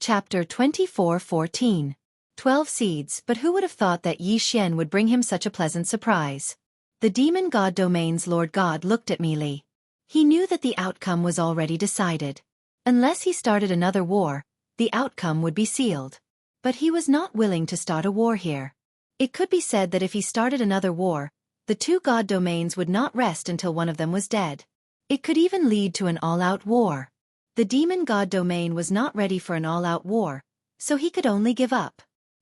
Chapter 24:14. 12 Seeds. But who would have thought that Yi Xian would bring him such a pleasant surprise? The demon god domain's Lord God looked at Li. He knew that the outcome was already decided. Unless he started another war, the outcome would be sealed. But he was not willing to start a war here. It could be said that if he started another war, the two god domains would not rest until one of them was dead. It could even lead to an all-out war. The demon god domain was not ready for an all-out war, so he could only give up.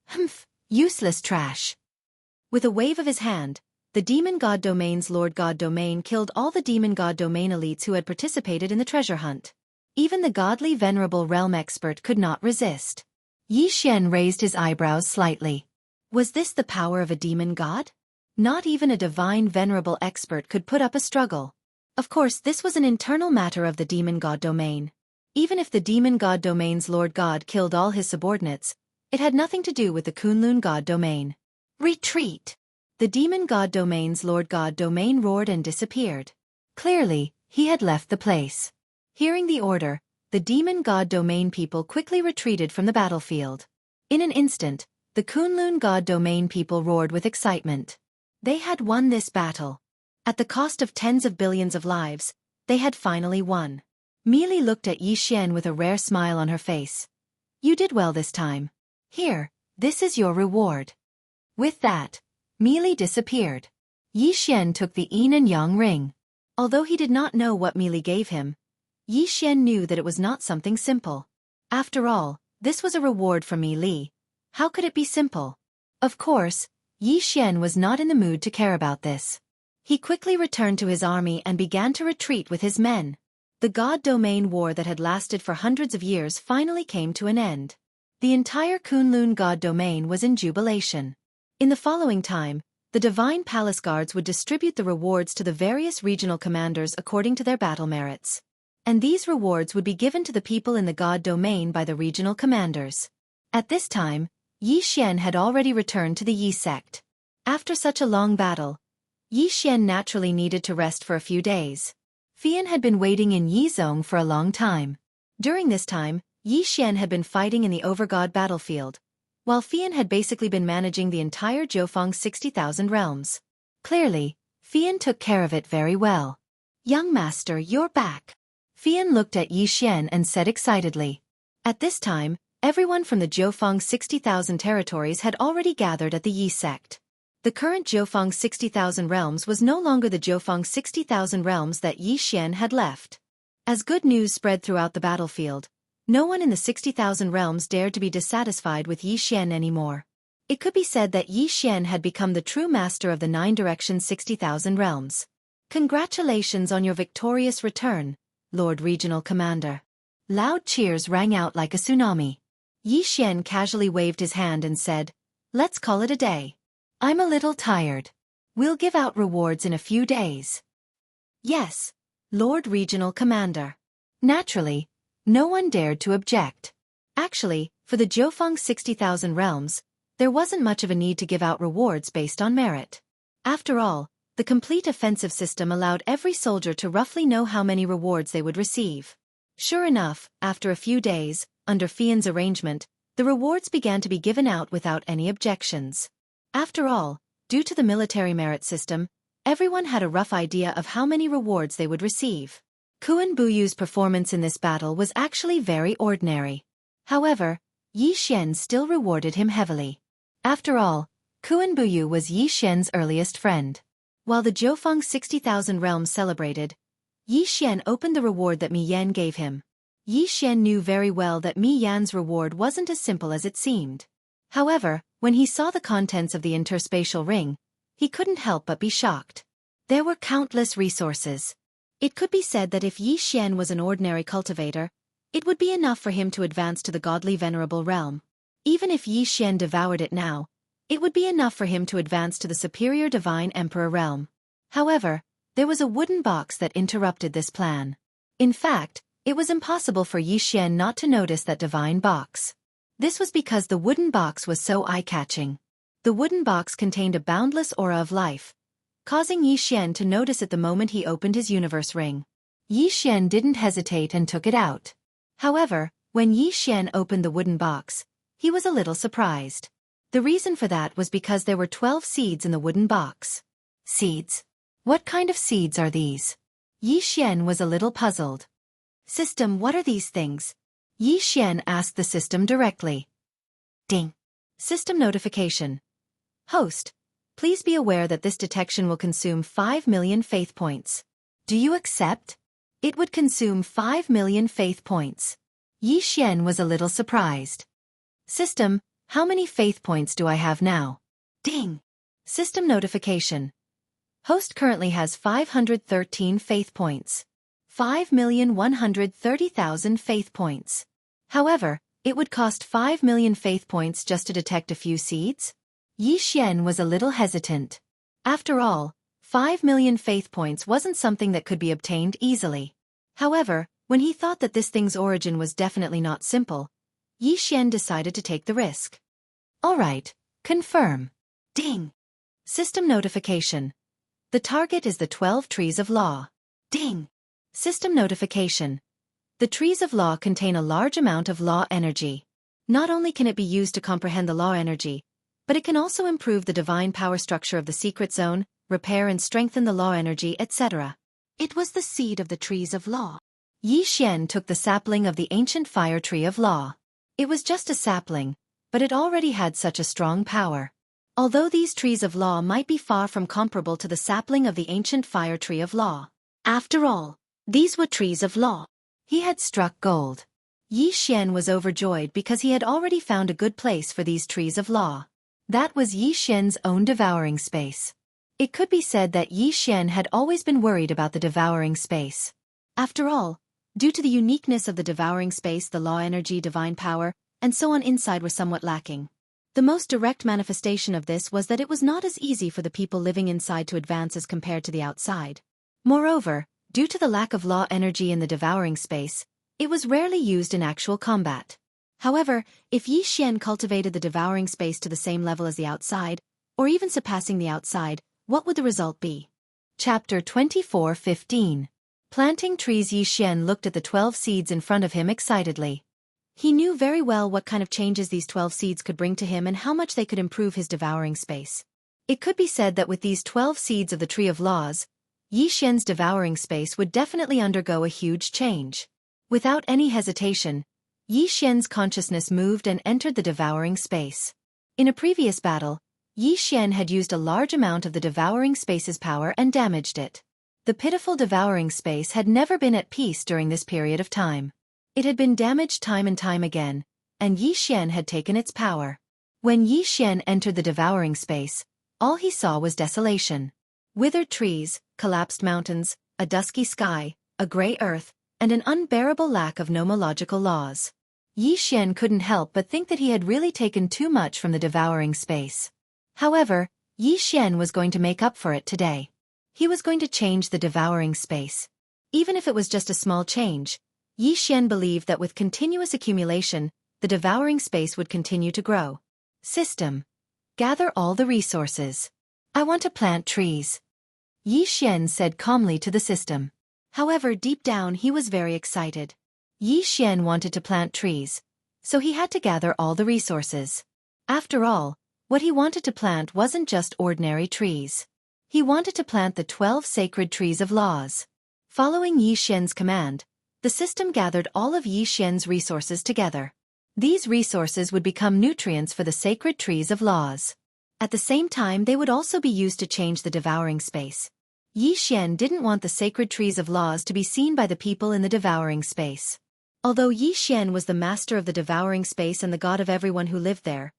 Humph, useless trash. With a wave of his hand, the demon god domain's Lord God domain killed all the demon god domain elites who had participated in the treasure hunt. Even the godly venerable realm expert could not resist. Yi Xian raised his eyebrows slightly. Was this the power of a demon god? Not even a divine venerable expert could put up a struggle. Of course, this was an internal matter of the demon god domain. Even if the demon god domain's Lord God killed all his subordinates, it had nothing to do with the Kunlun god domain. Retreat! The demon god domain's Lord God domain roared and disappeared. Clearly, he had left the place. Hearing the order, the demon god domain people quickly retreated from the battlefield. In an instant, the Kunlun god domain people roared with excitement. They had won this battle. At the cost of tens of billions of lives, they had finally won. Li looked at Yi Xian with a rare smile on her face. You did well this time. Here, this is your reward. With that, Li disappeared. Yi Xian took the yin and yang ring. Although he did not know what Li gave him, Yi Xian knew that it was not something simple. After all, this was a reward from Li. How could it be simple? Of course, Yi Xian was not in the mood to care about this. He quickly returned to his army and began to retreat with his men. The god domain war that had lasted for hundreds of years finally came to an end. The entire Kunlun god domain was in jubilation. In the following time, the divine palace guards would distribute the rewards to the various regional commanders according to their battle merits. And these rewards would be given to the people in the god domain by the regional commanders. At this time, Yi Xian had already returned to the Yi sect. After such a long battle, Yi Xian naturally needed to rest for a few days. Fian had been waiting in Yizhong for a long time. During this time, Yi Xian had been fighting in the Overgod battlefield, while Fian had basically been managing the entire Jianghu 60,000 realms. Clearly, Fian took care of it very well. Young master, you're back. Fian looked at Yi Xian and said excitedly. At this time, everyone from the Jianghu 60,000 territories had already gathered at the Yi sect. The current Jianghu 60,000 realms was no longer the Jianghu 60,000 realms that Yi Xian had left. As good news spread throughout the battlefield, no one in the 60,000 realms dared to be dissatisfied with Yi Xian anymore. It could be said that Yi Xian had become the true master of the 9 direction 60,000 realms. Congratulations on your victorious return, Lord Regional Commander. Loud cheers rang out like a tsunami. Yi Xian casually waved his hand and said, Let's call it a day. I'm a little tired. We'll give out rewards in a few days. Yes, Lord Regional Commander. Naturally, no one dared to object. Actually, for the Jianghu 60,000 realms, there wasn't much of a need to give out rewards based on merit. After all, the complete offensive system allowed every soldier to roughly know how many rewards they would receive. Sure enough, after a few days, under Fian's arrangement, the rewards began to be given out without any objections. After all, due to the military merit system, everyone had a rough idea of how many rewards they would receive. Kuan Buyu's performance in this battle was actually very ordinary. However, Yi Xian still rewarded him heavily. After all, Kuan Buyu was Yi Xian's earliest friend. While the Jianghu 60,000 realms celebrated, Yi Xian opened the reward that Mi Yan gave him. Yi Xian knew very well that Mi Yan's reward wasn't as simple as it seemed. However, when he saw the contents of the interspatial ring, he couldn't help but be shocked. There were countless resources. It could be said that if Yi Xian was an ordinary cultivator, it would be enough for him to advance to the godly venerable realm. Even if Yi Xian devoured it now, it would be enough for him to advance to the superior divine emperor realm. However, there was a wooden box that interrupted this plan. In fact, it was impossible for Yi Xian not to notice that divine box. This was because the wooden box was so eye-catching. The wooden box contained a boundless aura of life, causing Yi Xian to notice it the moment he opened his universe ring. Yi Xian didn't hesitate and took it out. However, When Yi Xian opened the wooden box, he was a little surprised. The reason for that was because there were 12 seeds in the wooden box. Seeds? What kind of seeds are these? Yi Xian was a little puzzled. System, what are these things? Yi Xian asked the system directly. Ding. System notification. Host, please be aware that this detection will consume 5 million faith points. Do you accept? It would consume 5 million faith points. Yi Xian was a little surprised. System, how many faith points do I have now? Ding. System notification. Host currently has 513 faith points. 5,130,000 faith points. However, it would cost 5 million faith points just to detect a few seeds? Yi Xian was a little hesitant. After all, 5 million faith points wasn't something that could be obtained easily. However, when he thought that this thing's origin was definitely not simple, Yi Xian decided to take the risk. Alright, confirm. Ding. System notification. The target is the 12 trees of law. Ding. System notification. The trees of law contain a large amount of law energy. Not only can it be used to comprehend the law energy, but it can also improve the divine power structure of the secret zone, repair and strengthen the law energy, etc. It was the seed of the trees of law. Yi Xian took the sapling of the ancient fire tree of law. It was just a sapling, but it already had such a strong power. Although these trees of law might be far from comparable to the sapling of the ancient fire tree of law. After all, these were trees of law. He had struck gold. Yi Xian was overjoyed because he had already found a good place for these trees of law. That was Yi Xian's own devouring space. It could be said that Yi Xian had always been worried about the devouring space. After all, due to the uniqueness of the devouring space, the law energy, divine power, and so on inside were somewhat lacking. The most direct manifestation of this was that it was not as easy for the people living inside to advance as compared to the outside. Moreover, due to the lack of law energy in the devouring space, it was rarely used in actual combat. However, if Yi Xian cultivated the devouring space to the same level as the outside, or even surpassing the outside, what would the result be? Chapter 24:15. Planting trees. Yi Xian looked at the 12 seeds in front of him excitedly. He knew very well what kind of changes these 12 seeds could bring to him and how much they could improve his devouring space. It could be said that with these 12 seeds of the Tree of Laws, Yi Xian's devouring space would definitely undergo a huge change. Without any hesitation, Yi Xian's consciousness moved and entered the devouring space. In a previous battle, Yi Xian had used a large amount of the devouring space's power and damaged it. The pitiful devouring space had never been at peace during this period of time. It had been damaged time and time again, and Yi Xian had taken its power. When Yi Xian entered the devouring space, all he saw was desolation. Withered trees, collapsed mountains, a dusky sky, a gray earth, and an unbearable lack of nomological laws. Yi Xian couldn't help but think that he had really taken too much from the devouring space. However, Yi Xian was going to make up for it today. He was going to change the devouring space. Even if it was just a small change, Yi Xian believed that with continuous accumulation, the devouring space would continue to grow. System. Gather all the resources. I want to plant trees. Yi Xian said calmly to the system. However, deep down he was very excited. Yi Xian wanted to plant trees, so he had to gather all the resources. After all, what he wanted to plant wasn't just ordinary trees. He wanted to plant the 12 sacred trees of laws. Following Yi Xian's command, the system gathered all of Yi Xian's resources together. These resources would become nutrients for the sacred trees of laws. At the same time, they would also be used to change the devouring space. Yi Xian didn't want the sacred trees of laws to be seen by the people in the devouring space. Although Yi Xian was the master of the devouring space and the god of everyone who lived there,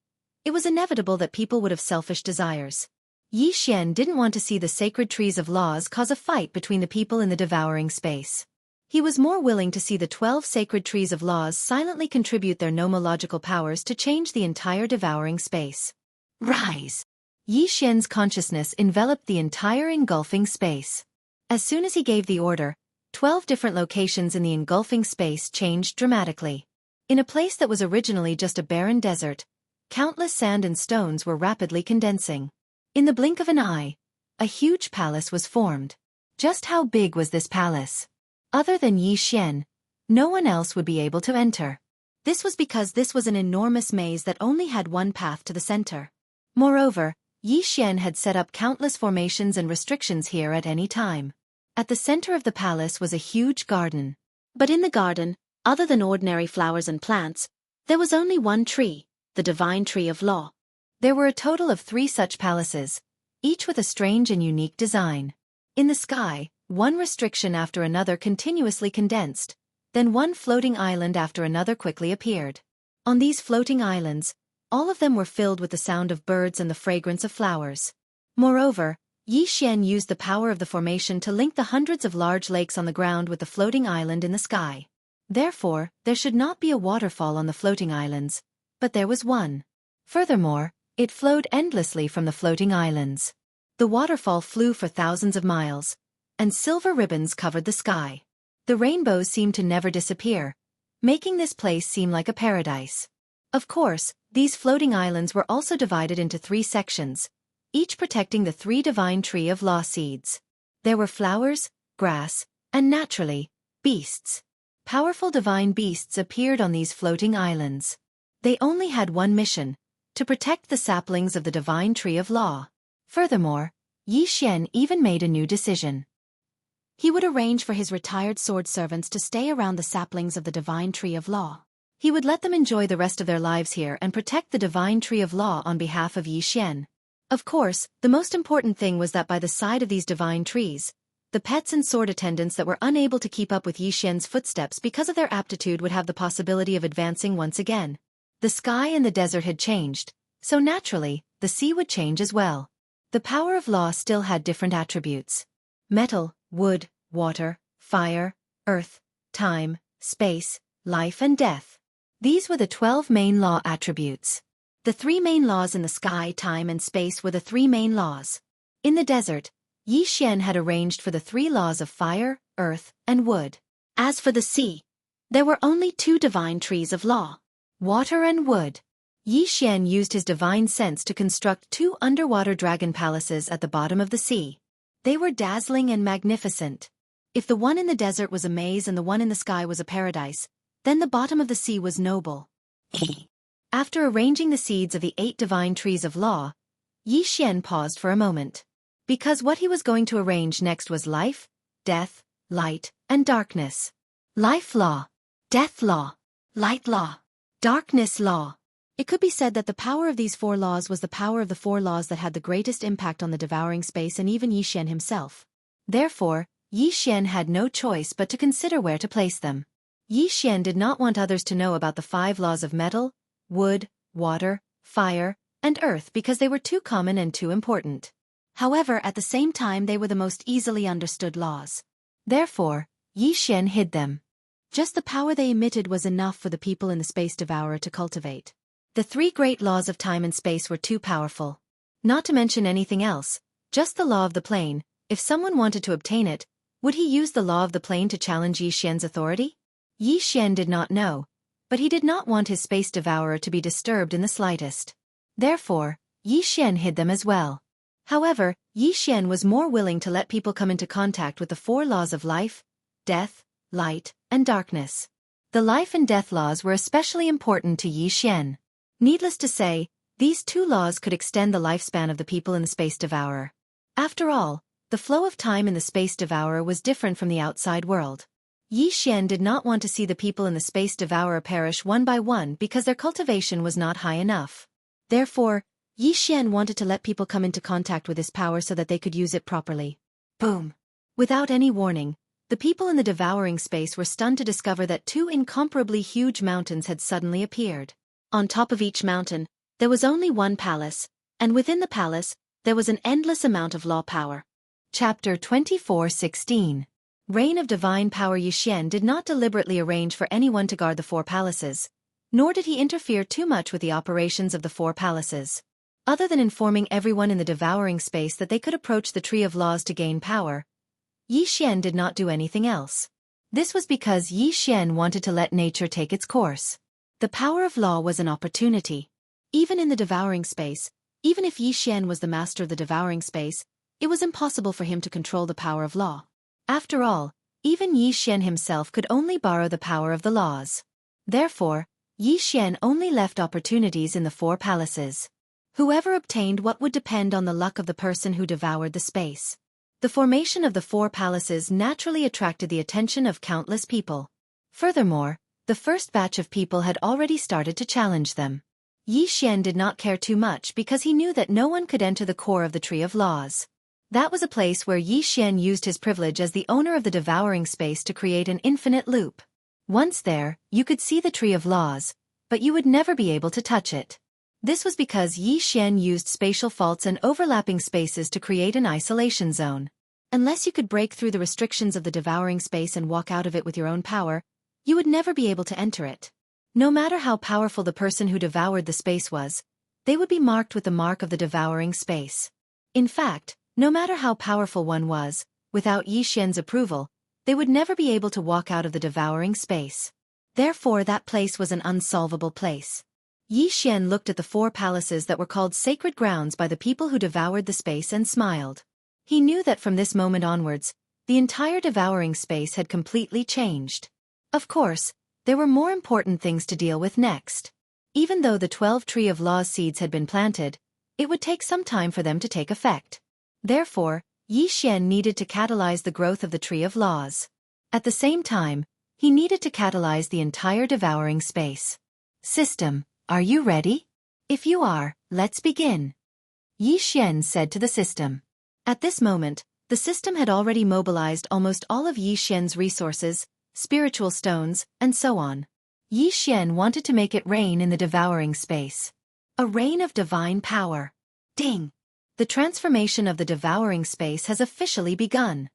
it was inevitable that people would have selfish desires. Yi Xian didn't want to see the sacred trees of laws cause a fight between the people in the devouring space. He was more willing to see the 12 sacred trees of laws silently contribute their nomological powers to change the entire devouring space. Rise! Yi Xian's consciousness enveloped the entire engulfing space. As soon as he gave the order, 12 different locations in the engulfing space changed dramatically. In a place that was originally just a barren desert, countless sand and stones were rapidly condensing. In the blink of an eye, a huge palace was formed. Just how big was this palace? Other than Yi Xian, no one else would be able to enter. This was because this was an enormous maze that only had one path to the center. Moreover, Xian had set up countless formations and restrictions here at any time. At the center of the palace was a huge garden. But in the garden, other than ordinary flowers and plants, there was only one tree, the divine tree of law. There were a total of 3 such palaces, each with a strange and unique design. In the sky, one restriction after another continuously condensed, then one floating island after another quickly appeared. On these floating islands, all of them were filled with the sound of birds and the fragrance of flowers. Moreover, Xian used the power of the formation to link the hundreds of large lakes on the ground with the floating island in the sky. Therefore, there should not be a waterfall on the floating islands, but there was one. Furthermore, it flowed endlessly from the floating islands. The waterfall flew for thousands of miles, and silver ribbons covered the sky. The rainbows seemed to never disappear, making this place seem like a paradise. Of course, these floating islands were also divided into 3 sections, each protecting the 3 divine tree of law seeds. There were flowers, grass, and naturally, beasts. Powerful divine beasts appeared on these floating islands. They only had one mission, to protect the saplings of the divine tree of law. Furthermore, Xian even made a new decision. He would arrange for his retired sword servants to stay around the saplings of the divine tree of law. He would let them enjoy the rest of their lives here and protect the divine tree of law on behalf of Xian. Of course, the most important thing was that by the side of these divine trees, the pets and sword attendants that were unable to keep up with Xian's footsteps because of their aptitude would have the possibility of advancing once again. The sky and the desert had changed, so naturally, the sea would change as well. The power of law still had different attributes. Metal, wood, water, fire, earth, time, space, life and death. These were the 12 main law attributes. The 3 main laws in the sky, time and space were the 3 main laws. In the desert, Xian had arranged for the 3 laws of fire, earth, and wood. As for the sea, there were only 2 divine trees of law, water and wood. Xian used his divine sense to construct 2 underwater dragon palaces at the bottom of the sea. They were dazzling and magnificent. If the one in the desert was a maze and the one in the sky was a paradise, then the bottom of the sea was noble. After arranging the seeds of the 8 divine trees of law, Xian paused for a moment. Because what he was going to arrange next was life, death, light, and darkness. Life law, death law, light law, darkness law. It could be said that the power of these 4 laws was the power of the 4 laws that had the greatest impact on the devouring space and even Xian himself. Therefore, Xian had no choice but to consider where to place them. Xian did not want others to know about the 5 laws of metal, wood, water, fire, and earth because they were too common and too important. However, at the same time they were the most easily understood laws. Therefore, Xian hid them. Just the power they emitted was enough for the people in the Space Devourer to cultivate. The 3 great laws of time and space were too powerful. Not to mention anything else, just the law of the plane. If someone wanted to obtain it, would he use the law of the plane to challenge Xian's authority? Xian did not know, but he did not want his Space Devourer to be disturbed in the slightest. Therefore, Xian hid them as well. However, Xian was more willing to let people come into contact with the 4 laws of life, death, light, and darkness. The life and death laws were especially important to Xian. Needless to say, these 2 laws could extend the lifespan of the people in the Space Devourer. After all, the flow of time in the Space Devourer was different from the outside world. Xian did not want to see the people in the Space Devourer perish one by one because their cultivation was not high enough. Therefore, Xian wanted to let people come into contact with his power so that they could use it properly. Boom! Without any warning, the people in the devouring space were stunned to discover that 2 incomparably huge mountains had suddenly appeared. On top of each mountain, there was only one palace, and within the palace, there was an endless amount of law power. Chapter 24:16. Reign of Divine Power. Xian did not deliberately arrange for anyone to guard the 4 palaces, nor did he interfere too much with the operations of the 4 palaces. Other than informing everyone in the devouring space that they could approach the Tree of Laws to gain power, Xian did not do anything else. This was because Xian wanted to let nature take its course. The power of law was an opportunity. Even in the devouring space, even if Xian was the master of the devouring space, it was impossible for him to control the power of law. After all, even Xian himself could only borrow the power of the laws. Therefore, Yi Xian only left opportunities in the four palaces. Whoever obtained what would depend on the luck of the person who devoured the space. The formation of the four palaces naturally attracted the attention of countless people. Furthermore, the first batch of people had already started to challenge them. Yi Xian did not care too much because he knew that no one could enter the core of the Tree of Laws. That was a place where Yi Xian used his privilege as the owner of the devouring space to create an infinite loop. Once there, you could see the Tree of Laws, but you would never be able to touch it. This was because Yi Xian used spatial faults and overlapping spaces to create an isolation zone. Unless you could break through the restrictions of the devouring space and walk out of it with your own power, you would never be able to enter it. No matter how powerful the person who devoured the space was, they would be marked with the mark of the devouring space. In fact, no matter how powerful one was, without Yi Xian's approval, they would never be able to walk out of the devouring space. Therefore that place was an unsolvable place. Yi Xian looked at the four palaces that were called sacred grounds by the people who devoured the space and smiled. He knew that from this moment onwards, the entire devouring space had completely changed. Of course, there were more important things to deal with next. Even though the 12 Tree of Laws seeds had been planted, it would take some time for them to take effect. Therefore, Yi Xian needed to catalyze the growth of the Tree of Laws. At the same time, he needed to catalyze the entire devouring space. System, are you ready? If you are, let's begin. Yi Xian said to the system. At this moment, the system had already mobilized almost all of Yi Xian's resources, spiritual stones, and so on. Yi Xian wanted to make it rain in the devouring space. A rain of divine power. Ding! The transformation of the devouring space has officially begun.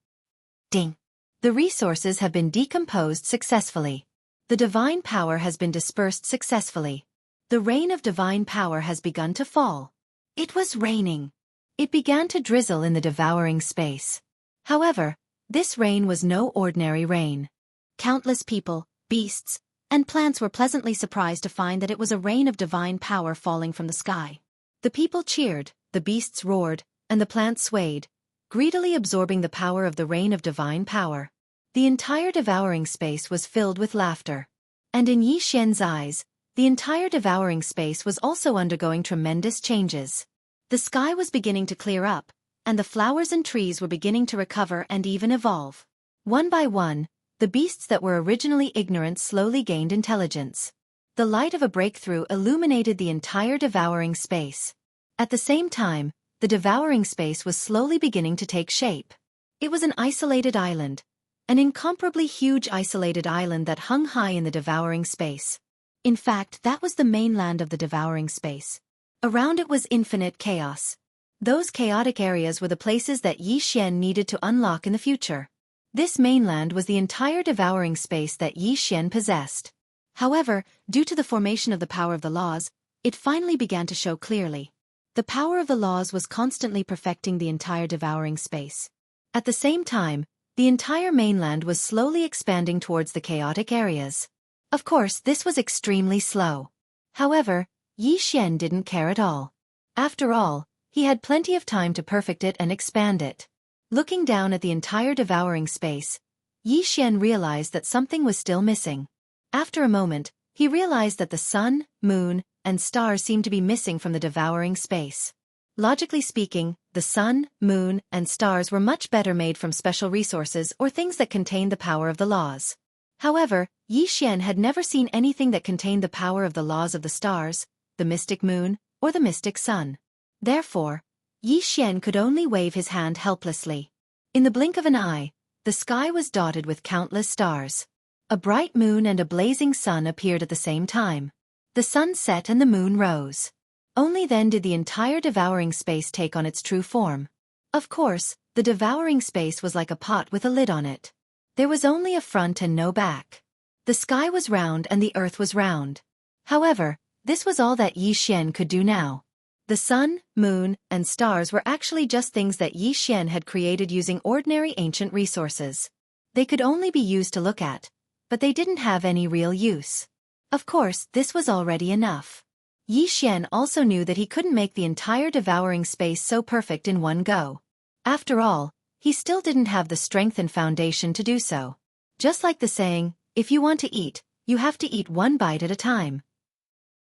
Ding! The resources have been decomposed successfully. The divine power has been dispersed successfully. The rain of divine power has begun to fall. It was raining. It began to drizzle in the devouring space. However, this rain was no ordinary rain. Countless people, beasts, and plants were pleasantly surprised to find that it was a rain of divine power falling from the sky. The people cheered, the beasts roared, and the plants swayed, greedily absorbing the power of the rain of divine power. The entire devouring space was filled with laughter. And in Yi Xian's eyes, the entire devouring space was also undergoing tremendous changes. The sky was beginning to clear up, and the flowers and trees were beginning to recover and even evolve. One by one, the beasts that were originally ignorant slowly gained intelligence. The light of a breakthrough illuminated the entire devouring space. At the same time, the devouring space was slowly beginning to take shape. It was an isolated island, an incomparably huge isolated island that hung high in the devouring space. In fact, that was the mainland of the devouring space. Around it was infinite chaos. Those chaotic areas were the places that Yi Xian needed to unlock in the future. This mainland was the entire devouring space that Yi Xian possessed. However, due to the formation of the power of the laws, it finally began to show clearly. The power of the laws was constantly perfecting the entire devouring space. At the same time, the entire mainland was slowly expanding towards the chaotic areas. Of course, this was extremely slow. However, Yi Xian didn't care at all. After all, he had plenty of time to perfect it and expand it. Looking down at the entire devouring space, Yi Xian realized that something was still missing. After a moment, he realized that the sun, moon, and stars seemed to be missing from the devouring space. Logically speaking, the sun, moon, and stars were much better made from special resources or things that contained the power of the laws. However, Yi Xian had never seen anything that contained the power of the laws of the stars, the mystic moon, or the mystic sun. Therefore, Yi Xian could only wave his hand helplessly. In the blink of an eye, the sky was dotted with countless stars. A bright moon and a blazing sun appeared at the same time. The sun set and the moon rose. Only then did the entire devouring space take on its true form. Of course, the devouring space was like a pot with a lid on it. There was only a front and no back. The sky was round and the earth was round. However, this was all that Yi Xian could do now. The sun, moon, and stars were actually just things that Yi Xian had created using ordinary ancient resources. They could only be used to look at, but they didn't have any real use. Of course, this was already enough. Yi Xian also knew that he couldn't make the entire devouring space so perfect in one go. After all, he still didn't have the strength and foundation to do so. Just like the saying, if you want to eat, you have to eat one bite at a time.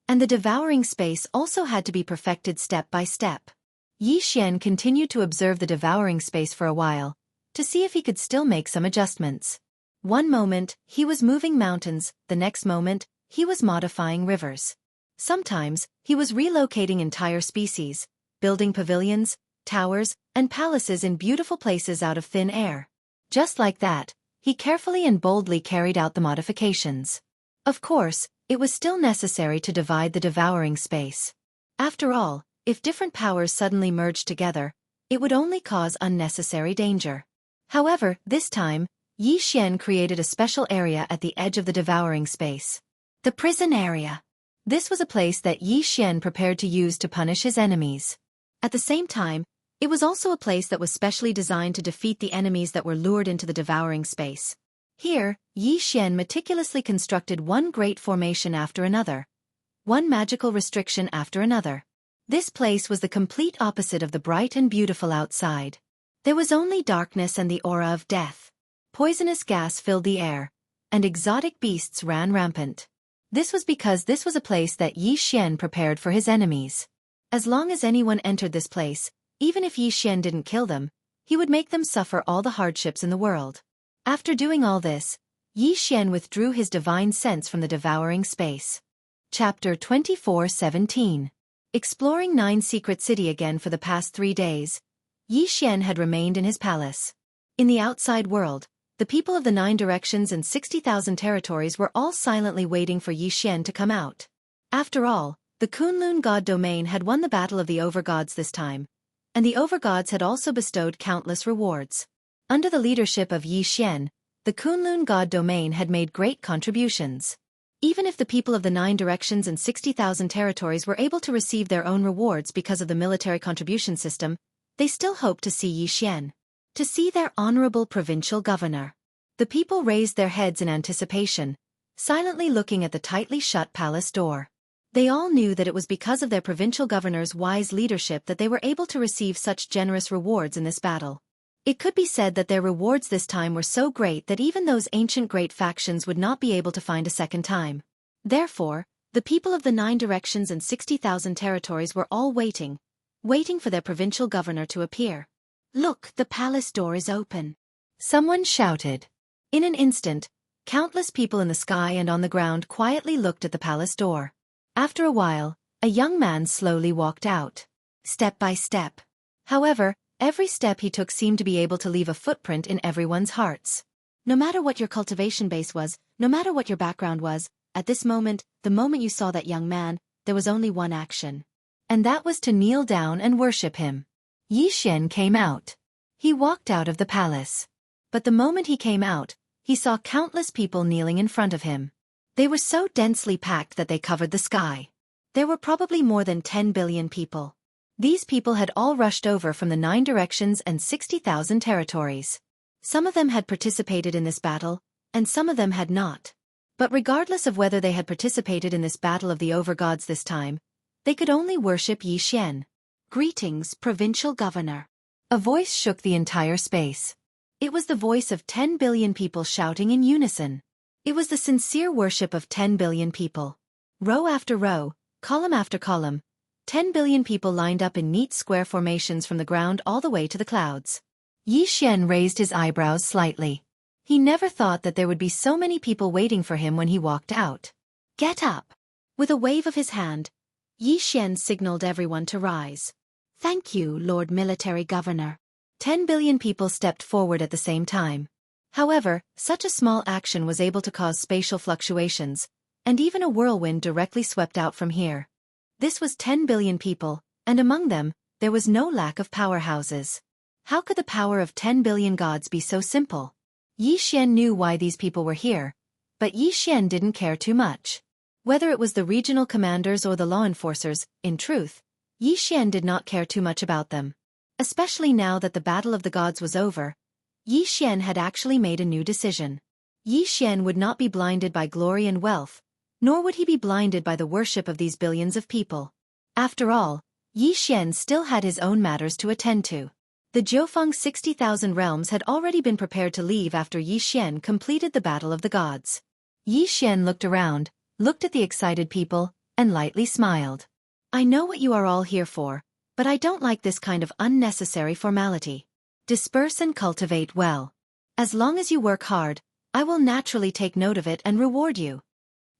And the devouring space also had to be perfected step by step. Yi Xian continued to observe the devouring space for a while, to see if he could still make some adjustments. One moment, he was moving mountains, the next moment, he was modifying rivers. Sometimes, he was relocating entire species, building pavilions, towers, and palaces in beautiful places out of thin air. Just like that, he carefully and boldly carried out the modifications. Of course, it was still necessary to divide the devouring space. After all, if different powers suddenly merged together, it would only cause unnecessary danger. However, this time, Yi Xian created a special area at the edge of the devouring space. The prison area. This was a place that Yi Xian prepared to use to punish his enemies. At the same time, it was also a place that was specially designed to defeat the enemies that were lured into the devouring space. Here, Yi Xian meticulously constructed one great formation after another, one magical restriction after another. This place was the complete opposite of the bright and beautiful outside. There was only darkness and the aura of death. Poisonous gas filled the air, and exotic beasts ran rampant. This was because this was a place that Yi Xian prepared for his enemies. As long as anyone entered this place, even if Yi Xian didn't kill them, he would make them suffer all the hardships in the world. After doing all this, Yi Xian withdrew his divine sense from the devouring space. Chapter 24:17. Exploring 9 Secret City again for the past 3 days, Yi Xian had remained in his palace. In the outside world, the people of the 9 directions and 60,000 territories were all silently waiting for Yi Xian to come out. After all, the Kunlun god domain had won the battle of the overgods this time, and the overgods had also bestowed countless rewards. Under the leadership of Yi Xian, the Kunlun god domain had made great contributions. Even if the people of the 9 directions and 60,000 territories were able to receive their own rewards because of the military contribution system, they still hoped to see Yi Xian, to see their honorable provincial governor. The people raised their heads in anticipation, silently looking at the tightly shut palace door. They all knew that it was because of their provincial governor's wise leadership that they were able to receive such generous rewards in this battle. It could be said that their rewards this time were so great that even those ancient great factions would not be able to find a second time. Therefore, the people of the 9 directions and 60,000 territories were all waiting for their provincial governor to appear. "Look, the palace door is open," someone shouted. In an instant, countless people in the sky and on the ground quietly looked at the palace door. After a while, a young man slowly walked out, step by step. However, every step he took seemed to be able to leave a footprint in everyone's hearts. No matter what your cultivation base was, no matter what your background was, at this moment, the moment you saw that young man, there was only one action. And that was to kneel down and worship him. Yi Xian came out. He walked out of the palace. But the moment he came out, he saw countless people kneeling in front of him. They were so densely packed that they covered the sky. There were probably more than 10 billion people. These people had all rushed over from the 9 directions and 60,000 territories. Some of them had participated in this battle, and some of them had not. But regardless of whether they had participated in this battle of the overgods this time, they could only worship Yi Xian. "Greetings, provincial governor." A voice shook the entire space. It was the voice of 10 billion people shouting in unison. It was the sincere worship of 10 billion people. Row after row, column after column, 10 billion people lined up in neat square formations from the ground all the way to the clouds. Yi Xian raised his eyebrows slightly. He never thought that there would be so many people waiting for him when he walked out. "Get up!" With a wave of his hand, Yi Xian signaled everyone to rise. "Thank you, Lord Military Governor." 10 billion people stepped forward at the same time. However, such a small action was able to cause spatial fluctuations, and even a whirlwind directly swept out from here. This was 10 billion people, and among them, there was no lack of powerhouses. How could the power of 10 billion gods be so simple? Yi Xian knew why these people were here, but Yi Xian didn't care too much. Whether it was the regional commanders or the law enforcers, in truth, Yi Xian did not care too much about them. Especially now that the Battle of the Gods was over, Yi Xian had actually made a new decision. Yi Xian would not be blinded by glory and wealth, nor would he be blinded by the worship of these billions of people. After all, Yi Xian still had his own matters to attend to. The Jiufeng 60,000 realms had already been prepared to leave after Yi Xian completed the Battle of the Gods. Yi Xian looked around, looked at the excited people, and lightly smiled. I know what you are all here for, but I don't like this kind of unnecessary formality. Disperse and cultivate well. As long as you work hard, I will naturally take note of it and reward you.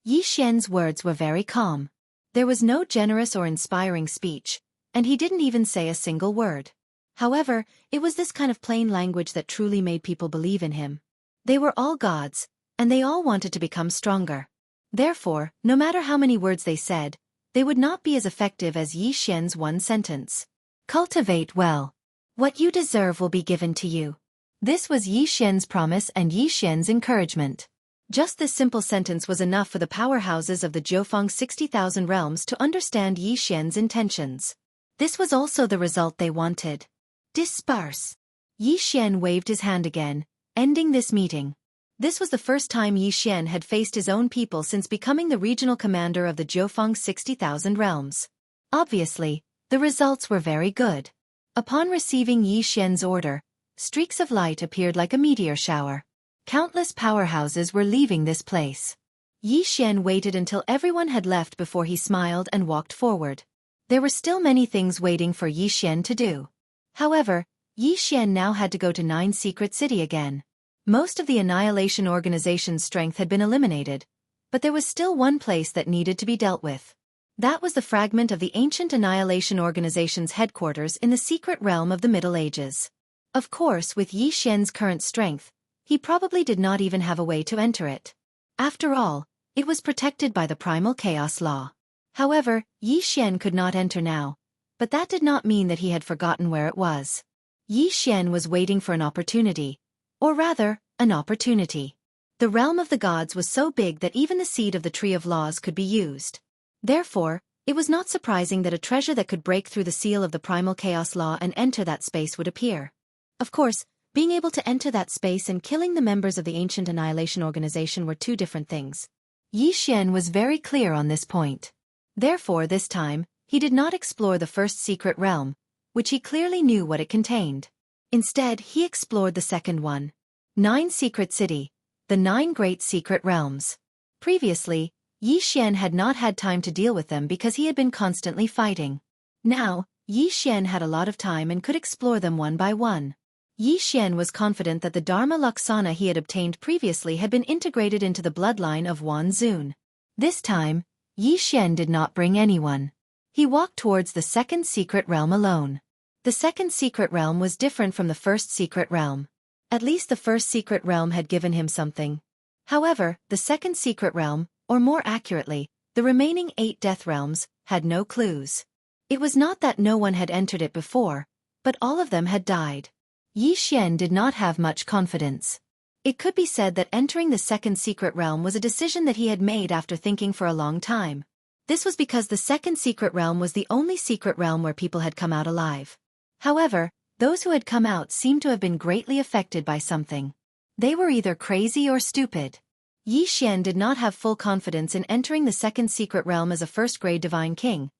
Yi Xian's words were very calm. There was no generous or inspiring speech, and he didn't even say a single word. However, it was this kind of plain language that truly made people believe in him. They were all gods, and they all wanted to become stronger. Therefore, no matter how many words they said, they would not be as effective as Yi Xian's one sentence. Cultivate well. What you deserve will be given to you. This was Yi Xian's promise and Yi Xian's encouragement. Just this simple sentence was enough for the powerhouses of the Jianghu 60,000 realms to understand Yi Xian's intentions. This was also the result they wanted. Disperse. Yi Xian waved his hand again, ending this meeting. This was the first time Yi Xian had faced his own people since becoming the regional commander of the Jianghu 60,000 realms. Obviously, the results were very good. Upon receiving Yi Xian's order, streaks of light appeared like a meteor shower. Countless powerhouses were leaving this place. Yi Xian waited until everyone had left before he smiled and walked forward. There were still many things waiting for Yi Xian to do. However, Yi Xian now had to go to 9 Secret City again. Most of the Annihilation Organization's strength had been eliminated, but there was still one place that needed to be dealt with. That was the fragment of the ancient Annihilation Organization's headquarters in the secret realm of the Middle Ages. Of course, with Yi Xian's current strength, he probably did not even have a way to enter it. After all, it was protected by the primal chaos law. However, Yi Xian could not enter now, but that did not mean that he had forgotten where it was. Yi Xian was waiting for an opportunity, or rather, an opportunity. The realm of the gods was so big that even the seed of the Tree of Laws could be used. Therefore, it was not surprising that a treasure that could break through the seal of the primal chaos law and enter that space would appear. Of course, being able to enter that space and killing the members of the ancient Annihilation Organization were two different things. Yi Xian was very clear on this point. Therefore, this time, he did not explore the first secret realm, which he clearly knew what it contained. Instead, he explored the second one. 9 Secret City, the 9 Great Secret Realms. Previously, Yi Xian had not had time to deal with them because he had been constantly fighting. Now, Yi Xian had a lot of time and could explore them one by one. Yi Xian was confident that the Dharma Laksana he had obtained previously had been integrated into the bloodline of Wan Zun. This time, Yi Xian did not bring anyone. He walked towards the second secret realm alone. The second secret realm was different from the first secret realm. At least the first secret realm had given him something. However, the second secret realm, or more accurately, the remaining 8 death realms, had no clues. It was not that no one had entered it before, but all of them had died. Yi Xian did not have much confidence. It could be said that entering the second secret realm was a decision that he had made after thinking for a long time. This was because the second secret realm was the only secret realm where people had come out alive. However, those who had come out seemed to have been greatly affected by something. They were either crazy or stupid. Yi Xian did not have full confidence in entering the second secret realm as a first-grade divine king,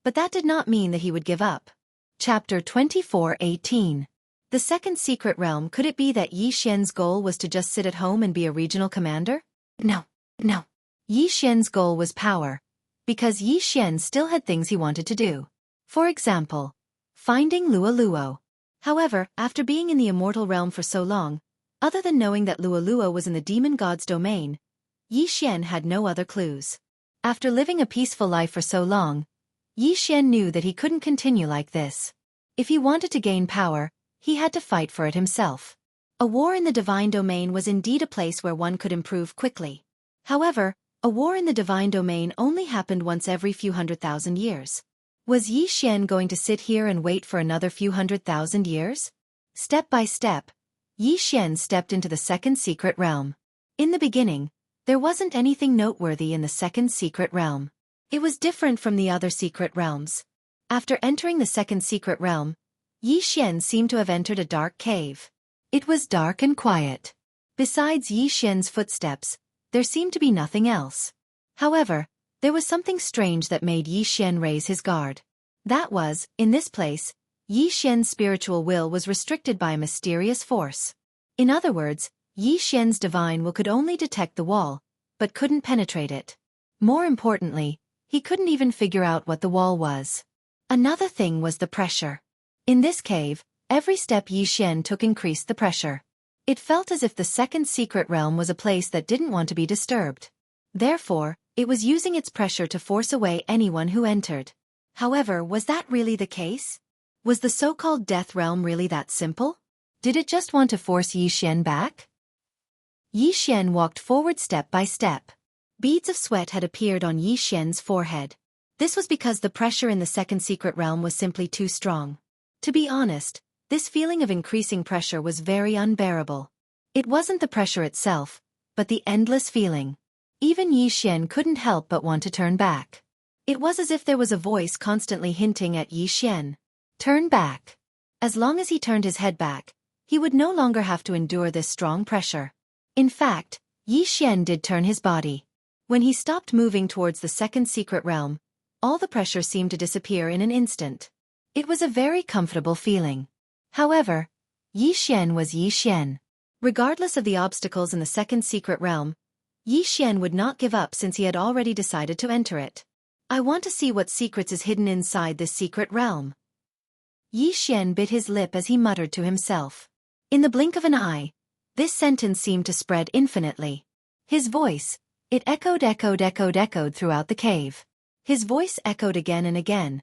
but that did not mean that he would give up. Chapter 24:18. The second secret realm. Could it be that Yi Xian's goal was to just sit at home and be a regional commander? No. Yi Xian's goal was power, because Yi Xian still had things he wanted to do. For example, finding Luo. However, after being in the immortal realm for so long, other than knowing that Luo was in the demon god's domain, Yi Xian had no other clues. After living a peaceful life for so long, Yi Xian knew that he couldn't continue like this. If he wanted to gain power, he had to fight for it himself. A war in the divine domain was indeed a place where one could improve quickly. However, a war in the divine domain only happened once every few 100,000 years. Was Yi Xian going to sit here and wait for another few 100,000 years? Step by step, Yi Xian stepped into the second secret realm. In the beginning, there wasn't anything noteworthy in the second secret realm. It was different from the other secret realms. After entering the second secret realm, Yi Xian seemed to have entered a dark cave. It was dark and quiet. Besides Yi Xian's footsteps, there seemed to be nothing else. However, there was something strange that made Yi Xian raise his guard. That was, in this place, Yi Xian's spiritual will was restricted by a mysterious force. In other words, Yi Xian's divine will could only detect the wall, but couldn't penetrate it. More importantly, He couldn't even figure out what the wall was. Another thing was the pressure. In this cave, every step Yixian took increased the pressure. It felt as if the second secret realm was a place that didn't want to be disturbed. Therefore, it was using its pressure to force away anyone who entered. However, was that really the case? Was the so-called death realm really that simple? Did it just want to force Yixian back? Yixian walked forward step by step. Beads of sweat had appeared on Yixian's forehead. This was because the pressure in the second secret realm was simply too strong. To be honest, this feeling of increasing pressure was very unbearable. It wasn't the pressure itself, but the endless feeling. Even Yixian couldn't help but want to turn back. It was as if there was a voice constantly hinting at Yixian. Turn back. As long as he turned his head back, he would no longer have to endure this strong pressure. In fact, Yixian did turn his body. When he stopped moving towards the second secret realm, all the pressure seemed to disappear in an instant. It was a very comfortable feeling. However, Yixian was Yixian. Regardless of the obstacles in the second secret realm, Yixian would not give up since he had already decided to enter it. I want to see what secrets is hidden inside this secret realm. Yixian bit his lip as he muttered to himself. In the blink of an eye, this sentence seemed to spread infinitely. His voice, it echoed throughout the cave. His voice echoed again and again,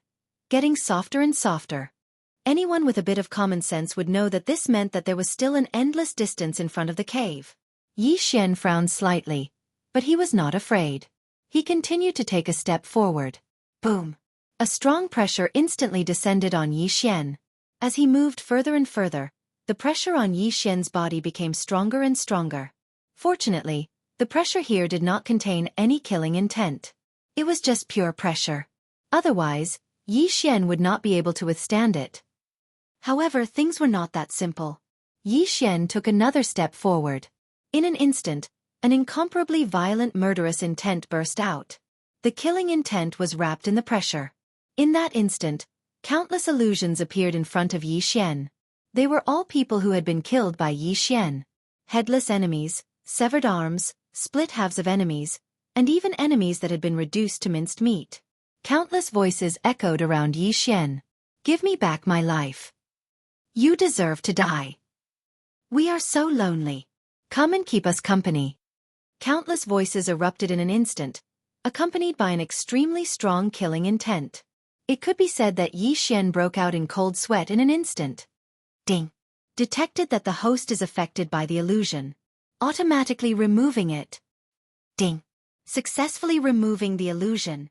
getting softer and softer. Anyone with a bit of common sense would know that this meant that there was still an endless distance in front of the cave. Yixian frowned slightly, but he was not afraid. He continued to take a step forward. Boom! A strong pressure instantly descended on Yixian. As he moved further and further, the pressure on Yixian's body became stronger and stronger. Fortunately, the pressure here did not contain any killing intent. It was just pure pressure. Otherwise, Yixian would not be able to withstand it. However, things were not that simple. Yixian took another step forward. In an instant, an incomparably violent murderous intent burst out. The killing intent was wrapped in the pressure. In that instant, countless illusions appeared in front of Yixian. They were all people who had been killed by Yixian. Headless enemies, severed arms, split halves of enemies, and even enemies that had been reduced to minced meat. Countless voices echoed around Yixian. Give me back my life. You deserve to die. We are so lonely. Come and keep us company. Countless voices erupted in an instant, accompanied by an extremely strong killing intent. It could be said that Yixian broke out in cold sweat in an instant. Ding! Detected that the host is affected by the illusion. Automatically removing it. Ding! Successfully removing the illusion.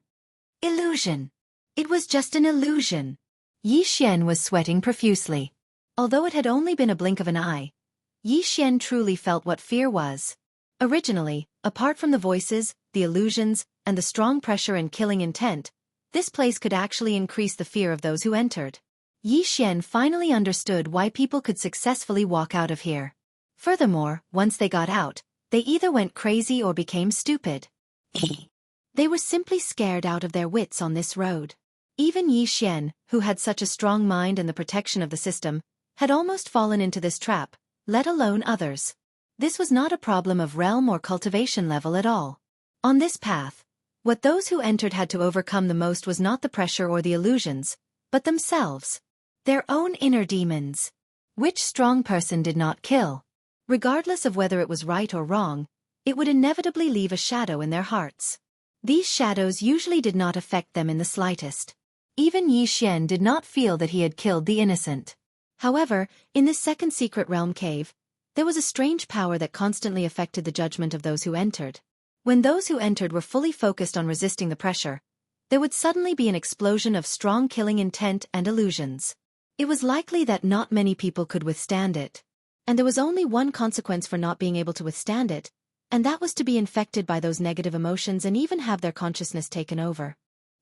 Illusion! It was just an illusion. Yixian was sweating profusely. Although it had only been a blink of an eye, Yixian truly felt what fear was. Originally, apart from the voices, the illusions, and the strong pressure and killing intent, this place could actually increase the fear of those who entered. Yixian finally understood why people could successfully walk out of here. Furthermore, once they got out, they either went crazy or became stupid. They were simply scared out of their wits on this road. Even Yixian, who had such a strong mind and the protection of the system, had almost fallen into this trap, let alone others. This was not a problem of realm or cultivation level at all. On this path, what those who entered had to overcome the most was not the pressure or the illusions, but themselves. Their own inner demons. Which strong person did not kill? Regardless of whether it was right or wrong, it would inevitably leave a shadow in their hearts. These shadows usually did not affect them in the slightest. Even Yixian did not feel that he had killed the innocent. However, in this second secret realm cave, there was a strange power that constantly affected the judgment of those who entered. When those who entered were fully focused on resisting the pressure, there would suddenly be an explosion of strong killing intent and illusions. It was likely that not many people could withstand it. And there was only one consequence for not being able to withstand it, and that was to be infected by those negative emotions and even have their consciousness taken over.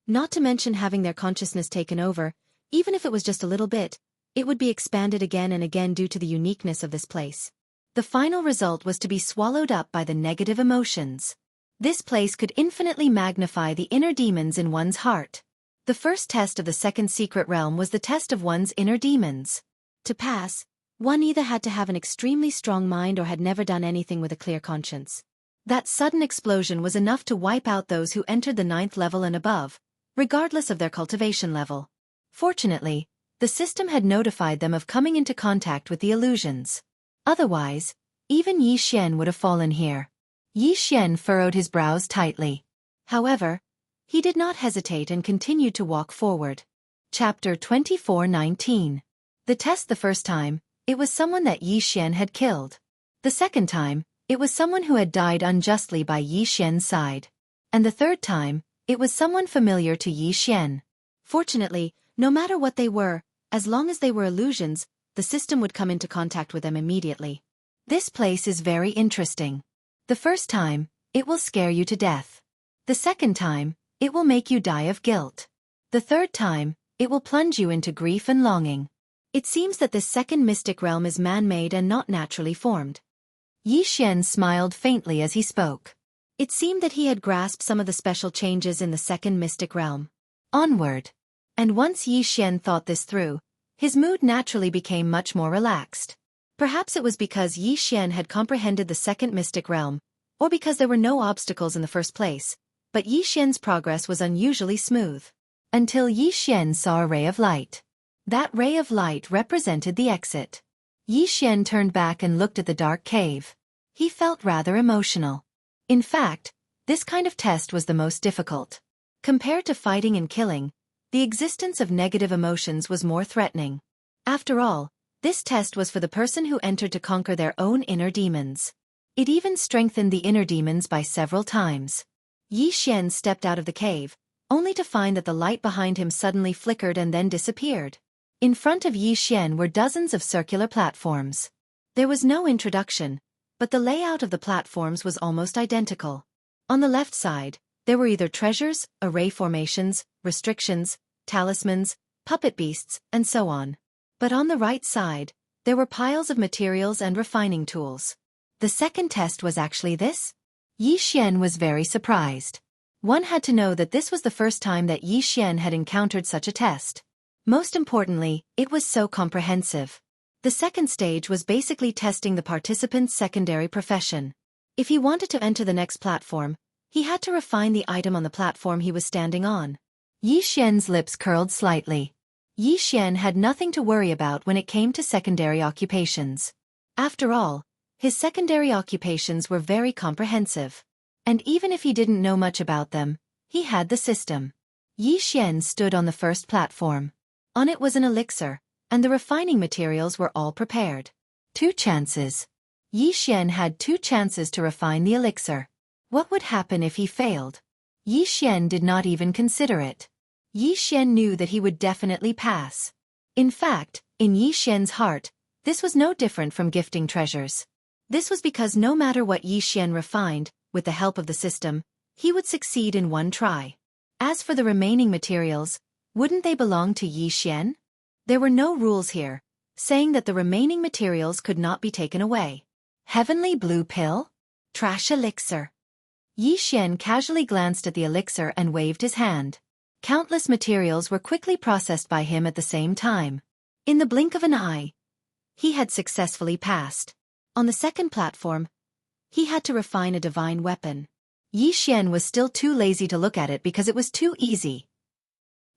Not to mention having their consciousness taken over, even if it was just a little bit, it would be expanded again and again due to the uniqueness of this place. The final result was to be swallowed up by the negative emotions. This place could infinitely magnify the inner demons in one's heart. The first test of the second secret realm was the test of one's inner demons. To pass, one either had to have an extremely strong mind or had never done anything with a clear conscience. That sudden explosion was enough to wipe out those who entered the 9th level and above, regardless of their cultivation level. Fortunately, the system had notified them of coming into contact with the illusions. Otherwise, even Yi Xian would have fallen here. Yi Xian furrowed his brows tightly. However, he did not hesitate and continued to walk forward. Chapter 24:19. The test. The first time, it was someone that Yi Xian had killed. The second time, it was someone who had died unjustly by Yi Xian's side. And the third time, it was someone familiar to Yi Xian. Fortunately, no matter what they were, as long as they were illusions, the system would come into contact with them immediately. This place is very interesting. The first time, it will scare you to death. The second time, it will make you die of guilt. The third time, it will plunge you into grief and longing. It seems that this second mystic realm is man-made and not naturally formed. Yi Xian smiled faintly as he spoke. It seemed that he had grasped some of the special changes in the second mystic realm. Onward. And once Yi Xian thought this through, his mood naturally became much more relaxed. Perhaps it was because Yi Xian had comprehended the second mystic realm, or because there were no obstacles in the first place, but Yi Xian's progress was unusually smooth. Until Yi Xian saw a ray of light. That ray of light represented the exit. Yi Xian turned back and looked at the dark cave. He felt rather emotional. In fact, this kind of test was the most difficult. Compared to fighting and killing, the existence of negative emotions was more threatening. After all, this test was for the person who entered to conquer their own inner demons. It even strengthened the inner demons by several times. Yi Xian stepped out of the cave, only to find that the light behind him suddenly flickered and then disappeared. In front of Yi Xian were dozens of circular platforms. There was no introduction, but the layout of the platforms was almost identical. On the left side, there were either treasures, array formations, restrictions, talismans, puppet beasts, and so on. But on the right side, there were piles of materials and refining tools. The second test was actually this? Yi Xian was very surprised. One had to know that this was the first time that Yi Xian had encountered such a test. Most importantly, it was so comprehensive. The second stage was basically testing the participant's secondary profession. If he wanted to enter the next platform, he had to refine the item on the platform he was standing on. Yi Xian's lips curled slightly. Yi Xian had nothing to worry about when it came to secondary occupations. After all, his secondary occupations were very comprehensive. And even if he didn't know much about them, he had the system. Yi Xian stood on the first platform. On it was an elixir, and the refining materials were all prepared. 2 chances. Yi Xian had 2 chances to refine the elixir. What would happen if he failed? Yi Xian did not even consider it. Yi Xian knew that he would definitely pass. In fact, in Yi Xian's heart, this was no different from gifting treasures. This was because no matter what Yi Xian refined, with the help of the system, he would succeed in one try. As for the remaining materials, wouldn't they belong to Yi Xian? There were no rules here, saying that the remaining materials could not be taken away. Heavenly blue pill? Trash elixir. Yi Xian casually glanced at the elixir and waved his hand. Countless materials were quickly processed by him at the same time. In the blink of an eye, he had successfully passed. On the second platform, he had to refine a divine weapon. Yi Xian was still too lazy to look at it because it was too easy.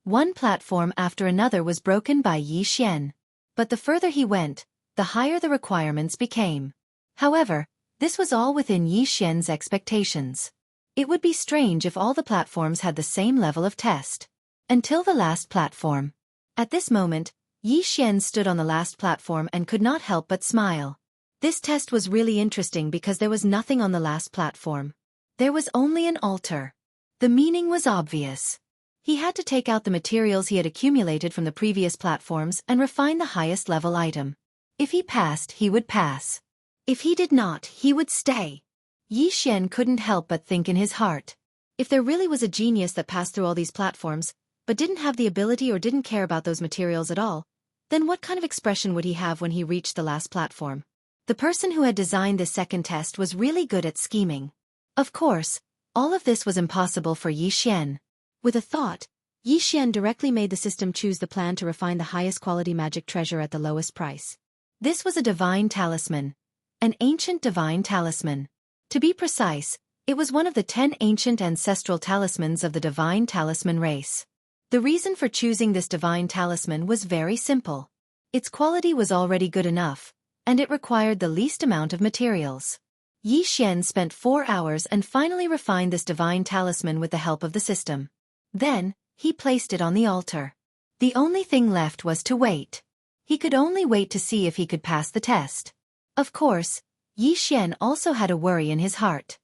One platform after another was broken by Yi Xian. But the further he went, the higher the requirements became. However, this was all within Yi Xian's expectations. It would be strange if all the platforms had the same level of test. Until the last platform. At this moment, Yi Xian stood on the last platform and could not help but smile. This test was really interesting because there was nothing on the last platform. There was only an altar. The meaning was obvious. He had to take out the materials he had accumulated from the previous platforms and refine the highest level item. If he passed, he would pass. If he did not, he would stay. Yi Xian couldn't help but think in his heart. If there really was a genius that passed through all these platforms, but didn't have the ability or didn't care about those materials at all, then what kind of expression would he have when he reached the last platform? The person who had designed this second test was really good at scheming. Of course, all of this was impossible for Yi Xian. With a thought, Yi Xian directly made the system choose the plan to refine the highest quality magic treasure at the lowest price. This was a divine talisman. An ancient divine talisman. To be precise, it was one of the 10 ancient ancestral talismans of the divine talisman race. The reason for choosing this divine talisman was very simple. Its quality was already good enough, and it required the least amount of materials. Xian spent 4 hours and finally refined this divine talisman with the help of the system. Then, he placed it on the altar. The only thing left was to wait. He could only wait to see if he could pass the test. Of course, Xian also had a worry in his heart.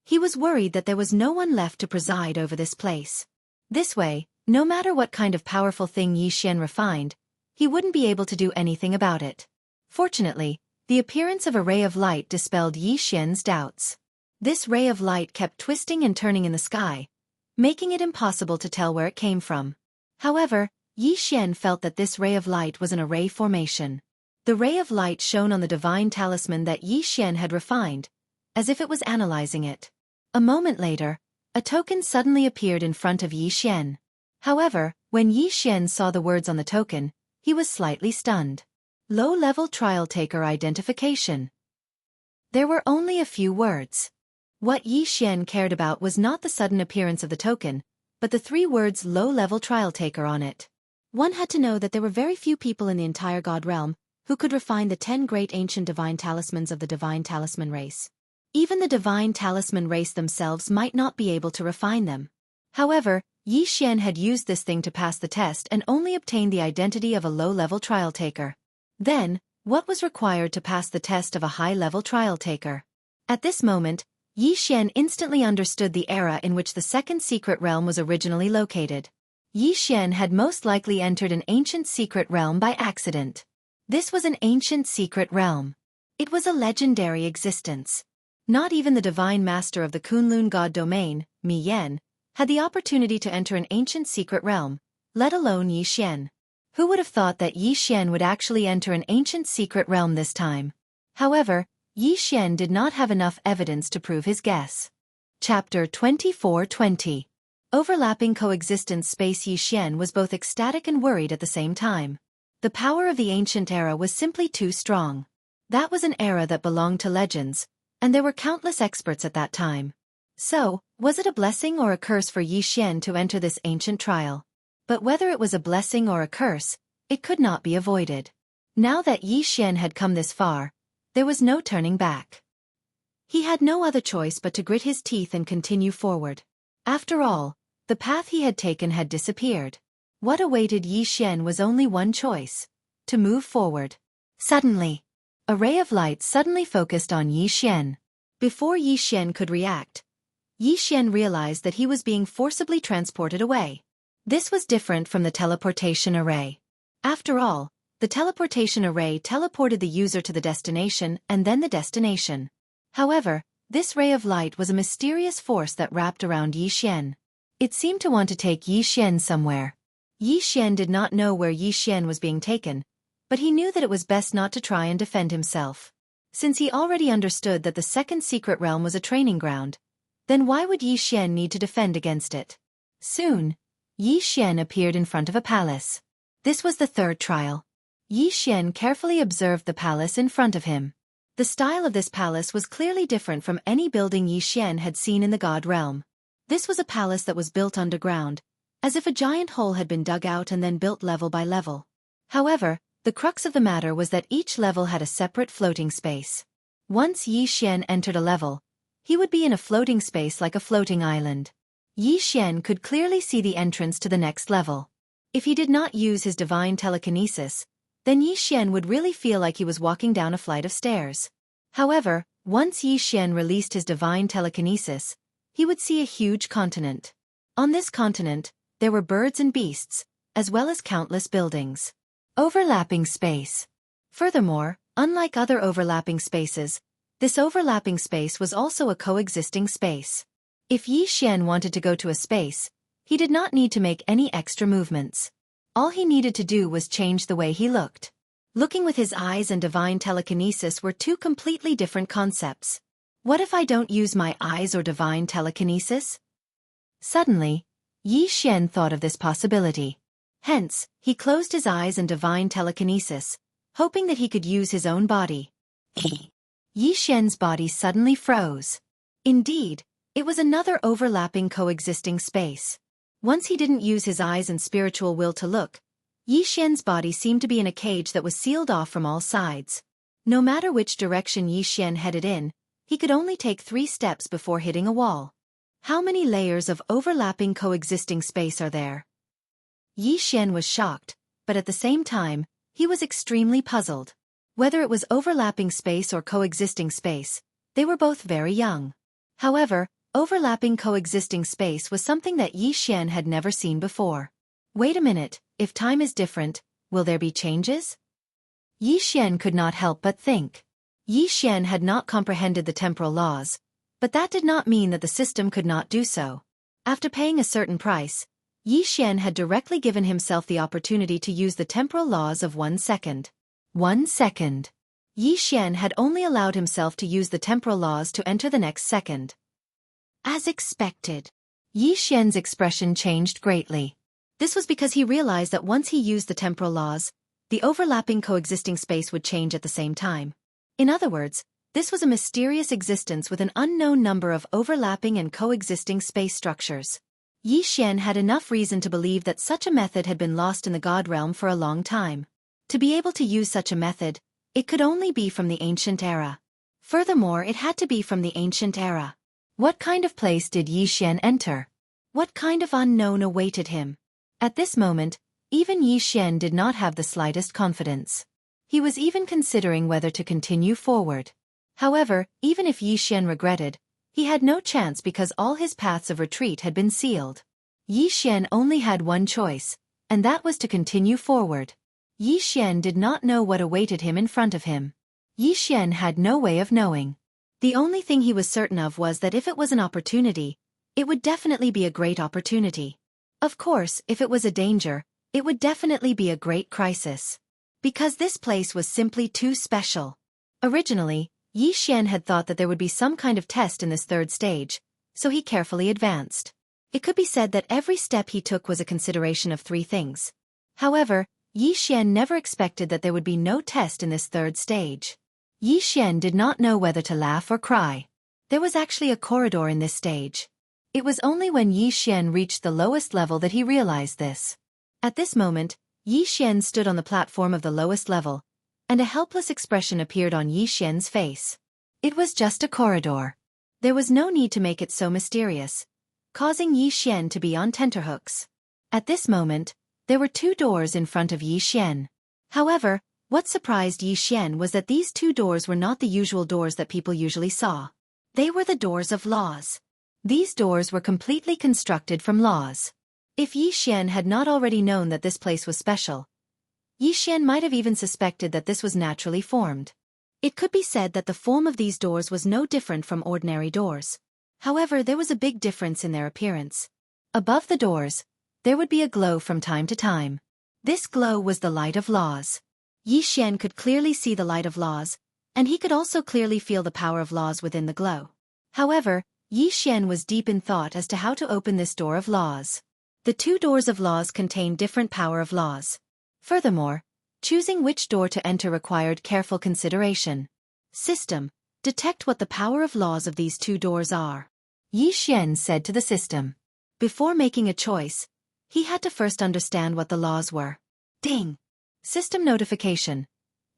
He was worried that there was no one left to preside over this place. This way, no matter what kind of powerful thing Xian refined, he wouldn't be able to do anything about it. Fortunately, the appearance of a ray of light dispelled Xian's doubts. This ray of light kept twisting and turning in the sky, making it impossible to tell where it came from. However, Xian felt that this ray of light was an array formation. The ray of light shone on the divine talisman that Xian had refined, as if it was analyzing it. A moment later, a token suddenly appeared in front of Xian. However, when Xian saw the words on the token, he was slightly stunned. Low-level trial taker identification. There were only a few words. What Xian cared about was not the sudden appearance of the token, but the 3 words low-level trial taker on it. One had to know that there were very few people in the entire God realm who could refine the 10 great ancient divine talismans of the divine talisman race. Even the divine talisman race themselves might not be able to refine them. However, Xian had used this thing to pass the test and only obtained the identity of a low-level trial taker. Then, what was required to pass the test of a high-level trial taker? At this moment, Xian instantly understood the era in which the second secret realm was originally located. Xian had most likely entered an ancient secret realm by accident. This was an ancient secret realm. It was a legendary existence. Not even the divine master of the Kunlun god domain, Mi Yan, had the opportunity to enter an ancient secret realm, let alone Xian. Who would have thought that Xian would actually enter an ancient secret realm this time? However, Xian did not have enough evidence to prove his guess. Chapter 24:20. Overlapping coexistence space. Xian was both ecstatic and worried at the same time. The power of the ancient era was simply too strong. That was an era that belonged to legends, and there were countless experts at that time. So, was it a blessing or a curse for Xian to enter this ancient trial? But whether it was a blessing or a curse, it could not be avoided. Now that Xian had come this far, there was no turning back. He had no other choice but to grit his teeth and continue forward. After all, the path he had taken had disappeared. What awaited Xian was only one choice: to move forward. Suddenly, a ray of light suddenly focused on Xian. Before Xian could react, Xian realized that he was being forcibly transported away. This was different from the teleportation array. After all, the teleportation array teleported the user to the destination and then the destination. However, this ray of light was a mysterious force that wrapped around Xian. It seemed to want to take Xian somewhere. Xian did not know where Xian was being taken, but he knew that it was best not to try and defend himself. Since he already understood that the second secret realm was a training ground, then why would Xian need to defend against it? Soon, Xian appeared in front of a palace. This was the 3rd trial. Xian carefully observed the palace in front of him. The style of this palace was clearly different from any building Xian had seen in the God realm. This was a palace that was built underground, as if a giant hole had been dug out and then built level by level. However, the crux of the matter was that each level had a separate floating space. Once Xian entered a level, he would be in a floating space like a floating island. Xian could clearly see the entrance to the next level. If he did not use his divine telekinesis, then Xian would really feel like he was walking down a flight of stairs. However, once Xian released his divine telekinesis, he would see a huge continent. On this continent, there were birds and beasts, as well as countless buildings. Overlapping space. Furthermore, unlike other overlapping spaces, this overlapping space was also a coexisting space. If Xian wanted to go to a space, he did not need to make any extra movements. All he needed to do was change the way he looked. Looking with his eyes and divine telekinesis were 2 completely different concepts. What if I don't use my eyes or divine telekinesis? Suddenly, Xian thought of this possibility. Hence, he closed his eyes and divine telekinesis, hoping that he could use his own body. Yi Xian's body suddenly froze. Indeed, it was another overlapping coexisting space. Once he didn't use his eyes and spiritual will to look, Yi Xian's body seemed to be in a cage that was sealed off from all sides. No matter which direction Yi Xian headed in, he could only take 3 steps before hitting a wall. How many layers of overlapping coexisting space are there? Yi Xian was shocked, but at the same time, he was extremely puzzled. Whether it was overlapping space or coexisting space, they were both very young. However, overlapping coexisting space was something that Yi Xian had never seen before. Wait a minute, if time is different, will there be changes? Yi Xian could not help but think. Yi Xian had not comprehended the temporal laws, but that did not mean that the system could not do so. After paying a certain price, Yi Xian had directly given himself the opportunity to use the temporal laws of 1 second. 1 second. Yi Xian had only allowed himself to use the temporal laws to enter the next second. As expected, Yi Xian's expression changed greatly. This was because he realized that once he used the temporal laws, the overlapping coexisting space would change at the same time. In other words, this was a mysterious existence with an unknown number of overlapping and coexisting space structures. Yi Xian had enough reason to believe that such a method had been lost in the God realm for a long time. To be able to use such a method, it could only be from the ancient era. Furthermore, it had to be from the ancient era. What kind of place did Yi Xian enter? What kind of unknown awaited him? At this moment, even Yi Xian did not have the slightest confidence. He was even considering whether to continue forward. However, even if Yi Xian regretted, he had no chance because all his paths of retreat had been sealed. Yi Xian only had one choice, and that was to continue forward. Yi Xian did not know what awaited him in front of him. Yi Xian had no way of knowing. The only thing he was certain of was that if it was an opportunity, it would definitely be a great opportunity. Of course, if it was a danger, it would definitely be a great crisis. Because this place was simply too special. Originally, Yi Xian had thought that there would be some kind of test in this 3rd stage, so he carefully advanced. It could be said that every step he took was a consideration of 3 things. However, Yi Xian never expected that there would be no test in this 3rd stage. Yi Xian did not know whether to laugh or cry. There was actually a corridor in this stage. It was only when Yi Xian reached the lowest level that he realized this. At this moment, Yi Xian stood on the platform of the lowest level, and a helpless expression appeared on Yi Xian's face. It was just a corridor. There was no need to make it so mysterious, causing Yi Xian to be on tenterhooks. At this moment, there were 2 doors in front of Yi Xian. However, what surprised Yi Xian was that these 2 doors were not the usual doors that people usually saw. They were the doors of laws. These doors were completely constructed from laws. If Yi Xian had not already known that this place was special, Yi Xian might have even suspected that this was naturally formed. It could be said that the form of these doors was no different from ordinary doors. However, there was a big difference in their appearance. Above the doors, there would be a glow from time to time. This glow was the light of laws. Yi Xian could clearly see the light of laws, and he could also clearly feel the power of laws within the glow. However, Yi Xian was deep in thought as to how to open this door of laws. The 2 doors of laws contained different power of laws. Furthermore, choosing which door to enter required careful consideration. System, detect what the power of laws of these 2 doors are. Yi Xian said to the system. Before making a choice, he had to first understand what the laws were. Ding! System notification.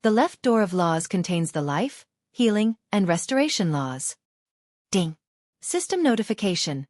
The left door of laws contains the life, healing, and restoration laws. Ding! System notification.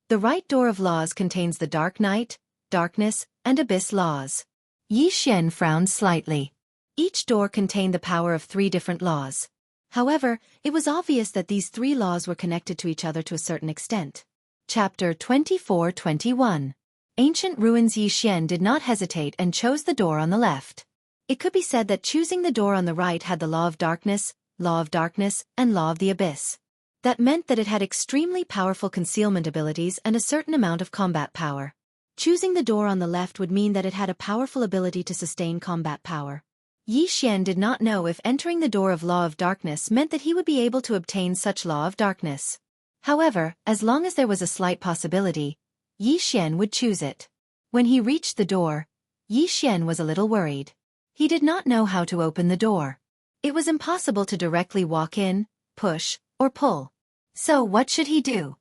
The right door of laws contains the dark night, darkness, and abyss laws. Yi Xian frowned slightly. Each door contained the power of 3 different laws. However, it was obvious that these 3 laws were connected to each other to a certain extent. Chapter 24-21. Ancient Ruins. Yi Xian did not hesitate and chose the door on the left. It could be said that choosing the door on the right had the law of darkness, and law of the abyss. That meant that it had extremely powerful concealment abilities and a certain amount of combat power. Choosing the door on the left would mean that it had a powerful ability to sustain combat power. Yi Xian did not know if entering the door of law of darkness meant that he would be able to obtain such law of darkness. However, as long as there was a slight possibility, Yi Xian would choose it. When he reached the door, Yi Xian was a little worried. He did not know how to open the door. It was impossible to directly walk in, push, or pull. So what should he do?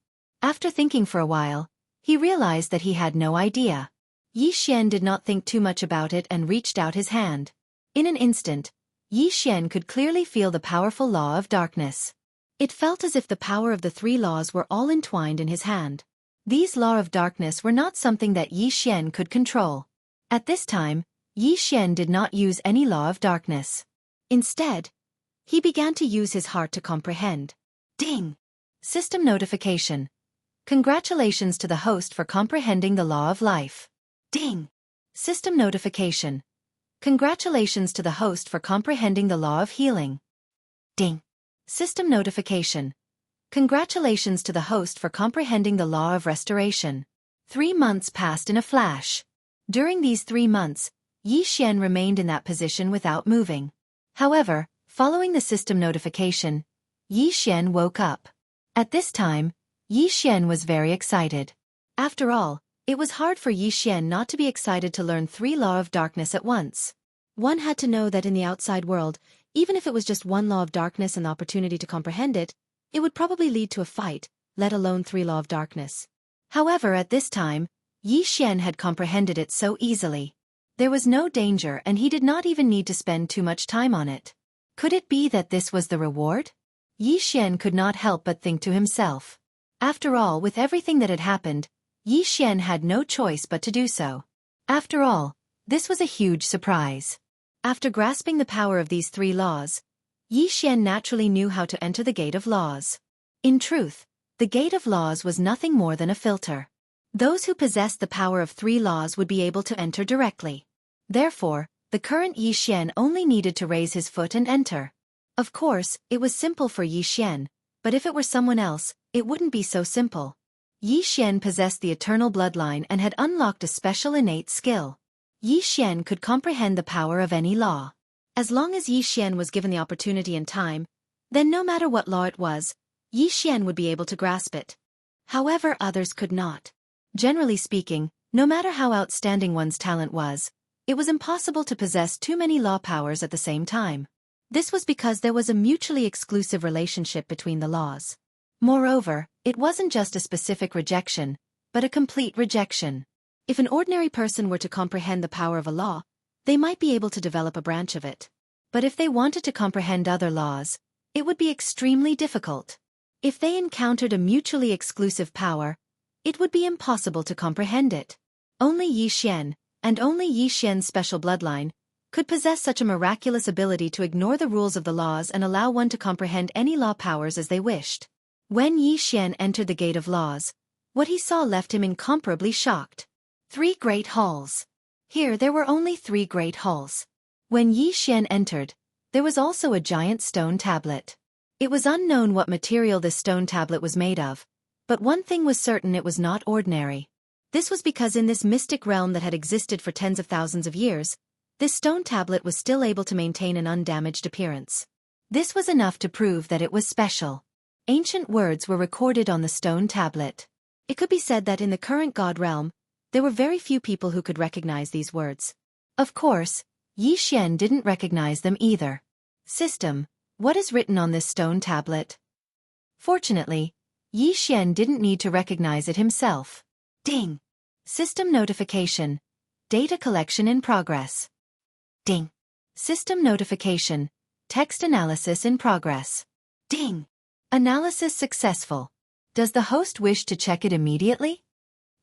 After thinking for a while, he realized that he had no idea. Xian did not think too much about it and reached out his hand. In an instant, Xian could clearly feel the powerful law of darkness. It felt as if the power of the three laws were all entwined in his hand. These laws of darkness were not something that Xian could control. At this time, Xian did not use any law of darkness. Instead, he began to use his heart to comprehend. Ding! System notification. Congratulations to the host for comprehending the law of life. Ding! System notification. Congratulations to the host for comprehending the law of healing. Ding! System notification. Congratulations to the host for comprehending the law of restoration. 3 months passed in a flash. During these 3 months, Xian remained in that position without moving. However, following the system notification, Xian woke up. At this time, Xian was very excited. After all, it was hard for Xian not to be excited to learn 3 laws of darkness at once. One had to know that in the outside world, even if it was just 1 law of darkness and the opportunity to comprehend it, it would probably lead to a fight, let alone 3 laws of darkness. However, at this time, Xian had comprehended it so easily. There was no danger and he did not even need to spend too much time on it. Could it be that this was the reward? Xian could not help but think to himself. After all, with everything that had happened, Xian had no choice but to do so. After all, this was a huge surprise. After grasping the power of these 3 laws, Xian naturally knew how to enter the Gate of Laws. In truth, the Gate of Laws was nothing more than a filter. Those who possessed the power of 3 laws would be able to enter directly. Therefore, the current Xian only needed to raise his foot and enter. Of course, it was simple for Xian, but if it were someone else, it wouldn't be so simple. Xian possessed the eternal bloodline and had unlocked a special innate skill. Xian could comprehend the power of any law. As long as Xian was given the opportunity and time, then no matter what law it was, Xian would be able to grasp it. However, others could not. Generally speaking, no matter how outstanding one's talent was, it was impossible to possess too many law powers at the same time. This was because there was a mutually exclusive relationship between the laws. Moreover, it wasn't just a specific rejection, but a complete rejection. If an ordinary person were to comprehend the power of a law, they might be able to develop a branch of it. But if they wanted to comprehend other laws, it would be extremely difficult. If they encountered a mutually exclusive power, it would be impossible to comprehend it. Only Xian, and only Xian's special bloodline, could possess such a miraculous ability to ignore the rules of the laws and allow one to comprehend any law powers as they wished. When Xian entered the Gate of Laws, what he saw left him incomparably shocked. 3 great halls. Here there were only 3 great halls. When Xian entered, there was also a giant stone tablet. It was unknown what material this stone tablet was made of, but one thing was certain: it was not ordinary. This was because in this mystic realm that had existed for tens of thousands of years, this stone tablet was still able to maintain an undamaged appearance. This was enough to prove that it was special. Ancient words were recorded on the stone tablet. It could be said that in the current God realm, there were very few people who could recognize these words. Of course, Xian didn't recognize them either. System, what is written on this stone tablet? Fortunately, Xian didn't need to recognize it himself. Ding! System notification. Data collection in progress. Ding! System notification. Text analysis in progress. Ding! Analysis successful. Does the host wish to check it immediately?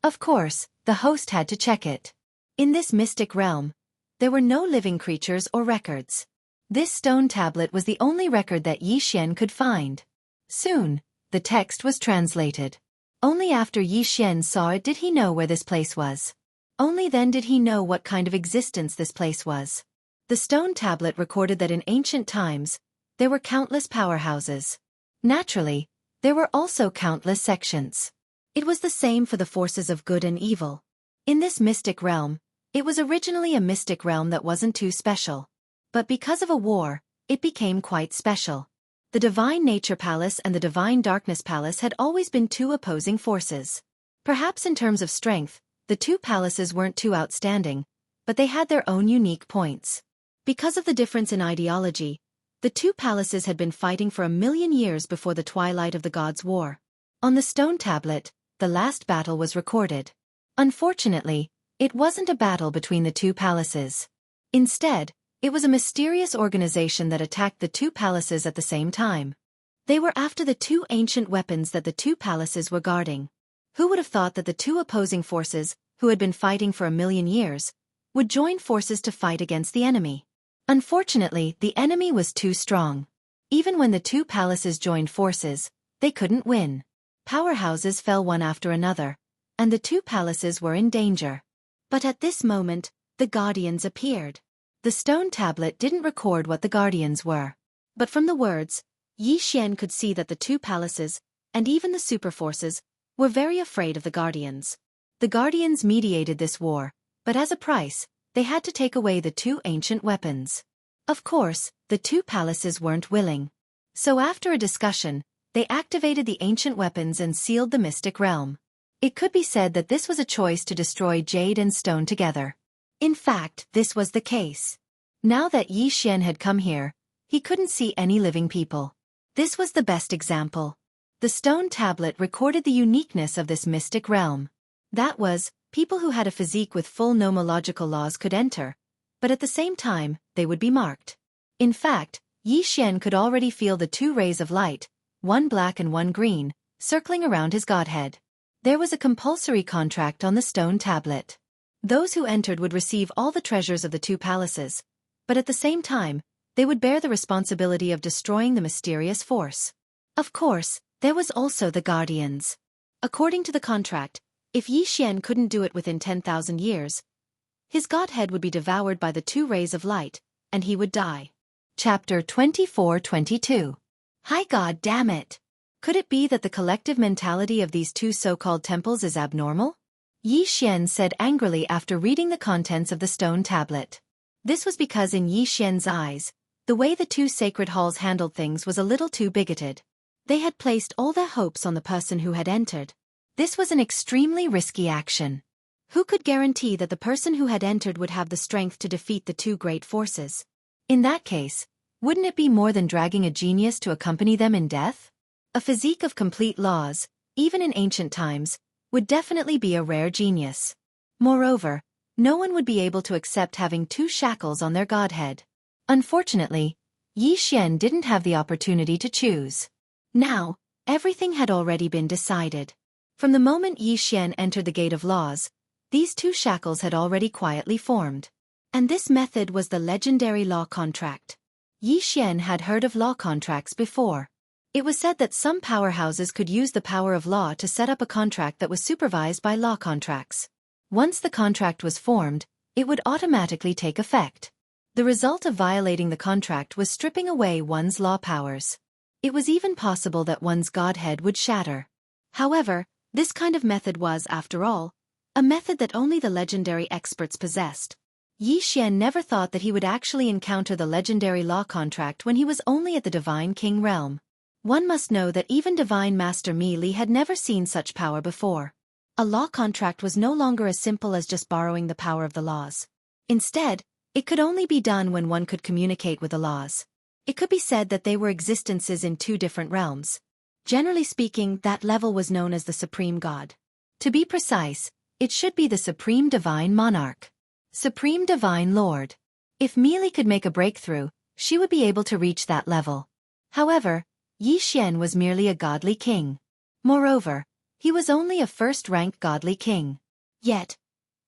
Of course, the host had to check it. In this mystic realm, there were no living creatures or records. This stone tablet was the only record that Xian could find. Soon, the text was translated. Only after Xian saw it did he know where this place was. Only then did he know what kind of existence this place was. The stone tablet recorded that in ancient times, there were countless powerhouses. Naturally, there were also countless sections. It was the same for the forces of good and evil. In this mystic realm, it was originally a mystic realm that wasn't too special. But because of a war, it became quite special. The Divine Nature Palace and the Divine Darkness Palace had always been 2 opposing forces. Perhaps in terms of strength, the 2 palaces weren't too outstanding, but they had their own unique points. Because of the difference in ideology, The two palaces had been fighting for 1,000,000 years before the twilight of the gods' war. On the stone tablet, the last battle was recorded. Unfortunately, it wasn't a battle between the two palaces. Instead, it was a mysterious organization that attacked the two palaces at the same time. They were after the two ancient weapons that the two palaces were guarding. Who would have thought that the two opposing forces, who had been fighting for 1,000,000 years, would join forces to fight against the enemy? Unfortunately, the enemy was too strong. Even when the two palaces joined forces, they couldn't win. Powerhouses fell one after another, and the two palaces were in danger. But at this moment, the guardians appeared. The stone tablet didn't record what the guardians were. But from the words, Xianxia could see that the two palaces, and even the superforces, were very afraid of the guardians. The guardians mediated this war, but as a price, they had to take away the two ancient weapons. Of course, the two palaces weren't willing. So after a discussion, they activated the ancient weapons and sealed the mystic realm. It could be said that this was a choice to destroy jade and stone together. In fact, this was the case. Now that Xianxia had come here, he couldn't see any living people. This was the best example. The stone tablet recorded the uniqueness of this mystic realm. That was, people who had a physique with full nomological laws could enter, but at the same time, they would be marked. In fact, Xianxia could already feel the two rays of light, one black and one green, circling around his godhead. There was a compulsory contract on the stone tablet. Those who entered would receive all the treasures of the two palaces, but at the same time, they would bear the responsibility of destroying the mysterious force. Of course, there was also the guardians. According to the contract, if Xianxia couldn't do it within 10,000 years, his godhead would be devoured by the two rays of light, and he would die. Chapter 24-22. Hi, god damn it! Could it be that the collective mentality of these two so-called temples is abnormal? Xianxia said angrily after reading the contents of the stone tablet. This was because in Xianxia's eyes, the way the two sacred halls handled things was a little too bigoted. They had placed all their hopes on the person who had entered. This was an extremely risky action. Who could guarantee that the person who had entered would have the strength to defeat the two great forces? In that case, wouldn't it be more than dragging a genius to accompany them in death? A physique of complete laws, even in ancient times, would definitely be a rare genius. Moreover, no one would be able to accept having two shackles on their godhead. Unfortunately, Xianxia didn't have the opportunity to choose. Now, everything had already been decided. From the moment Xianxia entered the Gate of Laws, these two shackles had already quietly formed. And this method was the legendary law contract. Xianxia had heard of law contracts before. It was said that some powerhouses could use the power of law to set up a contract that was supervised by law contracts. Once the contract was formed, it would automatically take effect. The result of violating the contract was stripping away one's law powers. It was even possible that one's godhead would shatter. However, this kind of method was, after all, a method that only the legendary experts possessed. Xianxia never thought that he would actually encounter the legendary law contract when he was only at the Divine King realm. One must know that even Divine Master Mi Li had never seen such power before. A law contract was no longer as simple as just borrowing the power of the laws. Instead, it could only be done when one could communicate with the laws. It could be said that they were existences in two different realms. Generally speaking, that level was known as the Supreme God. To be precise, it should be the Supreme Divine Monarch. Supreme Divine Lord. If Mi Li could make a breakthrough, she would be able to reach that level. However, Xianxia was merely a godly king. Moreover, he was only a first-rank godly king. Yet,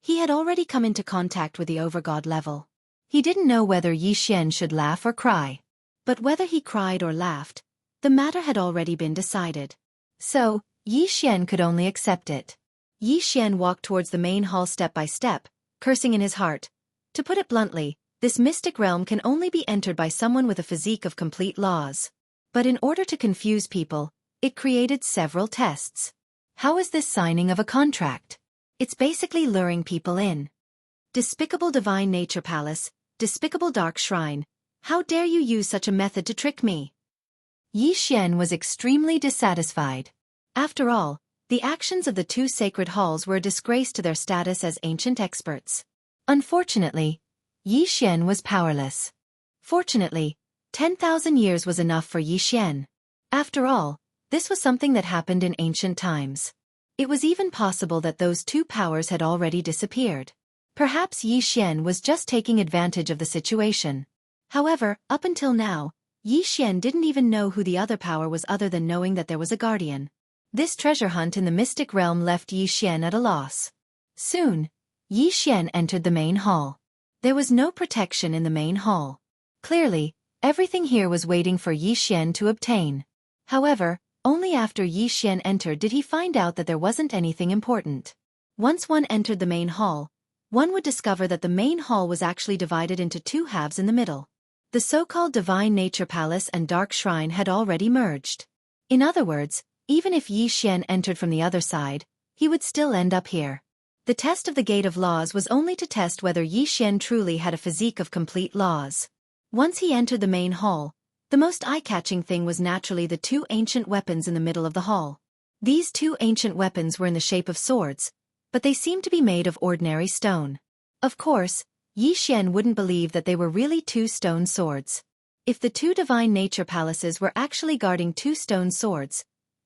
he had already come into contact with the overgod level. He didn't know whether Xianxia should laugh or cry. But whether he cried or laughed, the matter had already been decided. So, Xianxia could only accept it. Xianxia walked towards the main hall step by step, cursing in his heart. To put it bluntly, this mystic realm can only be entered by someone with a physique of complete laws. But in order to confuse people, it created several tests. How is this signing of a contract? It's basically luring people in. Despicable Divine Nature Palace, despicable Dark Shrine, how dare you use such a method to trick me? Xianxia was extremely dissatisfied. After all, the actions of the two sacred halls were a disgrace to their status as ancient experts. Unfortunately, Xianxia was powerless. Fortunately, 10,000 years was enough for Yi Xian. After all, this was something that happened in ancient times. It was even possible that those two powers had already disappeared. Perhaps Yi Xian was just taking advantage of the situation. However, up until now, Yi Xian didn't even know who the other power was other than knowing that there was a guardian. This treasure hunt in the mystic realm left Yi Xian at a loss. Soon, Yi Xian entered the main hall. There was no protection in the main hall. Clearly, everything here was waiting for Yi Xian to obtain. However, only after Yi Xian entered did he find out that there wasn't anything important. Once one entered the main hall, one would discover that the main hall was actually divided into two halves in the middle. The so-called Divine Nature Palace and Dark Shrine had already merged. In other words, even if Yi Xian entered from the other side, he would still end up here. The test of the Gate of Laws was only to test whether Yi Xian truly had a physique of complete laws. Once he entered the main hall, the most eye-catching thing was naturally the two ancient weapons in the middle of the hall. These two ancient weapons were in the shape of swords, but they seemed to be made of ordinary stone. Of course, Yi Xian wouldn't believe that they were really two stone swords. If the two Divine Nature Palaces were actually guarding two stone swords,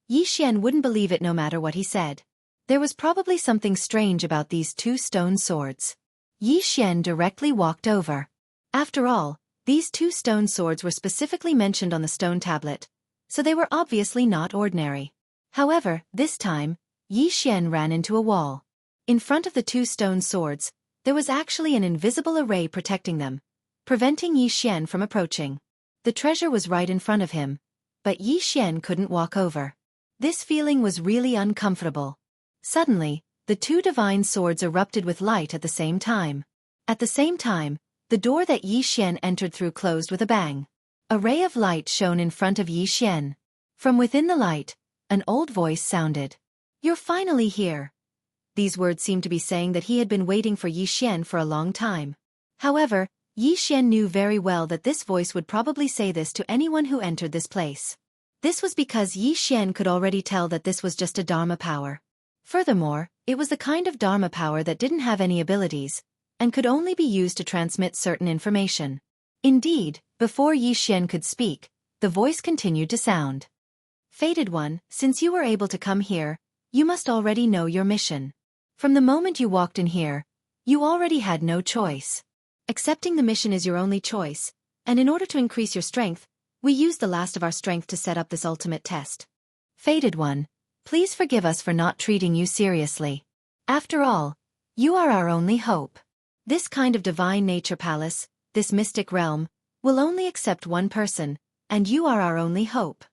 Yi Xian wouldn't believe it no matter what he said. There was probably something strange about these two stone swords. Yi Xian directly walked over. After all, these two stone swords were specifically mentioned on the stone tablet, so they were obviously not ordinary. However, this time, Yi Xian ran into a wall. In front of the two stone swords, there was actually an invisible array protecting them, preventing Yi Xian from approaching. The treasure was right in front of him, but Yi Xian couldn't walk over. This feeling was really uncomfortable. Suddenly, the two divine swords erupted with light at the same time. At the same time, the door that Yi Xian entered through closed with a bang. A ray of light shone in front of Yi Xian. From within the light, an old voice sounded. "You're finally here." These words seemed to be saying that he had been waiting for Yi Xian for a long time. However, Yi Xian knew very well that this voice would probably say this to anyone who entered this place. This was because Yi Xian could already tell that this was just a Dharma power. Furthermore, it was the kind of Dharma power that didn't have any abilities, and could only be used to transmit certain information. Indeed, before Yi Xian could speak, the voice continued to sound. "Fated One, since you were able to come here, you must already know your mission. From the moment you walked in here, you already had no choice. Accepting the mission is your only choice, and in order to increase your strength, we used the last of our strength to set up this ultimate test. Fated One, please forgive us for not treating you seriously. After all, you are our only hope. This kind of Divine Nature Palace, this mystic realm, will only accept one person, and you are our only hope.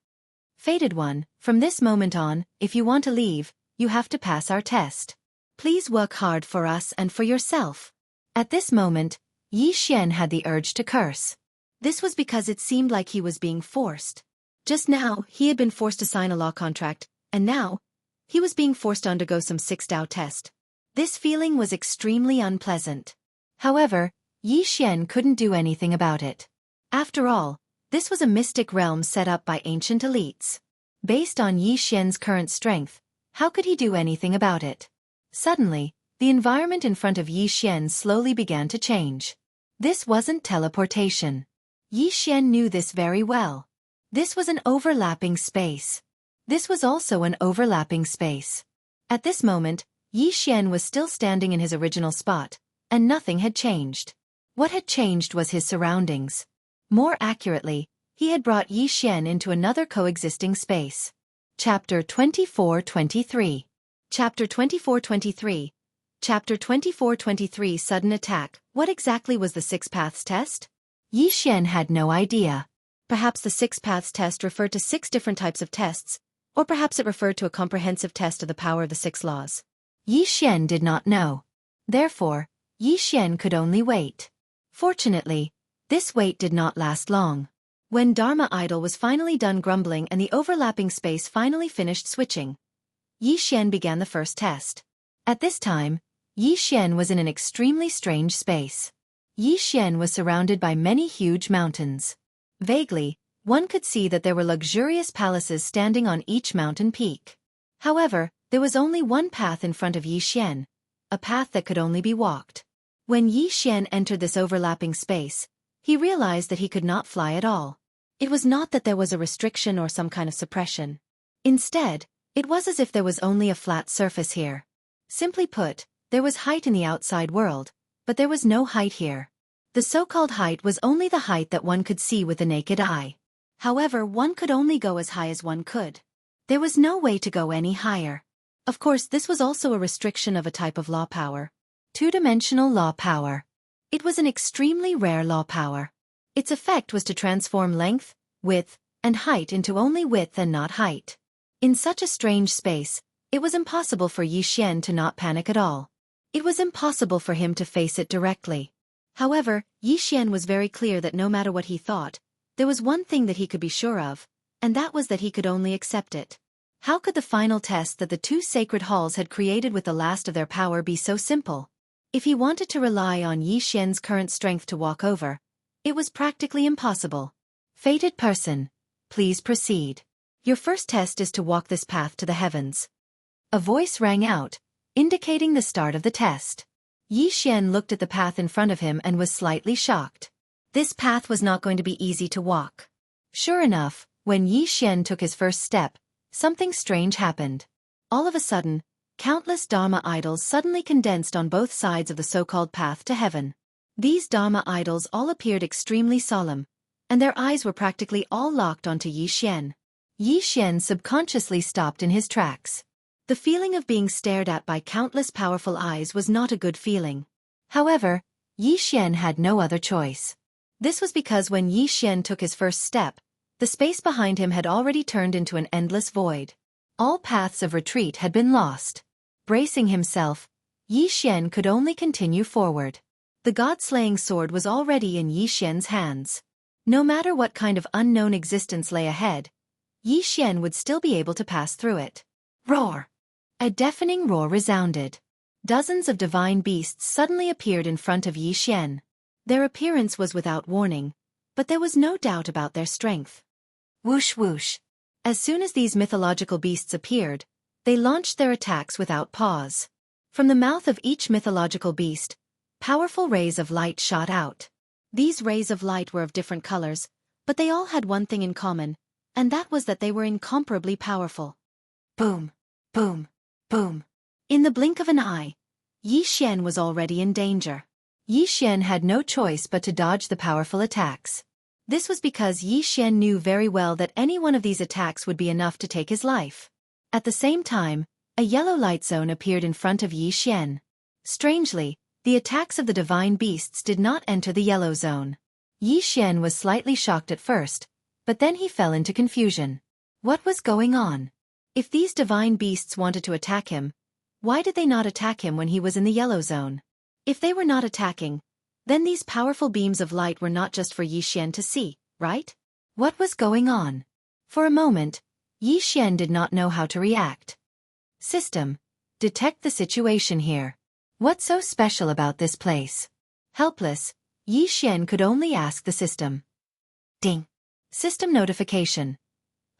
Fated One, from this moment on, if you want to leave, you have to pass our test. Please work hard for us and for yourself." At this moment, Yi Xian had the urge to curse. This was because it seemed like he was being forced. Just now, he had been forced to sign a law contract, and now, he was being forced to undergo some 6 Dao test. This feeling was extremely unpleasant. However, Yi Xian couldn't do anything about it. After all, this was a mystic realm set up by ancient elites. Based on Yi Xian's current strength, how could he do anything about it? Suddenly, the environment in front of Yi Xian slowly began to change. This wasn't teleportation. Yi Xian knew this very well. This was an overlapping space. This was also an overlapping space. At this moment, Yi Xian was still standing in his original spot, and nothing had changed. What had changed was his surroundings. More accurately, he had brought Yi Xian into another coexisting space. Chapter 24-23. Chapter 24-23. Chapter 24-23 Sudden Attack. What exactly was the Six Paths test? Yi Xian had no idea. Perhaps the Six Paths test referred to 6 different types of tests, or perhaps it referred to a comprehensive test of the power of the 6 laws. Yi Xian did not know. Therefore, Yi Xian could only wait. Fortunately, this wait did not last long. When Dharma Idol was finally done grumbling and the overlapping space finally finished switching, Yi Xian began the first test. At this time, Yi Xian was in an extremely strange space. Yi Xian was surrounded by many huge mountains. Vaguely, one could see that there were luxurious palaces standing on each mountain peak. However, there was only one path in front of Yi Xian, a path that could only be walked. When Yi Xian entered this overlapping space, he realized that he could not fly at all. It was not that there was a restriction or some kind of suppression. Instead, it was as if there was only a flat surface here. Simply put, there was height in the outside world, but there was no height here. The so-called height was only the height that one could see with the naked eye. However, one could only go as high as one could. There was no way to go any higher. Of course, this was also a restriction of a type of law power. Two-dimensional law power. It was an extremely rare law power. Its effect was to transform length, width, and height into only width and not height. In such a strange space, it was impossible for Xianxia to not panic at all. It was impossible for him to face it directly. However, Xianxia was very clear that no matter what he thought, there was one thing that he could be sure of, and that was that he could only accept it. How could the final test that the two sacred halls had created with the last of their power be so simple? If he wanted to rely on Xianxia's current strength to walk over, it was practically impossible. Fated person, please proceed. Your first test is to walk this path to the heavens. A voice rang out, indicating the start of the test. Xianxia looked at the path in front of him and was slightly shocked. This path was not going to be easy to walk. Sure enough, when Xianxia took his first step, something strange happened. All of a sudden, countless Dharma idols suddenly condensed on both sides of the so-called path to heaven. These Dharma idols all appeared extremely solemn, and their eyes were practically all locked onto Xianxia. Xianxia subconsciously stopped in his tracks. The feeling of being stared at by countless powerful eyes was not a good feeling. However, Xianxia had no other choice. This was because when Xianxia took his first step, the space behind him had already turned into an endless void. All paths of retreat had been lost. Bracing himself, Xianxia could only continue forward. The god-slaying sword was already in Xianxia's hands. No matter what kind of unknown existence lay ahead, Xianxia would still be able to pass through it. Roar! A deafening roar resounded. Dozens of divine beasts suddenly appeared in front of Xianxia. Their appearance was without warning, but there was no doubt about their strength. Whoosh whoosh. As soon as these mythological beasts appeared, they launched their attacks without pause. From the mouth of each mythological beast, powerful rays of light shot out. These rays of light were of different colors, but they all had one thing in common, and that was that they were incomparably powerful. Boom! Boom! Boom! In the blink of an eye, Xianxia was already in danger. Xianxia had no choice but to dodge the powerful attacks. This was because Xianxia knew very well that any one of these attacks would be enough to take his life. At the same time, a yellow light zone appeared in front of Xianxia. Strangely, the attacks of the divine beasts did not enter the yellow zone. Xianxia was slightly shocked at first, but then he fell into confusion. What was going on? If these divine beasts wanted to attack him, why did they not attack him when he was in the yellow zone? If they were not attacking, then these powerful beams of light were not just for Xianxia to see, right? What was going on? For a moment, Xianxia did not know how to react. System, detect the situation here. What's so special about this place? Helpless, Xianxia could only ask the system. Ding. System notification.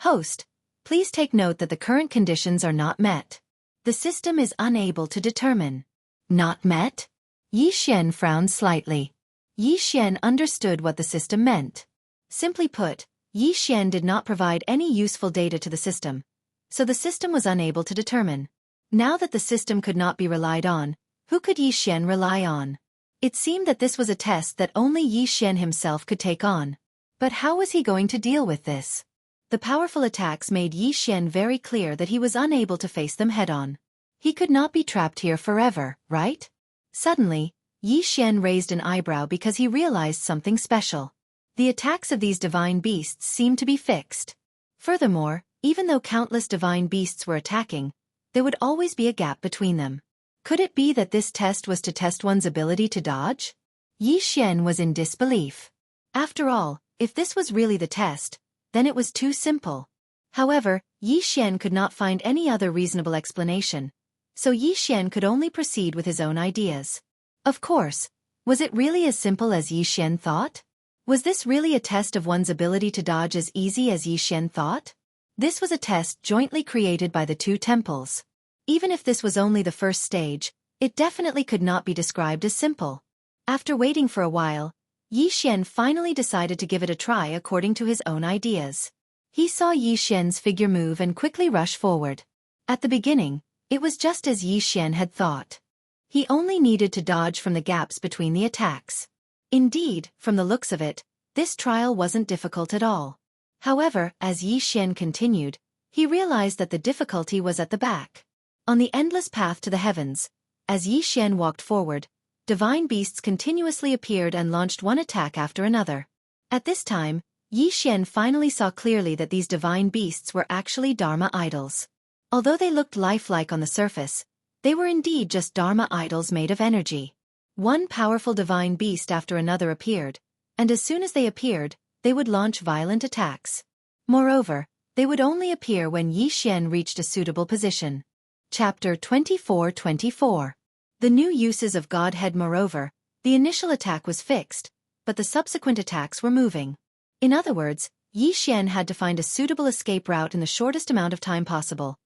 Host, please take note that the current conditions are not met. The system is unable to determine. Not met? Xianxia frowned slightly. Xianxia understood what the system meant. Simply put, Xianxia did not provide any useful data to the system, so the system was unable to determine. Now that the system could not be relied on, who could Xianxia rely on? It seemed that this was a test that only Xianxia himself could take on. But how was he going to deal with this? The powerful attacks made Xianxia very clear that he was unable to face them head-on. He could not be trapped here forever, right? Suddenly, Xianxia raised an eyebrow because he realized something special. The attacks of these divine beasts seemed to be fixed. Furthermore, even though countless divine beasts were attacking, there would always be a gap between them. Could it be that this test was to test one's ability to dodge? Xianxia was in disbelief. After all, if this was really the test, then it was too simple. However, Xianxia could not find any other reasonable explanation, so Xianxia could only proceed with his own ideas. Of course, was it really as simple as Xianxia thought? Was this really a test of one's ability to dodge as easy as Xianxia thought? This was a test jointly created by the two temples. Even if this was only the first stage, it definitely could not be described as simple. After waiting for a while, Yi Xian finally decided to give it a try according to his own ideas. He saw Yi Xian's figure move and quickly rush forward. At the beginning, it was just as Yi Xian had thought. He only needed to dodge from the gaps between the attacks. Indeed, from the looks of it, this trial wasn't difficult at all. However, as Yi Xian continued, he realized that the difficulty was at the back. On the endless path to the heavens, as Yi Xian walked forward, divine beasts continuously appeared and launched one attack after another. At this time, Yi Xian finally saw clearly that these divine beasts were actually Dharma idols. Although they looked lifelike on the surface, they were indeed just Dharma idols made of energy. One powerful divine beast after another appeared, and as soon as they appeared, they would launch violent attacks. Moreover, they would only appear when Yi Xian reached a suitable position. Chapter 24-24. The new uses of Godhead. Moreover, the initial attack was fixed, but the subsequent attacks were moving. In other words, Yi Xian had to find a suitable escape route in the shortest amount of time possible,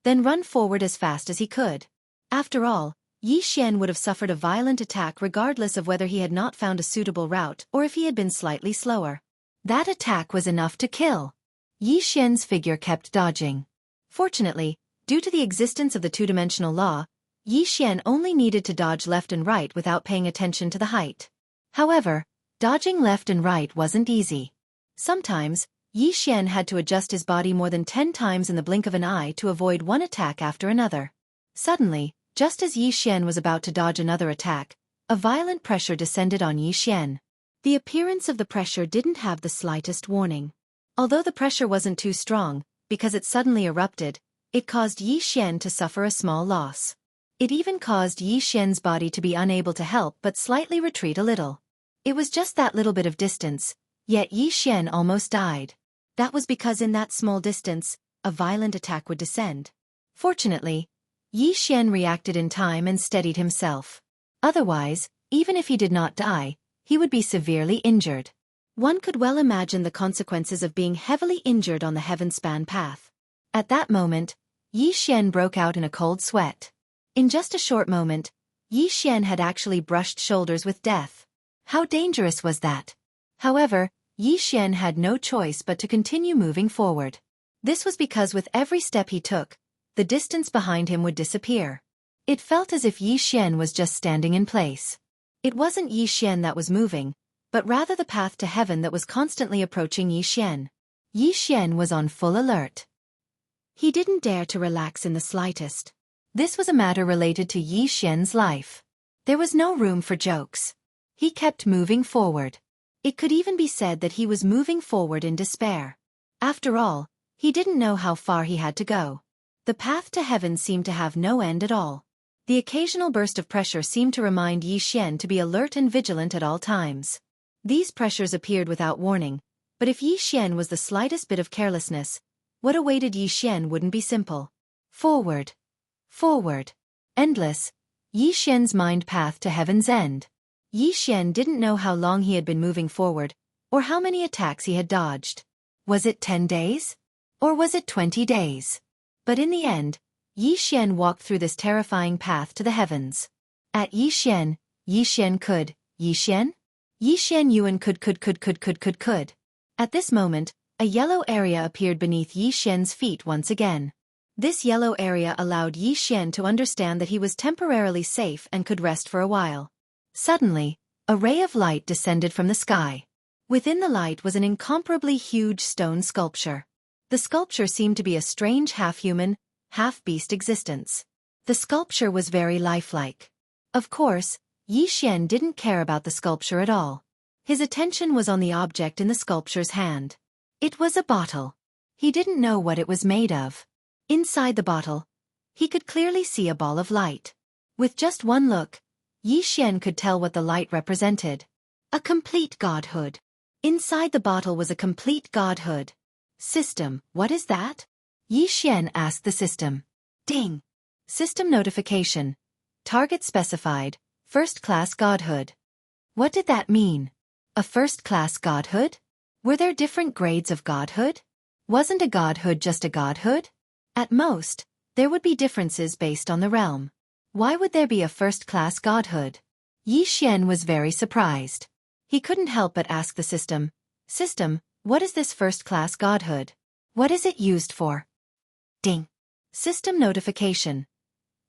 then run forward as fast as he could. After all, Yi Xian would have suffered a violent attack regardless of whether he had not found a suitable route or if he had been slightly slower. That attack was enough to kill. Yi Xian's figure kept dodging. Fortunately, due to the existence of the two-dimensional law, Yi Xian only needed to dodge left and right without paying attention to the height. However, dodging left and right wasn't easy. Sometimes, Yi Xian had to adjust his body more than 10 times in the blink of an eye to avoid one attack after another. Suddenly, just as Yi Xian was about to dodge another attack, a violent pressure descended on Yi Xian. The appearance of the pressure didn't have the slightest warning. Although the pressure wasn't too strong, because it suddenly erupted, it caused Yi Xian to suffer a small loss. It even caused Yi Xian's body to be unable to help but slightly retreat a little. It was just that little bit of distance, yet Yi Xian almost died. That was because in that small distance, a violent attack would descend. Fortunately, Yi Xian reacted in time and steadied himself. Otherwise, even if he did not die, he would be severely injured. One could well imagine the consequences of being heavily injured on the heaven-span path. At that moment, Yi Xian broke out in a cold sweat. In just a short moment, Yi Xian had actually brushed shoulders with death. How dangerous was that? However, Yi Xian had no choice but to continue moving forward. This was because with every step he took, the distance behind him would disappear. It felt as if Yi Xian was just standing in place. It wasn't Yi Xian that was moving, but rather the path to heaven that was constantly approaching Yi Xian. Yi Xian was on full alert. He didn't dare to relax in the slightest. This was a matter related to Yi Xian's life. There was no room for jokes. He kept moving forward. It could even be said that he was moving forward in despair. After all, he didn't know how far he had to go. The path to heaven seemed to have no end at all. The occasional burst of pressure seemed to remind Yi Xian to be alert and vigilant at all times. These pressures appeared without warning, but if Yi Xian was the slightest bit of carelessness, what awaited Yi Xian wouldn't be simple. Forward. Forward. Endless. Yi Xian's mind path to heaven's end. Yi Xian didn't know how long he had been moving forward, or how many attacks he had dodged. Was it 10 days? Or was it 20 days? But in the end, Yi Xian walked through this terrifying path to the heavens. At Yi Xian could. Yi Xian Yuan could. At this moment, a yellow area appeared beneath Yi Xian's feet once again. This yellow area allowed Yi Xian to understand that he was temporarily safe and could rest for a while. Suddenly, a ray of light descended from the sky. Within the light was an incomparably huge stone sculpture. The sculpture seemed to be a strange half-human, half-beast existence. The sculpture was very lifelike. Of course, Yi Xian didn't care about the sculpture at all. His attention was on the object in the sculpture's hand. It was a bottle. He didn't know what it was made of. Inside the bottle, he could clearly see a ball of light. With just one look, Yi Xian could tell what the light represented. A complete godhood. Inside the bottle was a complete godhood. System, what is that? Yi Xian asked the system. Ding. System notification. Target specified, first-class godhood. What did that mean? A first-class godhood? Were there different grades of godhood? Wasn't a godhood just a godhood? At most, there would be differences based on the realm. Why would there be a first-class godhood? Yi Xian was very surprised. He couldn't help but ask the system, "System, what is this first-class godhood? What is it used for?" Ding. System notification.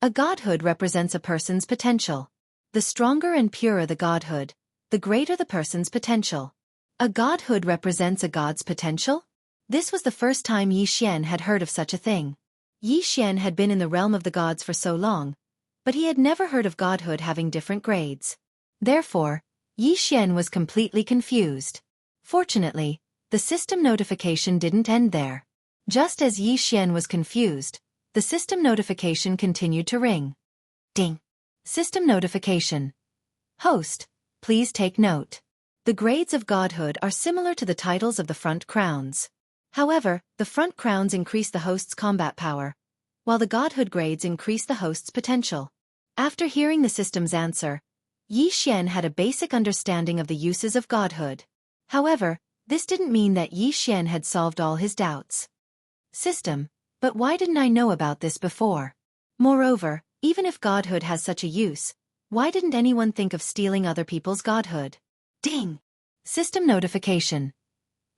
A godhood represents a person's potential. The stronger and purer the godhood, the greater the person's potential. A godhood represents a god's potential? This was the first time Yi Xian had heard of such a thing. Yi Xian had been in the realm of the gods for so long, but he had never heard of godhood having different grades. Therefore, Yi Xian was completely confused. Fortunately, the system notification didn't end there. Just as Yi Xian was confused, the system notification continued to ring. Ding. System notification. Host, please take note. The grades of godhood are similar to the titles of the front crowns. However, the front crowns increase the host's combat power, while the godhood grades increase the host's potential. After hearing the system's answer, Yi Xian had a basic understanding of the uses of godhood. However, this didn't mean that Yi Xian had solved all his doubts. System, but why didn't I know about this before? Moreover, even if godhood has such a use, why didn't anyone think of stealing other people's godhood? Ding! System notification.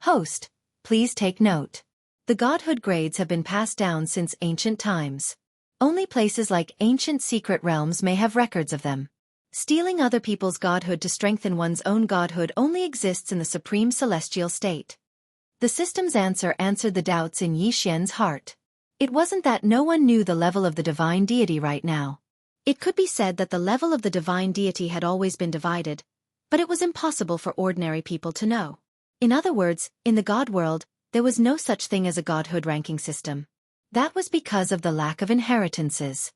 Host, please take note. The godhood grades have been passed down since ancient times. Only places like ancient secret realms may have records of them. Stealing other people's godhood to strengthen one's own godhood only exists in the supreme celestial state. The system's answer answered the doubts in Yi Xian's heart. It wasn't that no one knew the level of the divine deity right now. It could be said that the level of the divine deity had always been divided, but it was impossible for ordinary people to know. In other words, in the god world, there was no such thing as a godhood ranking system. That was because of the lack of inheritances.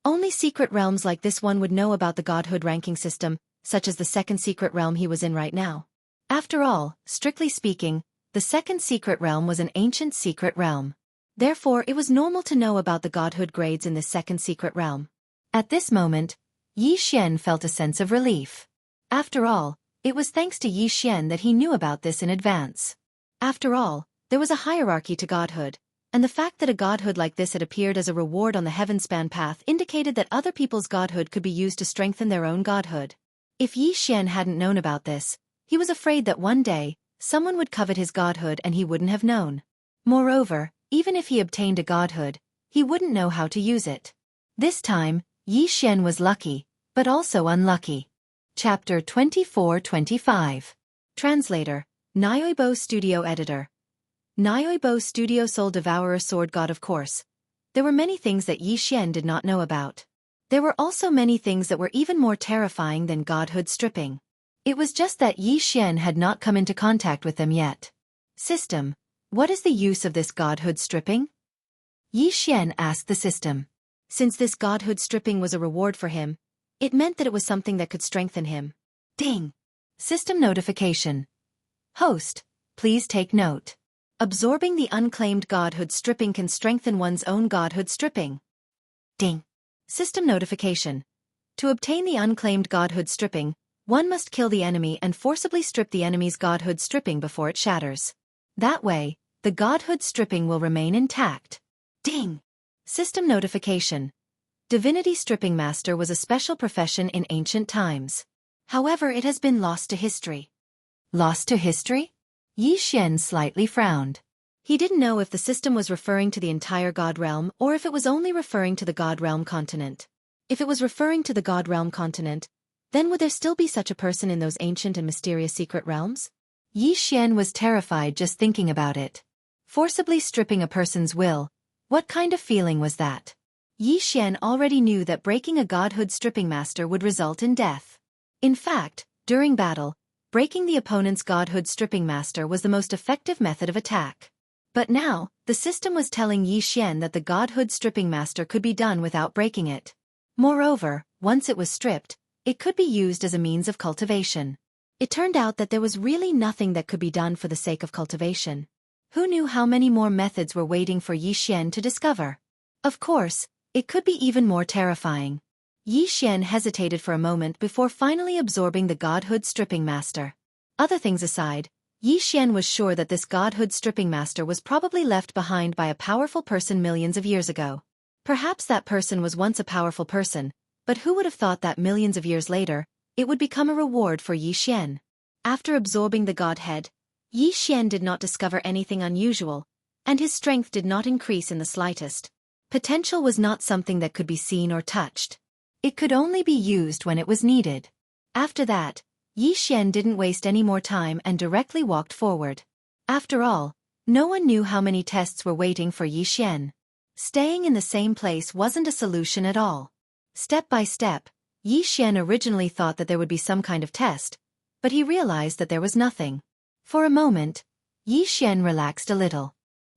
Only secret realms like this one would know about the godhood ranking system, such as the second secret realm he was in right now. After all, strictly speaking, the second secret realm was an ancient secret realm. Therefore, it was normal to know about the godhood grades in this second secret realm. At this moment, Yi Xian felt a sense of relief. After all, it was thanks to Yi Xian that he knew about this in advance. After all, there was a hierarchy to godhood, and the fact that a godhood like this had appeared as a reward on the heavenspan path indicated that other people's godhood could be used to strengthen their own godhood. If Yi Xian hadn't known about this, he was afraid that one day, someone would covet his godhood and he wouldn't have known. Moreover, even if he obtained a godhood, he wouldn't know how to use it. This time, Yi Xian was lucky, but also unlucky. Chapter 24-25. Translator, Nyoibo Studio Editor. Nyoibo Studio Soul Devourer Sword God. Of course, there were many things that Yi Xian did not know about. There were also many things that were even more terrifying than godhood stripping. It was just that Yi Xian had not come into contact with them yet. System, what is the use of this godhood stripping? Yi Xian asked the system. Since this godhood stripping was a reward for him, it meant that it was something that could strengthen him. Ding! System notification. Host, please take note. Absorbing the unclaimed godhood stripping can strengthen one's own godhood stripping. Ding! System notification. To obtain the unclaimed godhood stripping, one must kill the enemy and forcibly strip the enemy's godhood stripping before it shatters. That way, the godhood stripping will remain intact. Ding! System notification. Divinity Stripping Master was a special profession in ancient times. However, it has been lost to history. Lost to history? Yi Xian slightly frowned. He didn't know if the system was referring to the entire God Realm or if it was only referring to the God Realm continent. If it was referring to the God Realm continent, then would there still be such a person in those ancient and mysterious secret realms? Yi Xian was terrified just thinking about it. Forcibly stripping a person's will, what kind of feeling was that? Yi Xian already knew that breaking a godhood stripping master would result in death. In fact, during battle, breaking the opponent's godhood stripping master was the most effective method of attack. But now, the system was telling Yi Xian that the godhood stripping master could be done without breaking it. Moreover, once it was stripped, it could be used as a means of cultivation. It turned out that there was really nothing that could be done for the sake of cultivation. Who knew how many more methods were waiting for Yi Xian to discover? Of course, it could be even more terrifying. Yi Xian hesitated for a moment before finally absorbing the godhood stripping master. Other things aside, Yi Xian was sure that this godhood stripping master was probably left behind by a powerful person millions of years ago. Perhaps that person was once a powerful person, but who would have thought that millions of years later, it would become a reward for Yi Xian? After absorbing the godhead, Yi Xian did not discover anything unusual, and his strength did not increase in the slightest. Potential was not something that could be seen or touched. It could only be used when it was needed. After that, Yi Xian didn't waste any more time and directly walked forward. After all, no one knew how many tests were waiting for Yi Xian. Staying in the same place wasn't a solution at all. Step by step, Yi Xian originally thought that there would be some kind of test, but he realized that there was nothing. For a moment, Yi Xian relaxed a little.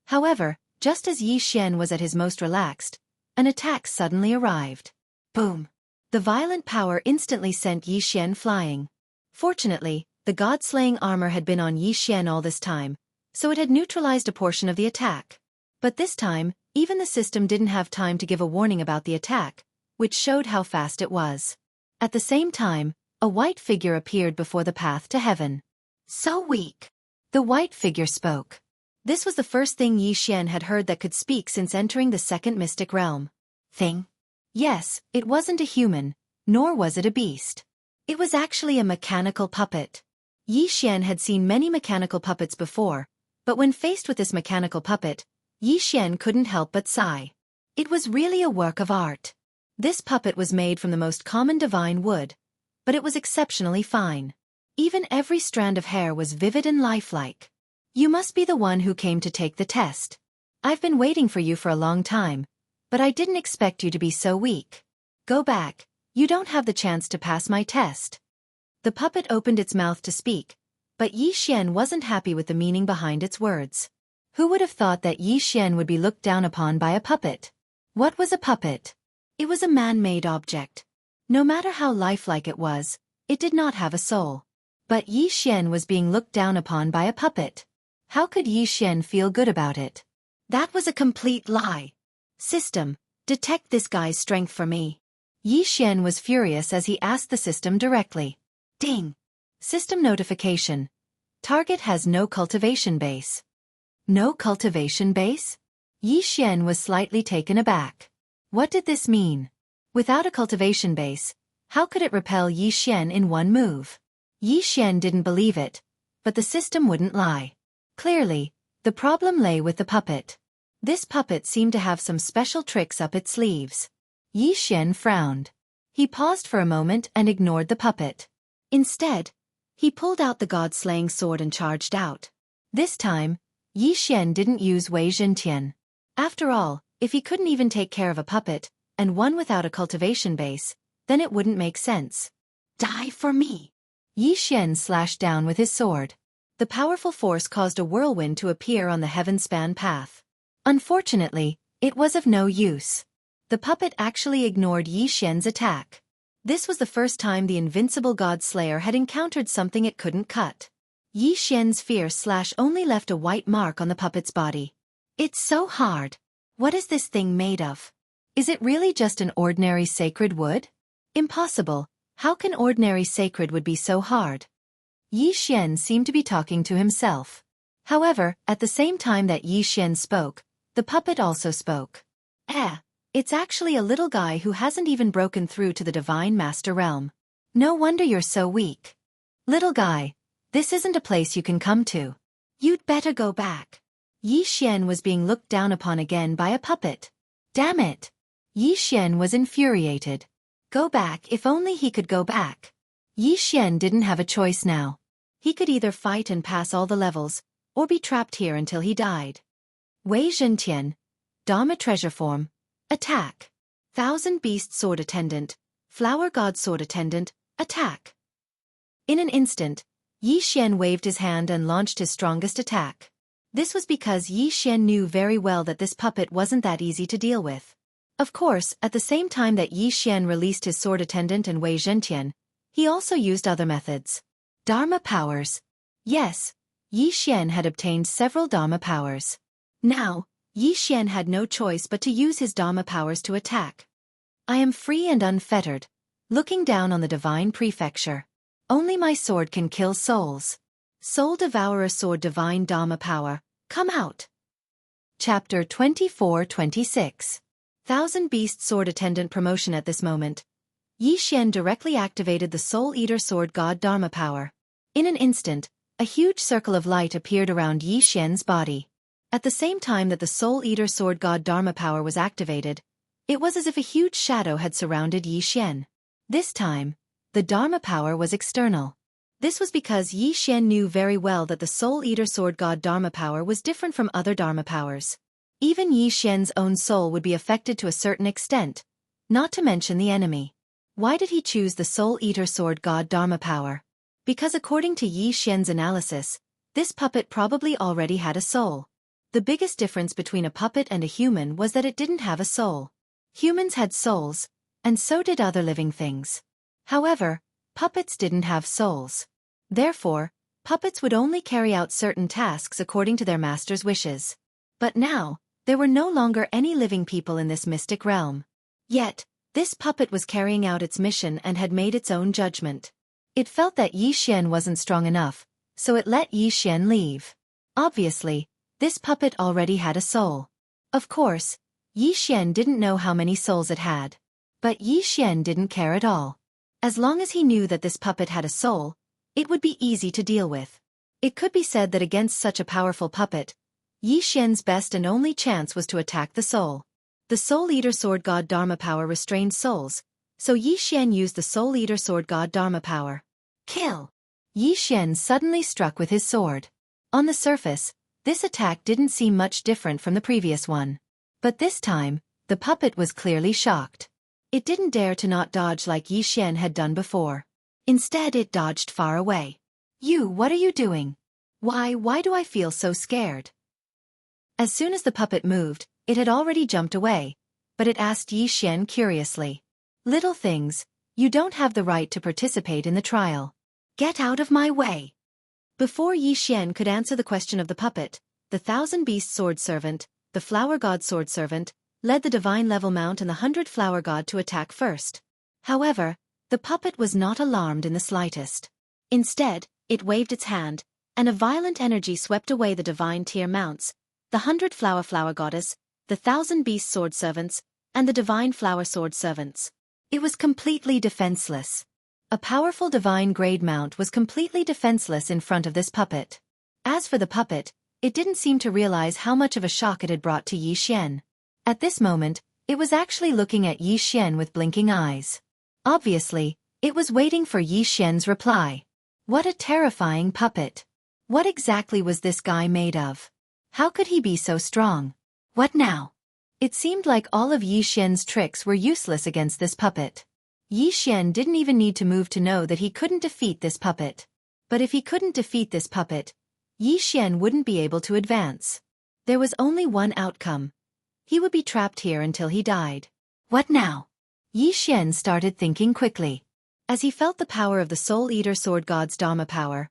However, just as Yi Xian was at his most relaxed, an attack suddenly arrived. Boom! The violent power instantly sent Yi Xian flying. Fortunately, the god-slaying armor had been on Yi Xian all this time, so it had neutralized a portion of the attack. But this time, even the system didn't have time to give a warning about the attack, which showed how fast it was. At the same time, a white figure appeared before the path to heaven. So weak. The white figure spoke. This was the first thing Yi Xian had heard that could speak since entering the second mystic realm. Thing? Yes, it wasn't a human, nor was it a beast. It was actually a mechanical puppet. Yi Xian had seen many mechanical puppets before, but when faced with this mechanical puppet, Yi Xian couldn't help but sigh. It was really a work of art. This puppet was made from the most common divine wood, but it was exceptionally fine. Even every strand of hair was vivid and lifelike. You must be the one who came to take the test. I've been waiting for you for a long time, but I didn't expect you to be so weak. Go back, you don't have the chance to pass my test. The puppet opened its mouth to speak, but Yi Xian wasn't happy with the meaning behind its words. Who would have thought that Yi Xian would be looked down upon by a puppet? What was a puppet? It was a man-made object. No matter how lifelike it was, it did not have a soul. But Yi Xian was being looked down upon by a puppet. How could Yi Xian feel good about it? That was a complete lie. System, detect this guy's strength for me. Yi Xian was furious as he asked the system directly. Ding! System notification. Target has no cultivation base. No cultivation base? Yi Xian was slightly taken aback. What did this mean? Without a cultivation base, how could it repel Yi Xian in one move? Yi Xian didn't believe it, but the system wouldn't lie. Clearly, the problem lay with the puppet. This puppet seemed to have some special tricks up its sleeves. Yi Xian frowned. He paused for a moment and ignored the puppet. Instead, he pulled out the god-slaying sword and charged out. This time, Yi Xian didn't use Wei Zhentian. After all, if he couldn't even take care of a puppet, and one without a cultivation base, then it wouldn't make sense. Die for me! Yi Xian slashed down with his sword. The powerful force caused a whirlwind to appear on the heaven-span path. Unfortunately, it was of no use. The puppet actually ignored Yi Xian's attack. This was the first time the invincible god slayer had encountered something it couldn't cut. Yi Xian's fierce slash only left a white mark on the puppet's body. It's so hard. What is this thing made of? Is it really just an ordinary sacred wood? Impossible. How can ordinary sacred wood be so hard? Yi Xian seemed to be talking to himself. However, at the same time that Yi Xian spoke, the puppet also spoke. It's actually a little guy who hasn't even broken through to the Divine Master Realm. No wonder you're so weak. Little guy, this isn't a place you can come to. You'd better go back. Yi Xian was being looked down upon again by a puppet. Damn it! Yi Xian was infuriated. Go back, if only he could go back. Yi Xian didn't have a choice now. He could either fight and pass all the levels, or be trapped here until he died. Wei Zhentian, Dharma Treasure Form, attack. Thousand Beast Sword Attendant, Flower God Sword Attendant, attack. In an instant, Yi Xian waved his hand and launched his strongest attack. This was because Yi Xian knew very well that this puppet wasn't that easy to deal with. Of course, at the same time that Yi Xian released his sword attendant and Wei Zhentian, he also used other methods. Dharma powers. Yes, Yi Xian had obtained several Dharma powers. Now, Yi Xian had no choice but to use his Dharma powers to attack. I am free and unfettered, looking down on the divine prefecture. Only my sword can kill souls. Soul Devourer Sword Divine Dharma Power, come out. Chapter 24-26. Thousand Beast Sword Attendant Promotion. At this moment, Yi Xian directly activated the Soul Eater Sword God Dharma Power. In an instant, a huge circle of light appeared around Yi Xian's body. At the same time that the Soul Eater Sword God Dharma power was activated, it was as if a huge shadow had surrounded Yi Xian. This time, the Dharma power was external. This was because Yi Xian knew very well that the Soul Eater Sword God Dharma power was different from other Dharma powers. Even Yi Xian's own soul would be affected to a certain extent, not to mention the enemy. Why did he choose the Soul Eater Sword God Dharma power? Because according to Yi Xian's analysis, this puppet probably already had a soul. The biggest difference between a puppet and a human was that it didn't have a soul. Humans had souls, and so did other living things. However, puppets didn't have souls. Therefore, puppets would only carry out certain tasks according to their master's wishes. But now, there were no longer any living people in this mystic realm. Yet, this puppet was carrying out its mission and had made its own judgment. It felt that Yi Xian wasn't strong enough, so it let Yi Xian leave. Obviously, this puppet already had a soul. Of course, Yi Xian didn't know how many souls it had. But Yi Xian didn't care at all. As long as he knew that this puppet had a soul, it would be easy to deal with. It could be said that against such a powerful puppet, Yi Xian's best and only chance was to attack the soul. The Soul Eater Sword God Dharma power restrained souls, so Yi Xian used the Soul Eater Sword God Dharma power. Kill! Yi Xian suddenly struck with his sword. On the surface, this attack didn't seem much different from the previous one. But this time, the puppet was clearly shocked. It didn't dare to not dodge like Yi Xian had done before. Instead it dodged far away. What are you doing? Why do I feel so scared? As soon as the puppet moved, it had already jumped away, but it asked Yi Xian curiously. Little things, you don't have the right to participate in the trial. Get out of my way. Before Yi Xian could answer the question of the puppet, the 1,000-beast sword servant, the flower god sword servant, led the divine level mount and the 100-flower god to attack first. However, the puppet was not alarmed in the slightest. Instead, it waved its hand, and a violent energy swept away the divine tier mounts, the 100-flower goddess, the 1,000-beast sword servants, and the divine flower sword servants. It was completely defenseless. A powerful divine grade mount was completely defenseless in front of this puppet. As for the puppet, it didn't seem to realize how much of a shock it had brought to Yi Xian. At this moment, it was actually looking at Yi Xian with blinking eyes. Obviously, it was waiting for Yi Xian's reply. What a terrifying puppet. What exactly was this guy made of? How could he be so strong? What now? It seemed like all of Yi Xian's tricks were useless against this puppet. Yi Xian didn't even need to move to know that he couldn't defeat this puppet. But if he couldn't defeat this puppet, Yi Xian wouldn't be able to advance. There was only one outcome. He would be trapped here until he died. What now? Yi Xian started thinking quickly. As he felt the power of the Soul Eater Sword God's Dharma power,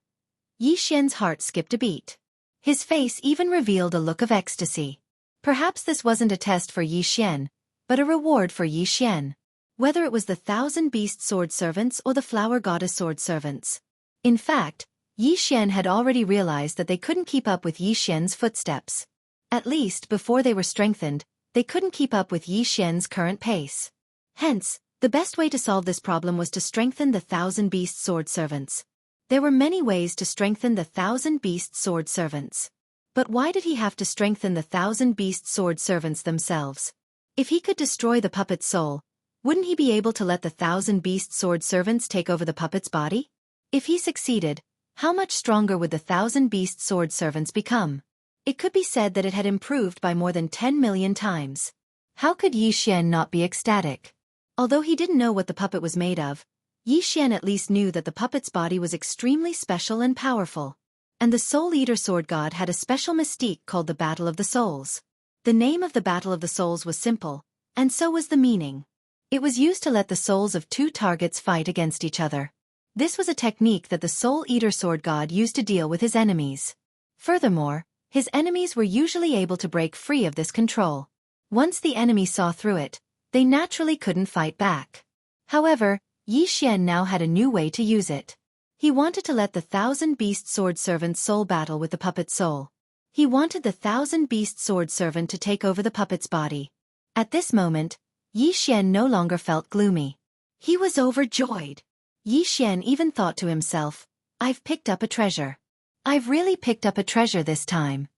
Yi Xian's heart skipped a beat. His face even revealed a look of ecstasy. Perhaps this wasn't a test for Yi Xian, but a reward for Yi Xian. Whether it was the 1,000-beast sword servants or the flower goddess sword servants. In fact, Yi Xian had already realized that they couldn't keep up with Yi Xian's footsteps. At least, before they were strengthened, they couldn't keep up with Yi Xian's current pace. Hence, the best way to solve this problem was to strengthen the 1,000-beast sword servants. There were many ways to strengthen the 1,000-beast sword servants. But why did he have to strengthen the 1,000-beast sword servants themselves? If he could destroy the puppet's soul, wouldn't he be able to let the 1,000-beast sword servants take over the puppet's body? If he succeeded, how much stronger would the 1,000-beast sword servants become? It could be said that it had improved by more than 10 million times. How could Yi Xian not be ecstatic? Although he didn't know what the puppet was made of, Yi Xian at least knew that the puppet's body was extremely special and powerful. And the Soul Eater Sword God had a special mystique called the Battle of the Souls. The name of the Battle of the Souls was simple, and so was the meaning. It was used to let the souls of two targets fight against each other. This was a technique that the Soul Eater Sword God used to deal with his enemies. Furthermore, his enemies were usually able to break free of this control. Once the enemy saw through it, they naturally couldn't fight back. However, Yi Xian now had a new way to use it. He wanted to let the 1,000-beast sword servant's soul battle with the puppet's soul. He wanted the 1,000-beast sword servant to take over the puppet's body. At this moment, Yi Xian no longer felt gloomy. He was overjoyed. Yi Xian even thought to himself, I've picked up a treasure. I've really picked up a treasure this time.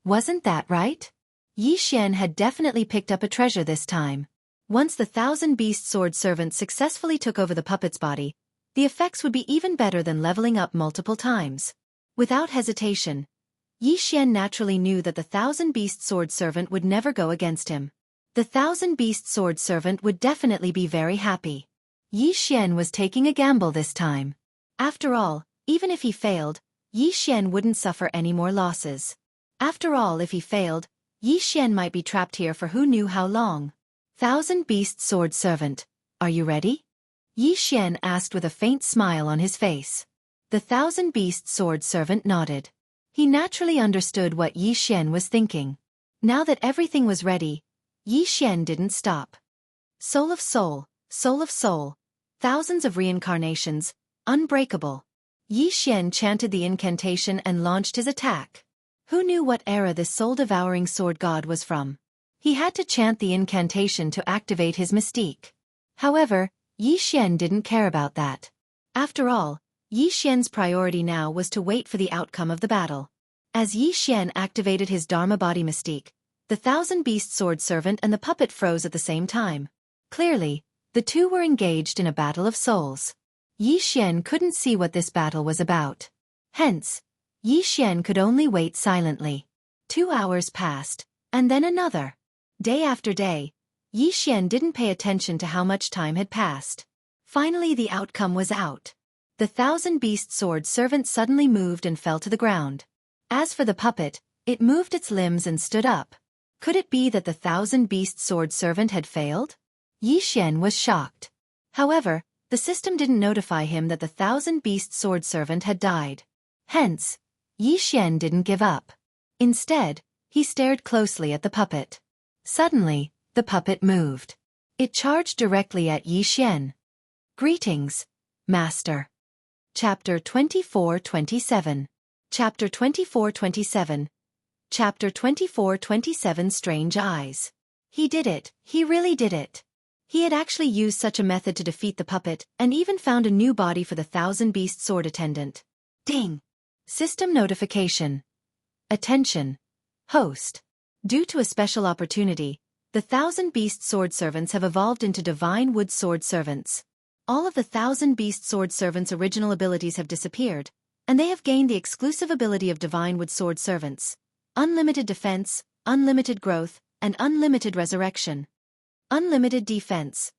Wasn't that right? Yi Xian had definitely picked up a treasure this time. Once the thousand-beast sword servant successfully took over the puppet's body, the effects would be even better than leveling up multiple times. Without hesitation, Yi Xian naturally knew that the thousand-beast sword servant would never go against him. The thousand-beast sword servant would definitely be very happy. Yi Xian was taking a gamble this time. After all, even if he failed, Yi Xian wouldn't suffer any more losses. After all, if he failed, Yi Xian might be trapped here for who knew how long. Thousand-beast sword servant, are you ready? Yi Xian asked with a faint smile on his face. The thousand-beast sword servant nodded. He naturally understood what Yi Xian was thinking. Now that everything was ready, Yi Xian didn't stop. Soul of soul, thousands of reincarnations, unbreakable. Yi Xian chanted the incantation and launched his attack. Who knew what era this soul-devouring sword god was from? He had to chant the incantation to activate his mystique. However, Yi Xian didn't care about that. After all, Yi Xian's priority now was to wait for the outcome of the battle. As Yi Xian activated his Dharma body mystique, the thousand-beast sword servant and the puppet froze at the same time. Clearly, the two were engaged in a battle of souls. Yi Xian couldn't see what this battle was about. Hence, Yi Xian could only wait silently. 2 hours passed, and then another. Day after day, Yi Xian didn't pay attention to how much time had passed. Finally the outcome was out. The thousand-beast sword servant suddenly moved and fell to the ground. As for the puppet, it moved its limbs and stood up. Could it be that the thousand-beast sword servant had failed? Yi Xian was shocked. However, the system didn't notify him that the thousand-beast sword servant had died. Hence, Yi Xian didn't give up. Instead, he stared closely at the puppet. Suddenly, the puppet moved. It charged directly at Yi Xian. Greetings, Master. Chapter 24-27. Chapter 24-27. Chapter 24-27 Strange Eyes. He did it, he really did it. He had actually used such a method to defeat the puppet and even found a new body for the thousand-beast sword attendant. Ding! System notification. Attention. Host. Due to a special opportunity, the thousand-beast sword servants have evolved into divine wood sword servants. All of the thousand-beast sword servants' original abilities have disappeared, and they have gained the exclusive ability of divine wood sword servants. Unlimited defense, unlimited growth, and unlimited resurrection. Unlimited defense.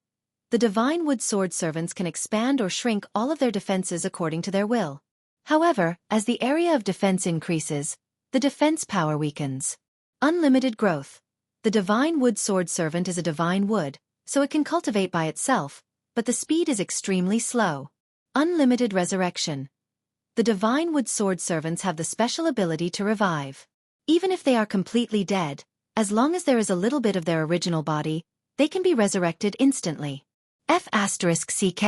The divine wood sword servants can expand or shrink all of their defenses according to their will. However, as the area of defense increases, the defense power weakens. Unlimited growth. The divine wood sword servant is a divine wood, so it can cultivate by itself, but the speed is extremely slow. Unlimited resurrection. The divine wood sword servants have the special ability to revive. Even if they are completely dead, as long as there is a little bit of their original body, they can be resurrected instantly. F***CK.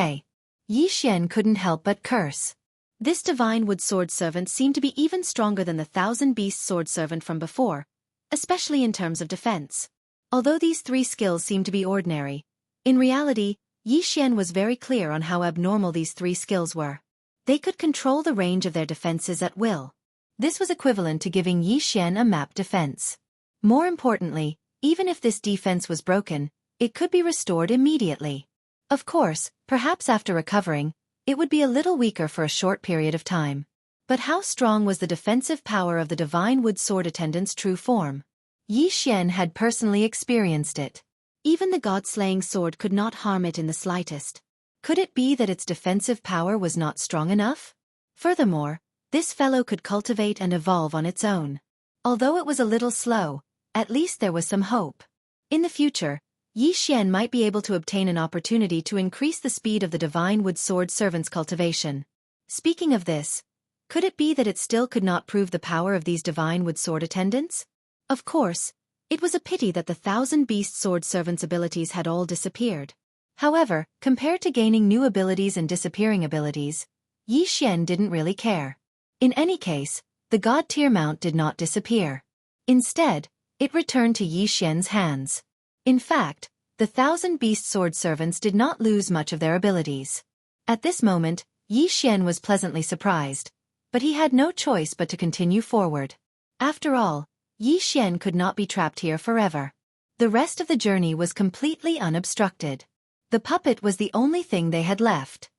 Yi Xian couldn't help but curse. This divine wood sword servant seemed to be even stronger than the thousand-beast sword servant from before, especially in terms of defense. Although these three skills seem to be ordinary, in reality, Yi Xian was very clear on how abnormal these three skills were. They could control the range of their defenses at will. This was equivalent to giving Yi Xian a map defense. More importantly, even if this defense was broken, it could be restored immediately. Of course, perhaps after recovering, it would be a little weaker for a short period of time. But how strong was the defensive power of the divine wood sword attendant's true form? Yi Xian had personally experienced it. Even the god-slaying sword could not harm it in the slightest. Could it be that its defensive power was not strong enough? Furthermore, this fellow could cultivate and evolve on its own. Although it was a little slow, at least there was some hope. In the future, Yi Xian might be able to obtain an opportunity to increase the speed of the divine wood sword servant's cultivation. Speaking of this, could it be that it still could not prove the power of these divine wood sword attendants? Of course, it was a pity that the thousand-beast sword servants' abilities had all disappeared. However, compared to gaining new abilities and disappearing abilities, Yi Xian didn't really care. In any case, the god-tier mount did not disappear. Instead, it returned to Yi Xian's hands. In fact, the thousand-beast sword servants did not lose much of their abilities. At this moment, Yi Xian was pleasantly surprised, but he had no choice but to continue forward. After all, Yi Xian could not be trapped here forever. The rest of the journey was completely unobstructed. The puppet was the only thing they had left.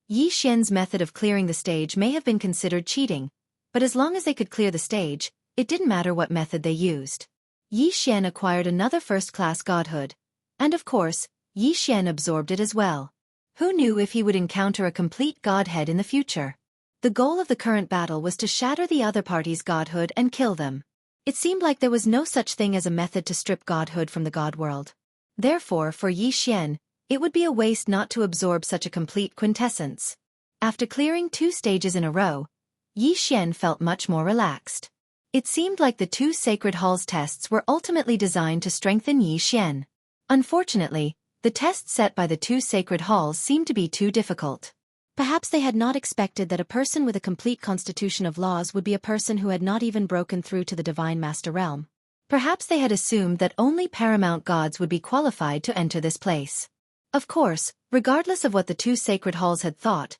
Yi Xian's method of clearing the stage may have been considered cheating, but as long as they could clear the stage, it didn't matter what method they used. Yi Xian acquired another first-class godhood, and of course, Yi Xian absorbed it as well. Who knew if he would encounter a complete godhead in the future? The goal of the current battle was to shatter the other party's godhood and kill them. It seemed like there was no such thing as a method to strip godhood from the god world. Therefore, for Yi Xian, it would be a waste not to absorb such a complete quintessence. After clearing 2 stages in a row, Yi Xian felt much more relaxed. It seemed like the 2 sacred halls tests were ultimately designed to strengthen Yi Xian. Unfortunately, the tests set by the 2 sacred halls seemed to be too difficult. Perhaps they had not expected that a person with a complete constitution of laws would be a person who had not even broken through to the divine master realm. Perhaps they had assumed that only paramount gods would be qualified to enter this place. Of course, regardless of what the 2 sacred halls had thought,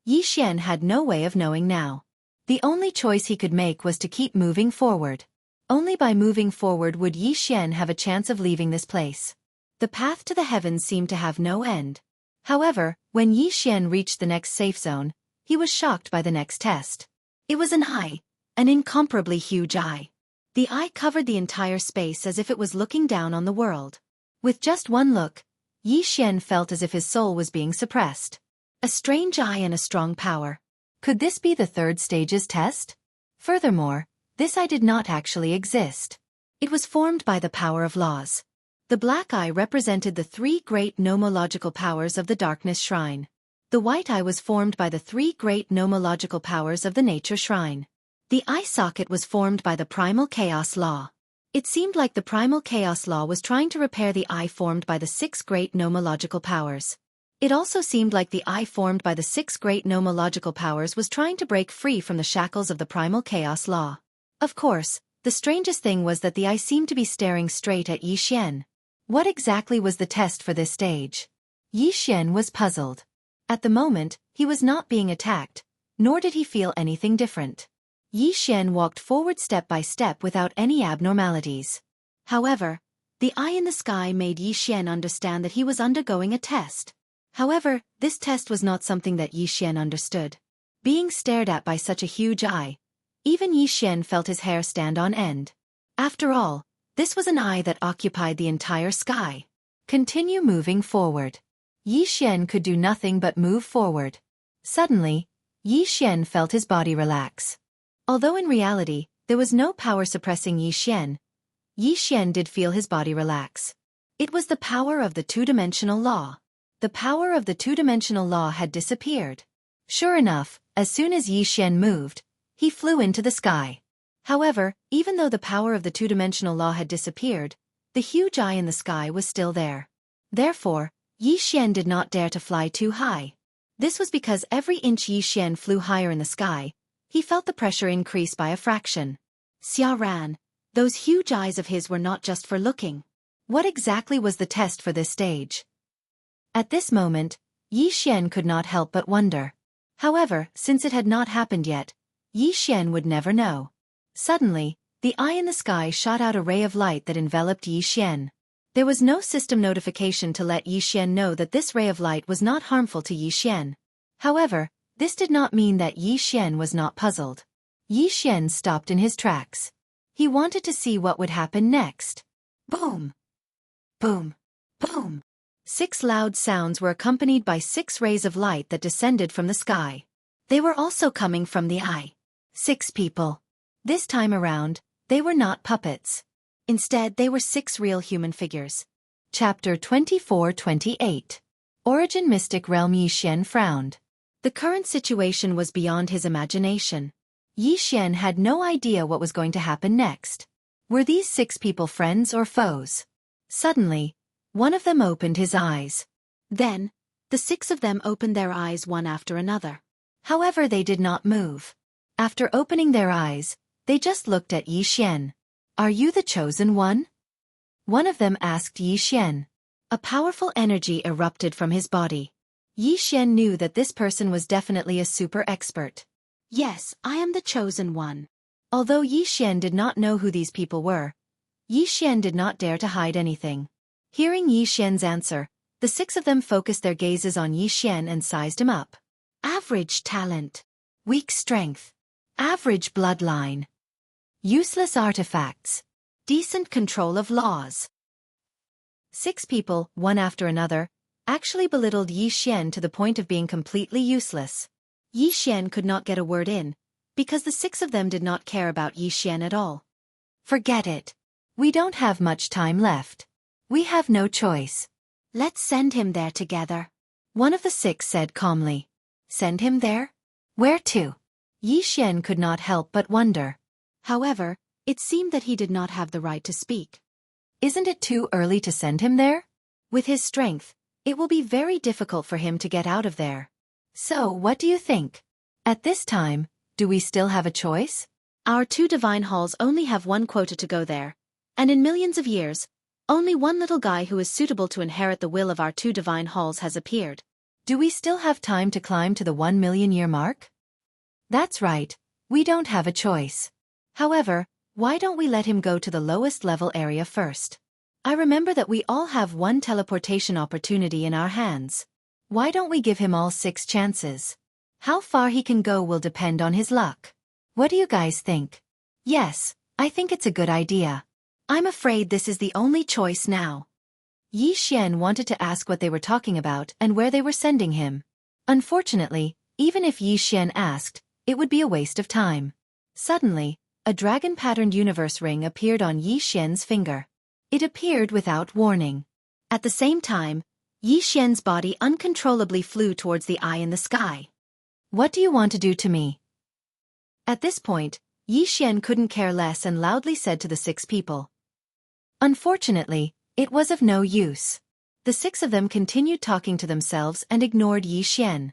Yi Xian had no way of knowing now. The only choice he could make was to keep moving forward. Only by moving forward would Yi Xian have a chance of leaving this place. The path to the heavens seemed to have no end. However, when Yi Xian reached the next safe zone, he was shocked by the next test. It was an eye, an incomparably huge eye. The eye covered the entire space as if it was looking down on the world. With just one look, Yi Xian felt as if his soul was being suppressed. A strange eye and a strong power. Could this be the 3rd stage's test? Furthermore, this eye did not actually exist. It was formed by the power of laws. The black eye represented the 3 great nomological powers of the Darkness Shrine. The white eye was formed by the 3 great nomological powers of the Nature Shrine. The eye socket was formed by the Primal Chaos Law. It seemed like the Primal Chaos Law was trying to repair the eye formed by the 6 great nomological powers. It also seemed like the eye formed by the 6 great nomological powers was trying to break free from the shackles of the Primal Chaos Law. Of course, the strangest thing was that the eye seemed to be staring straight at Yi Xian. What exactly was the test for this stage? Yi Xian was puzzled. At the moment, he was not being attacked, nor did he feel anything different. Yi Xian walked forward step by step without any abnormalities. However, the eye in the sky made Yi Xian understand that he was undergoing a test. However, this test was not something that Yi Xian understood. Being stared at by such a huge eye, even Yi Xian felt his hair stand on end. After all, this was an eye that occupied the entire sky. Continue moving forward. Yi Xian could do nothing but move forward. Suddenly, Yi Xian felt his body relax. Although in reality, there was no power suppressing Yi Xian did feel his body relax. It was the power of the 2-dimensional law. The power of the 2-dimensional law had disappeared. Sure enough, as soon as Yi Xian moved, he flew into the sky. However, even though the power of the 2-dimensional law had disappeared, the huge eye in the sky was still there. Therefore, Yi Xian did not dare to fly too high. This was because every inch Yi Xian flew higher in the sky, he felt the pressure increase by a fraction. Xia ran. Those huge eyes of his were not just for looking. What exactly was the test for this stage? At this moment, Yi Xian could not help but wonder. However, since it had not happened yet, Yi Xian would never know. Suddenly, the eye in the sky shot out a ray of light that enveloped Yi Xian. There was no system notification to let Yi Xian know that this ray of light was not harmful to Yi Xian. However, this did not mean that Yi Xian was not puzzled. Yi Xian stopped in his tracks. He wanted to see what would happen next. Boom! Boom! Boom! 6 loud sounds were accompanied by 6 rays of light that descended from the sky. They were also coming from the eye. 6 people. This time around, they were not puppets. Instead, they were 6 real human figures. Chapter 24-28. Origin Mystic Realm. Yi Xian frowned. The current situation was beyond his imagination. Yi Xian had no idea what was going to happen next. Were these 6 people friends or foes? Suddenly, one of them opened his eyes. Then, the 6 of them opened their eyes one after another. However, they did not move. After opening their eyes, they just looked at Yi Xian. Are you the chosen one? One of them asked Yi Xian. A powerful energy erupted from his body. Yi Xian knew that this person was definitely a super expert. Yes, I am the chosen one. Although Yi Xian did not know who these people were, Yi Xian did not dare to hide anything. Hearing Yi Xian's answer, the 6 of them focused their gazes on Yi Xian and sized him up. Average talent. Weak strength. Average bloodline. Useless artifacts. Decent control of laws. 6 people, one after another, actually belittled Yi Xian to the point of being completely useless. Yi Xian could not get a word in, because the 6 of them did not care about Yi Xian at all. Forget it. We don't have much time left. We have no choice. Let's send him there together. One of the 6 said calmly. Send him there? Where to? Yi Xian could not help but wonder. However, it seemed that he did not have the right to speak. Isn't it too early to send him there? With his strength, it will be very difficult for him to get out of there. So, what do you think? At this time, do we still have a choice? Our 2 divine halls only have 1 quota to go there, and in millions of years, only one little guy who is suitable to inherit the will of our 2 divine halls has appeared. Do we still have time to climb to the 1 million year mark? That's right, we don't have a choice. However, why don't we let him go to the lowest level area first? I remember that we all have 1 teleportation opportunity in our hands. Why don't we give him all 6 chances? How far he can go will depend on his luck. What do you guys think? Yes, I think it's a good idea. I'm afraid this is the only choice now. Yi Xian wanted to ask what they were talking about and where they were sending him. Unfortunately, even if Yi Xian asked, it would be a waste of time. Suddenly, a dragon-patterned universe ring appeared on Yi Xian's finger. It appeared without warning. At the same time, Yi Xian's body uncontrollably flew towards the eye in the sky. What do you want to do to me? At this point, Yi Xian couldn't care less and loudly said to the 6 people. Unfortunately, it was of no use. The 6 of them continued talking to themselves and ignored Yi Xian.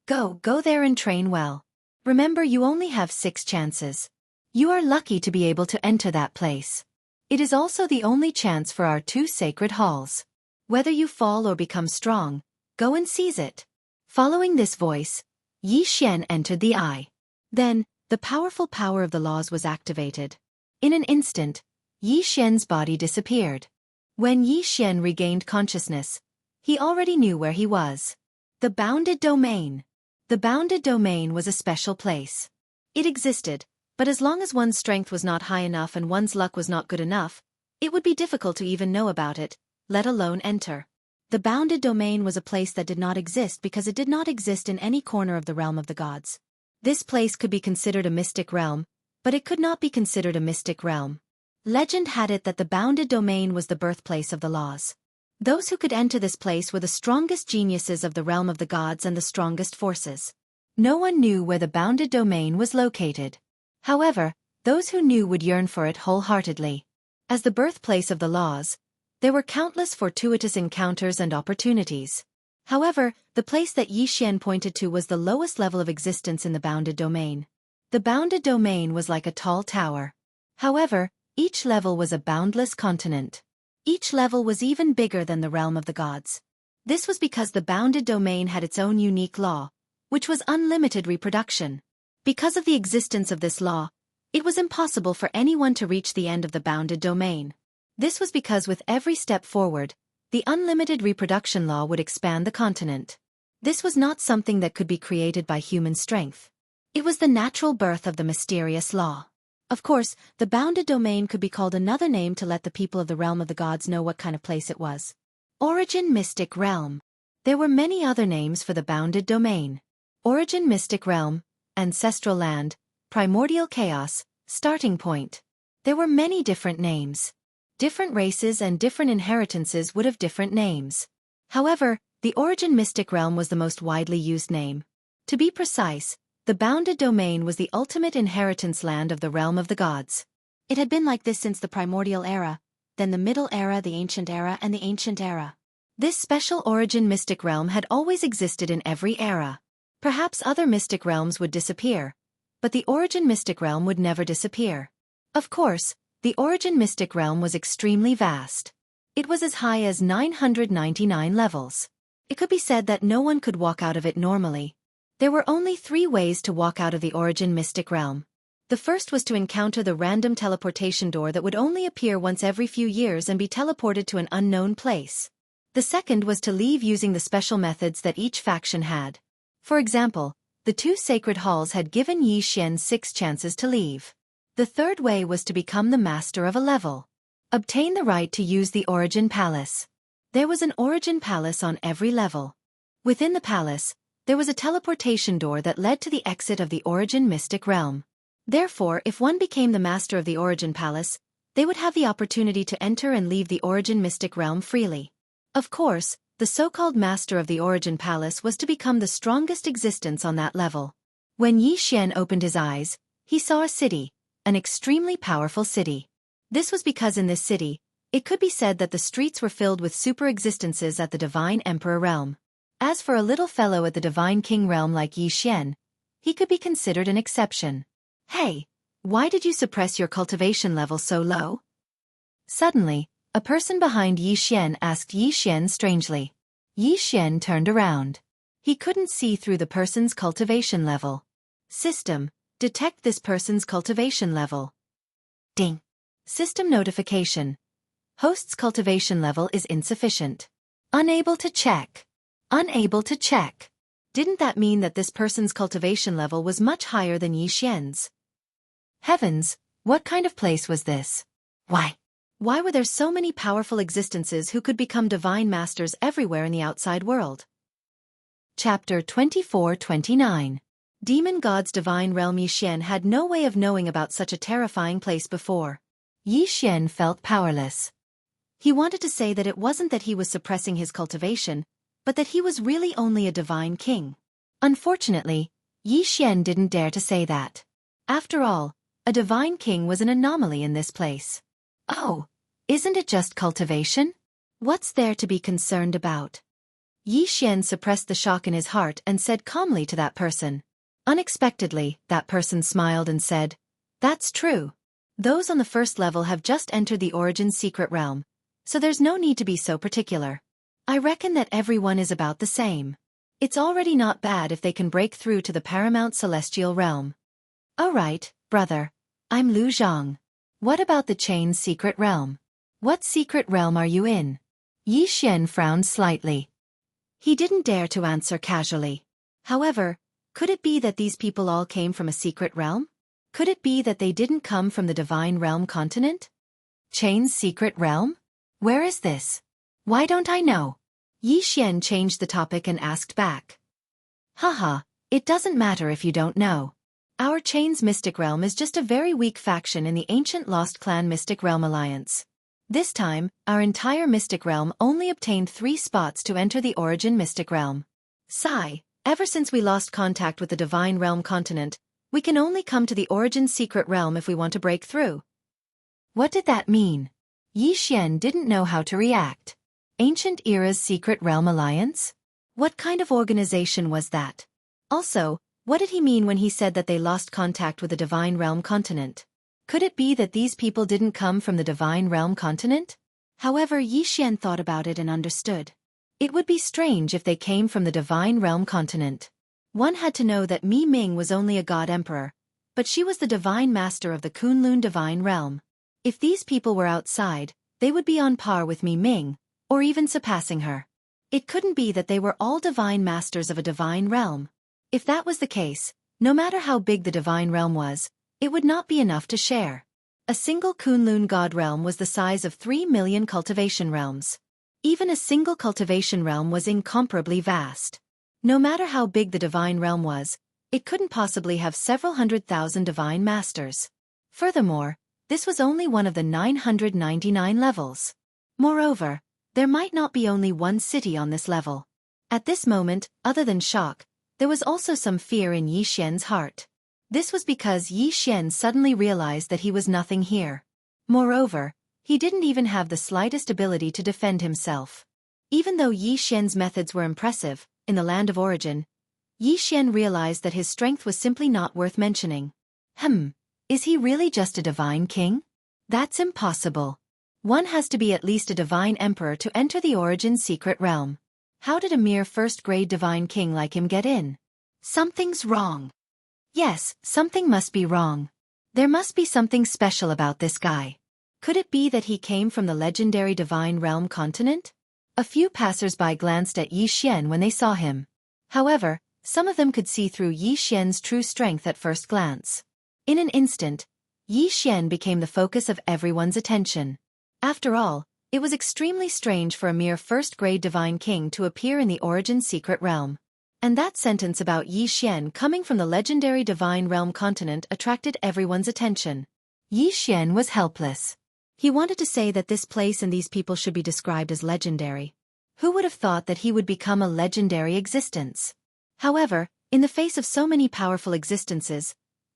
Go there and train well. Remember, you only have 6 chances. You are lucky to be able to enter that place. It is also the only chance for our 2 sacred halls. Whether you fall or become strong, go and seize it. Following this voice, Yi Xian entered the eye. Then, the powerful power of the laws was activated. In an instant, Yi Xian's body disappeared. When Yi Xian regained consciousness, he already knew where he was. The bounded domain. The bounded domain was a special place. It existed, but as long as one's strength was not high enough and one's luck was not good enough, it would be difficult to even know about it, let alone enter. The bounded domain was a place that did not exist because it did not exist in any corner of the realm of the gods. This place could be considered a mystic realm, but it could not be considered a mystic realm. Legend had it that the bounded domain was the birthplace of the laws. Those who could enter this place were the strongest geniuses of the realm of the gods and the strongest forces. No one knew where the bounded domain was located. However, those who knew would yearn for it wholeheartedly. As the birthplace of the laws, there were countless fortuitous encounters and opportunities. However, the place that Yi Xian pointed to was the lowest level of existence in the bounded domain. The bounded domain was like a tall tower. However, each level was a boundless continent. Each level was even bigger than the realm of the gods. This was because the bounded domain had its own unique law, which was unlimited reproduction. Because of the existence of this law, it was impossible for anyone to reach the end of the bounded domain. This was because with every step forward, the unlimited reproduction law would expand the continent. This was not something that could be created by human strength. It was the natural birth of the mysterious law. Of course, the bounded domain could be called another name to let the people of the realm of the gods know what kind of place it was. Origin Mystic Realm. There were many other names for the bounded domain. Origin Mystic Realm, Ancestral Land, Primordial Chaos, Starting Point. There were many different names. Different races and different inheritances would have different names. However, the Origin Mystic Realm was the most widely used name. To be precise, the bounded domain was the ultimate inheritance land of the realm of the gods. It had been like this since the primordial era, then the middle era, the ancient era, and the ancient era. This special Origin Mystic Realm had always existed in every era. Perhaps other mystic realms would disappear, but the Origin Mystic Realm would never disappear. Of course, the Origin Mystic Realm was extremely vast. It was as high as 999 levels. It could be said that no one could walk out of it normally. There were only 3 ways to walk out of the origin mystic realm. The first was to encounter the random teleportation door that would only appear once every few years and be teleported to an unknown place. The second was to leave using the special methods that each faction had. For example, the 2 sacred halls had given Xianxia 6 chances to leave. The third way was to become the master of a level. Obtain the right to use the Origin Palace. There was an Origin Palace on every level. Within the palace, there was a teleportation door that led to the exit of the Origin Mystic Realm. Therefore, if one became the master of the Origin Palace, they would have the opportunity to enter and leave the Origin Mystic Realm freely. Of course, the so-called master of the Origin Palace was to become the strongest existence on that level. When Xianxia opened his eyes, he saw a city, an extremely powerful city. This was because in this city, it could be said that the streets were filled with super existences at the Divine Emperor realm. As for a little fellow at the Divine King realm like Xianxia, he could be considered an exception. Hey, why did you suppress your cultivation level so low? Suddenly, a person behind Xianxia asked Xianxia strangely. Xianxia turned around. He couldn't see through the person's cultivation level. System, detect this person's cultivation level. Ding. System notification. Host's cultivation level is insufficient. Unable to check. Unable to check. Didn't that mean that this person's cultivation level was much higher than Xianxia's? Heavens, what kind of place was this? Why were there so many powerful existences who could become divine masters everywhere in the outside world? Chapter 24-29. Demon God's Divine Realm. Xianxia had no way of knowing about such a terrifying place before. Xianxia felt powerless. He wanted to say that it wasn't that he was suppressing his cultivation, but that he was really only a divine king. Unfortunately, Xianxia didn't dare to say that. After all, a divine king was an anomaly in this place. Oh, isn't it just cultivation? What's there to be concerned about? Xianxia suppressed the shock in his heart and said calmly to that person. Unexpectedly, that person smiled and said, "That's true. Those on the first level have just entered the Origin Secret Realm, so there's no need to be so particular. I reckon that everyone is about the same. It's already not bad if they can break through to the Paramount Celestial Realm." "All right, brother. I'm Lu Zhang. What about the Chain's Secret Realm? What secret realm are you in?" Xianxia frowned slightly. He didn't dare to answer casually. However, could it be that these people all came from a secret realm? Could it be that they didn't come from the Divine Realm continent? Chain's Secret Realm? Where is this? Why don't I know? Xianxia changed the topic and asked back. Haha, it doesn't matter if you don't know. Our Chain's Mystic Realm is just a very weak faction in the ancient Lost Clan Mystic Realm Alliance. This time, our entire Mystic Realm only obtained 3 spots to enter the Origin Mystic Realm. Sigh, ever since we lost contact with the Divine Realm continent, we can only come to the Origin Secret Realm if we want to break through. What did that mean? Xianxia didn't know how to react. Ancient Era's Secret Realm Alliance? What kind of organization was that? Also, what did he mean when he said that they lost contact with the Divine Realm continent? Could it be that these people didn't come from the Divine Realm continent? However, Xianxia thought about it and understood. It would be strange if they came from the Divine Realm continent. One had to know that Mi Ming was only a god emperor, but she was the divine master of the Kunlun Divine Realm. If these people were outside, they would be on par with Mi Ming, or even surpassing her. It couldn't be that they were all divine masters of a divine realm. If that was the case, no matter how big the divine realm was, it would not be enough to share. A single Kunlun god realm was the size of 3 million cultivation realms. Even a single cultivation realm was incomparably vast. No matter how big the divine realm was, it couldn't possibly have several 100,000 divine masters. Furthermore, this was only one of the 999 levels. Moreover, there might not be only one city on this level. At this moment, other than shock, there was also some fear in Xianxia's heart. This was because Xianxia suddenly realized that he was nothing here. Moreover, he didn't even have the slightest ability to defend himself. Even though Xianxia's methods were impressive, in the land of origin, Xianxia realized that his strength was simply not worth mentioning. Is he really just a divine king? That's impossible. One has to be at least a divine emperor to enter the Origin Secret Realm. How did a mere first-grade divine king like him get in? Something's wrong. Yes, something must be wrong. There must be something special about this guy. Could it be that he came from the legendary Divine Realm continent? A few passers-by glanced at Yi Xian when they saw him. However, some of them could see through Yi Xian's true strength at first glance. In an instant, Yi Xian became the focus of everyone's attention. After all, it was extremely strange for a mere first-grade divine king to appear in the Origin Secret Realm. And that sentence about Yi Xian coming from the legendary Divine Realm continent attracted everyone's attention. Yi Xian was helpless. He wanted to say that this place and these people should be described as legendary. Who would have thought that he would become a legendary existence? However, in the face of so many powerful existences,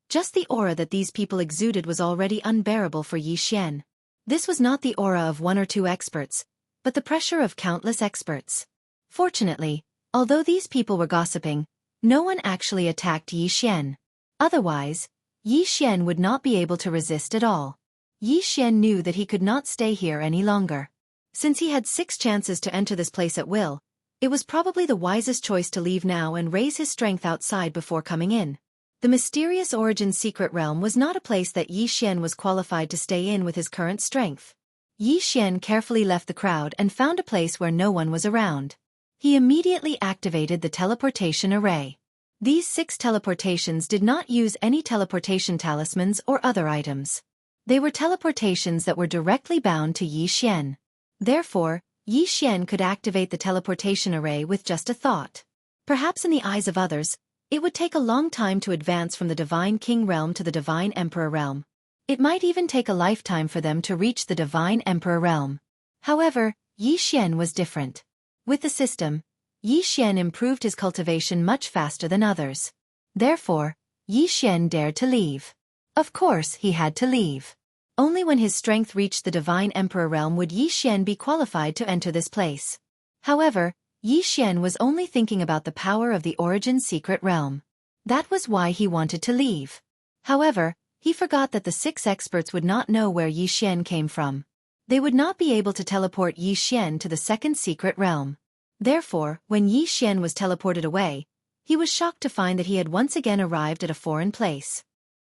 just the aura that these people exuded was already unbearable for Yi Xian. This was not the aura of one or two experts, but the pressure of countless experts. Fortunately, although these people were gossiping, no one actually attacked Yi Xian. Otherwise, Yi Xian would not be able to resist at all. Yi Xian knew that he could not stay here any longer. Since he had 6 chances to enter this place at will, it was probably the wisest choice to leave now and raise his strength outside before coming in. The mysterious Origin Secret Realm was not a place that Yi Xian was qualified to stay in with his current strength. Yi Xian carefully left the crowd and found a place where no one was around. He immediately activated the teleportation array. These 6 teleportations did not use any teleportation talismans or other items. They were teleportations that were directly bound to Yi Xian. Therefore, Yi Xian could activate the teleportation array with just a thought. Perhaps in the eyes of others, it would take a long time to advance from the Divine King realm to the Divine Emperor realm. It might even take a lifetime for them to reach the Divine Emperor realm. However, Yi Xian was different. With the system, Yi Xian improved his cultivation much faster than others. Therefore, Yi Xian dared to leave. Of course, he had to leave. Only when his strength reached the Divine Emperor realm would Yi Xian be qualified to enter this place. However, Yi Xian was only thinking about the power of the Origin Secret Realm. That was why he wanted to leave. However, he forgot that the 6 experts would not know where Yi Xian came from. They would not be able to teleport Yi Xian to the second secret realm. Therefore, when Yi Xian was teleported away, he was shocked to find that he had once again arrived at a foreign place.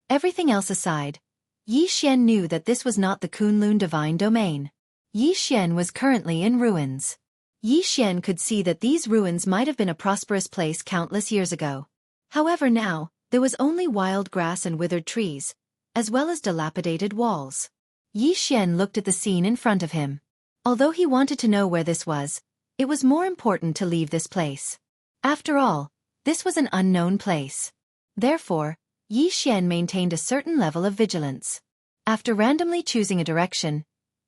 Everything else aside, Yi Xian knew that this was not the Kunlun divine domain. Yi Xian was currently in ruins. Yi Xian could see that these ruins might have been a prosperous place countless years ago. However now, there was only wild grass and withered trees, as well as dilapidated walls. Yi Xian looked at the scene in front of him. Although he wanted to know where this was, it was more important to leave this place. After all, this was an unknown place. Therefore, Yi Xian maintained a certain level of vigilance. After randomly choosing a direction,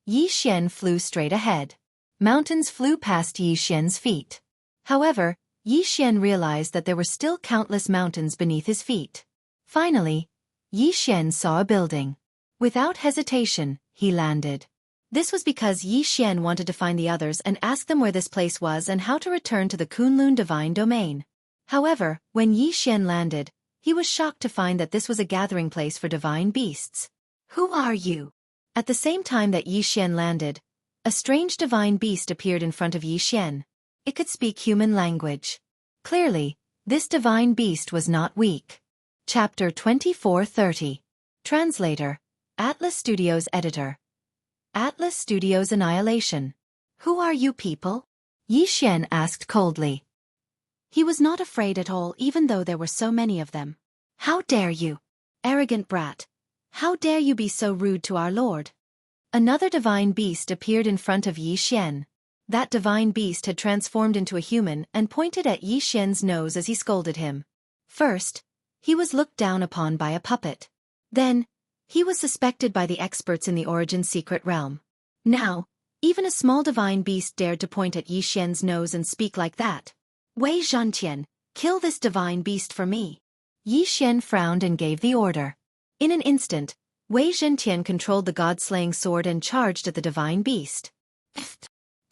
Yi Xian flew straight ahead. Mountains flew past Yi Xian's feet. However, Yi Xian realized that there were still countless mountains beneath his feet. Finally, Yi Xian saw a building. Without hesitation, he landed. This was because Yi Xian wanted to find the others and ask them where this place was and how to return to the Kunlun divine domain. However, when Yi Xian landed, he was shocked to find that this was a gathering place for divine beasts. Who are you? At the same time that Yi Xian landed, a strange divine beast appeared in front of Yi Xian. It could speak human language. Clearly, this divine beast was not weak. Chapter 2430. Translator, Atlas Studios Editor. Atlas Studios Annihilation. Who are you people? Yi Xian asked coldly. He was not afraid at all even though there were so many of them. How dare you? Arrogant brat. How dare you be so rude to our lord? Another divine beast appeared in front of Yi Xian. That divine beast had transformed into a human and pointed at Yi Xian's nose as he scolded him. First, he was looked down upon by a puppet. Then, he was suspected by the experts in the Origin Secret Realm. Now, even a small divine beast dared to point at Yi Xian's nose and speak like that. Wei Zhantian, kill this divine beast for me. Yi Xian frowned and gave the order. In an instant, Wei Zhantian controlled the god-slaying sword and charged at the divine beast.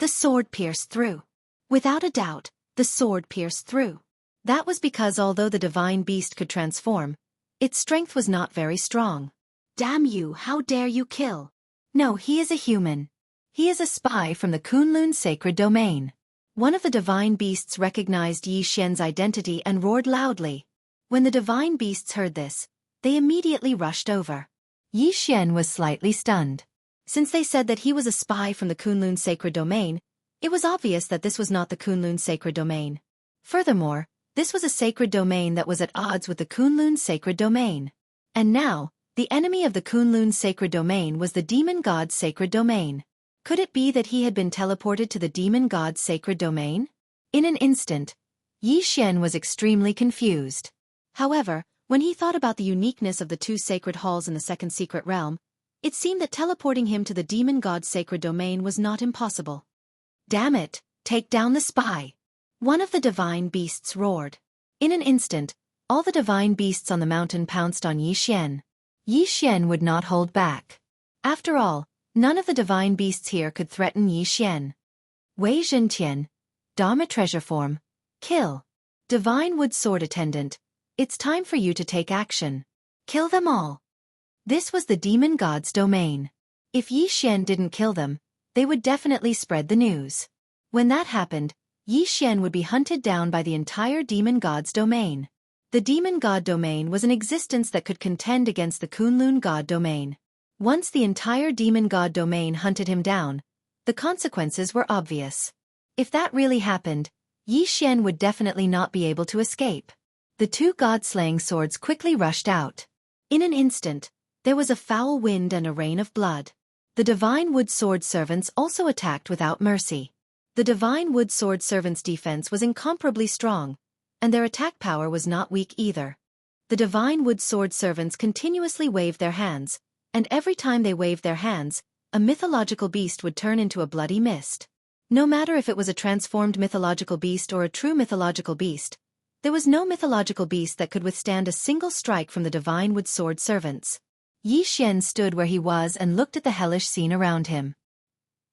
The sword pierced through. Without a doubt, the sword pierced through. That was because although the divine beast could transform, its strength was not very strong. Damn you, how dare you kill? No, he is a human. He is a spy from the Kunlun sacred domain. One of the divine beasts recognized Yi Xian's identity and roared loudly. When the divine beasts heard this, they immediately rushed over. Yi Xian was slightly stunned. Since they said that he was a spy from the Kunlun sacred domain, it was obvious that this was not the Kunlun sacred domain. Furthermore, this was a sacred domain that was at odds with the Kunlun sacred domain. And now, the enemy of the Kunlun sacred domain was the demon god's sacred domain. Could it be that he had been teleported to the demon god's sacred domain? In an instant, Yi Xian was extremely confused. However, when he thought about the uniqueness of the two sacred halls in the second secret realm, it seemed that teleporting him to the demon god's sacred domain was not impossible. Damn it, take down the spy! One of the divine beasts roared. In an instant, all the divine beasts on the mountain pounced on Yi Xian. Yi Xian would not hold back. After all, none of the divine beasts here could threaten Yi Xian. Wei Zhentian, Dharma treasure form, kill. Divine wood sword attendant, it's time for you to take action. Kill them all. This was the demon god's domain. If Yi Xian didn't kill them, they would definitely spread the news. When that happened, Yi Xian would be hunted down by the entire demon god's domain. The demon god domain was an existence that could contend against the Kunlun god domain. Once the entire demon god domain hunted him down, the consequences were obvious. If that really happened, Yi Xian would definitely not be able to escape. The two god-slaying swords quickly rushed out. In an instant, there was a foul wind and a rain of blood. The divine wood sword servants also attacked without mercy. The divine wood sword servants' defense was incomparably strong, and their attack power was not weak either. The divine wood sword servants continuously waved their hands, and every time they waved their hands, a mythological beast would turn into a bloody mist. No matter if it was a transformed mythological beast or a true mythological beast, there was no mythological beast that could withstand a single strike from the divine wood sword servants. Yi Xian stood where he was and looked at the hellish scene around him.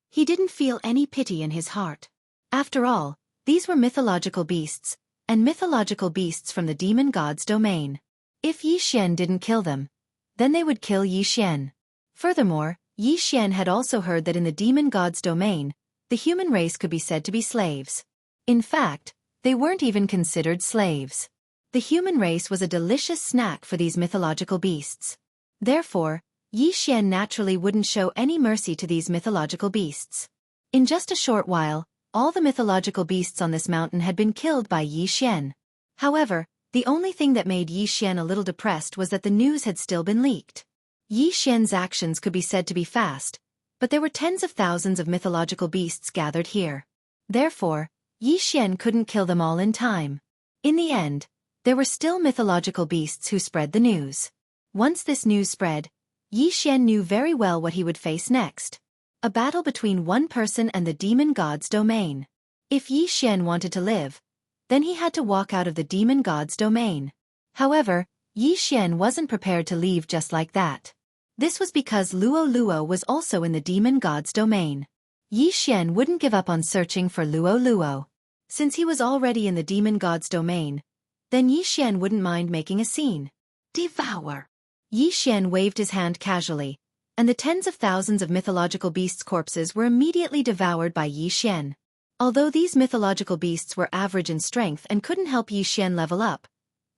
He didn't feel any pity in his heart. After all, these were mythological beasts, and mythological beasts from the demon god's domain. If Yi Xian didn't kill them, then they would kill Yi Xian. Furthermore, Yi Xian had also heard that in the demon god's domain, the human race could be said to be slaves. In fact, they weren't even considered slaves. The human race was a delicious snack for these mythological beasts. Therefore, Yi Xian naturally wouldn't show any mercy to these mythological beasts. In just a short while, all the mythological beasts on this mountain had been killed by Yi Xian. However, the only thing that made Yi Xian a little depressed was that the news had still been leaked. Yi Xian's actions could be said to be fast, but there were tens of thousands of mythological beasts gathered here. Therefore, Yi Xian couldn't kill them all in time. In the end, there were still mythological beasts who spread the news. Once this news spread, Yi Xian knew very well what he would face next. A battle between one person and the demon god's domain. If Yi Xian wanted to live, then he had to walk out of the demon god's domain. However, Yi Xian wasn't prepared to leave just like that. This was because Luo Luo was also in the demon god's domain. Yi Xian wouldn't give up on searching for Luo Luo. Since he was already in the demon god's domain, then Yi Xian wouldn't mind making a scene. Devour! Yi Xian waved his hand casually, and the tens of thousands of mythological beasts' corpses were immediately devoured by Yi Xian. Although these mythological beasts were average in strength and couldn't help Yi Xian level up,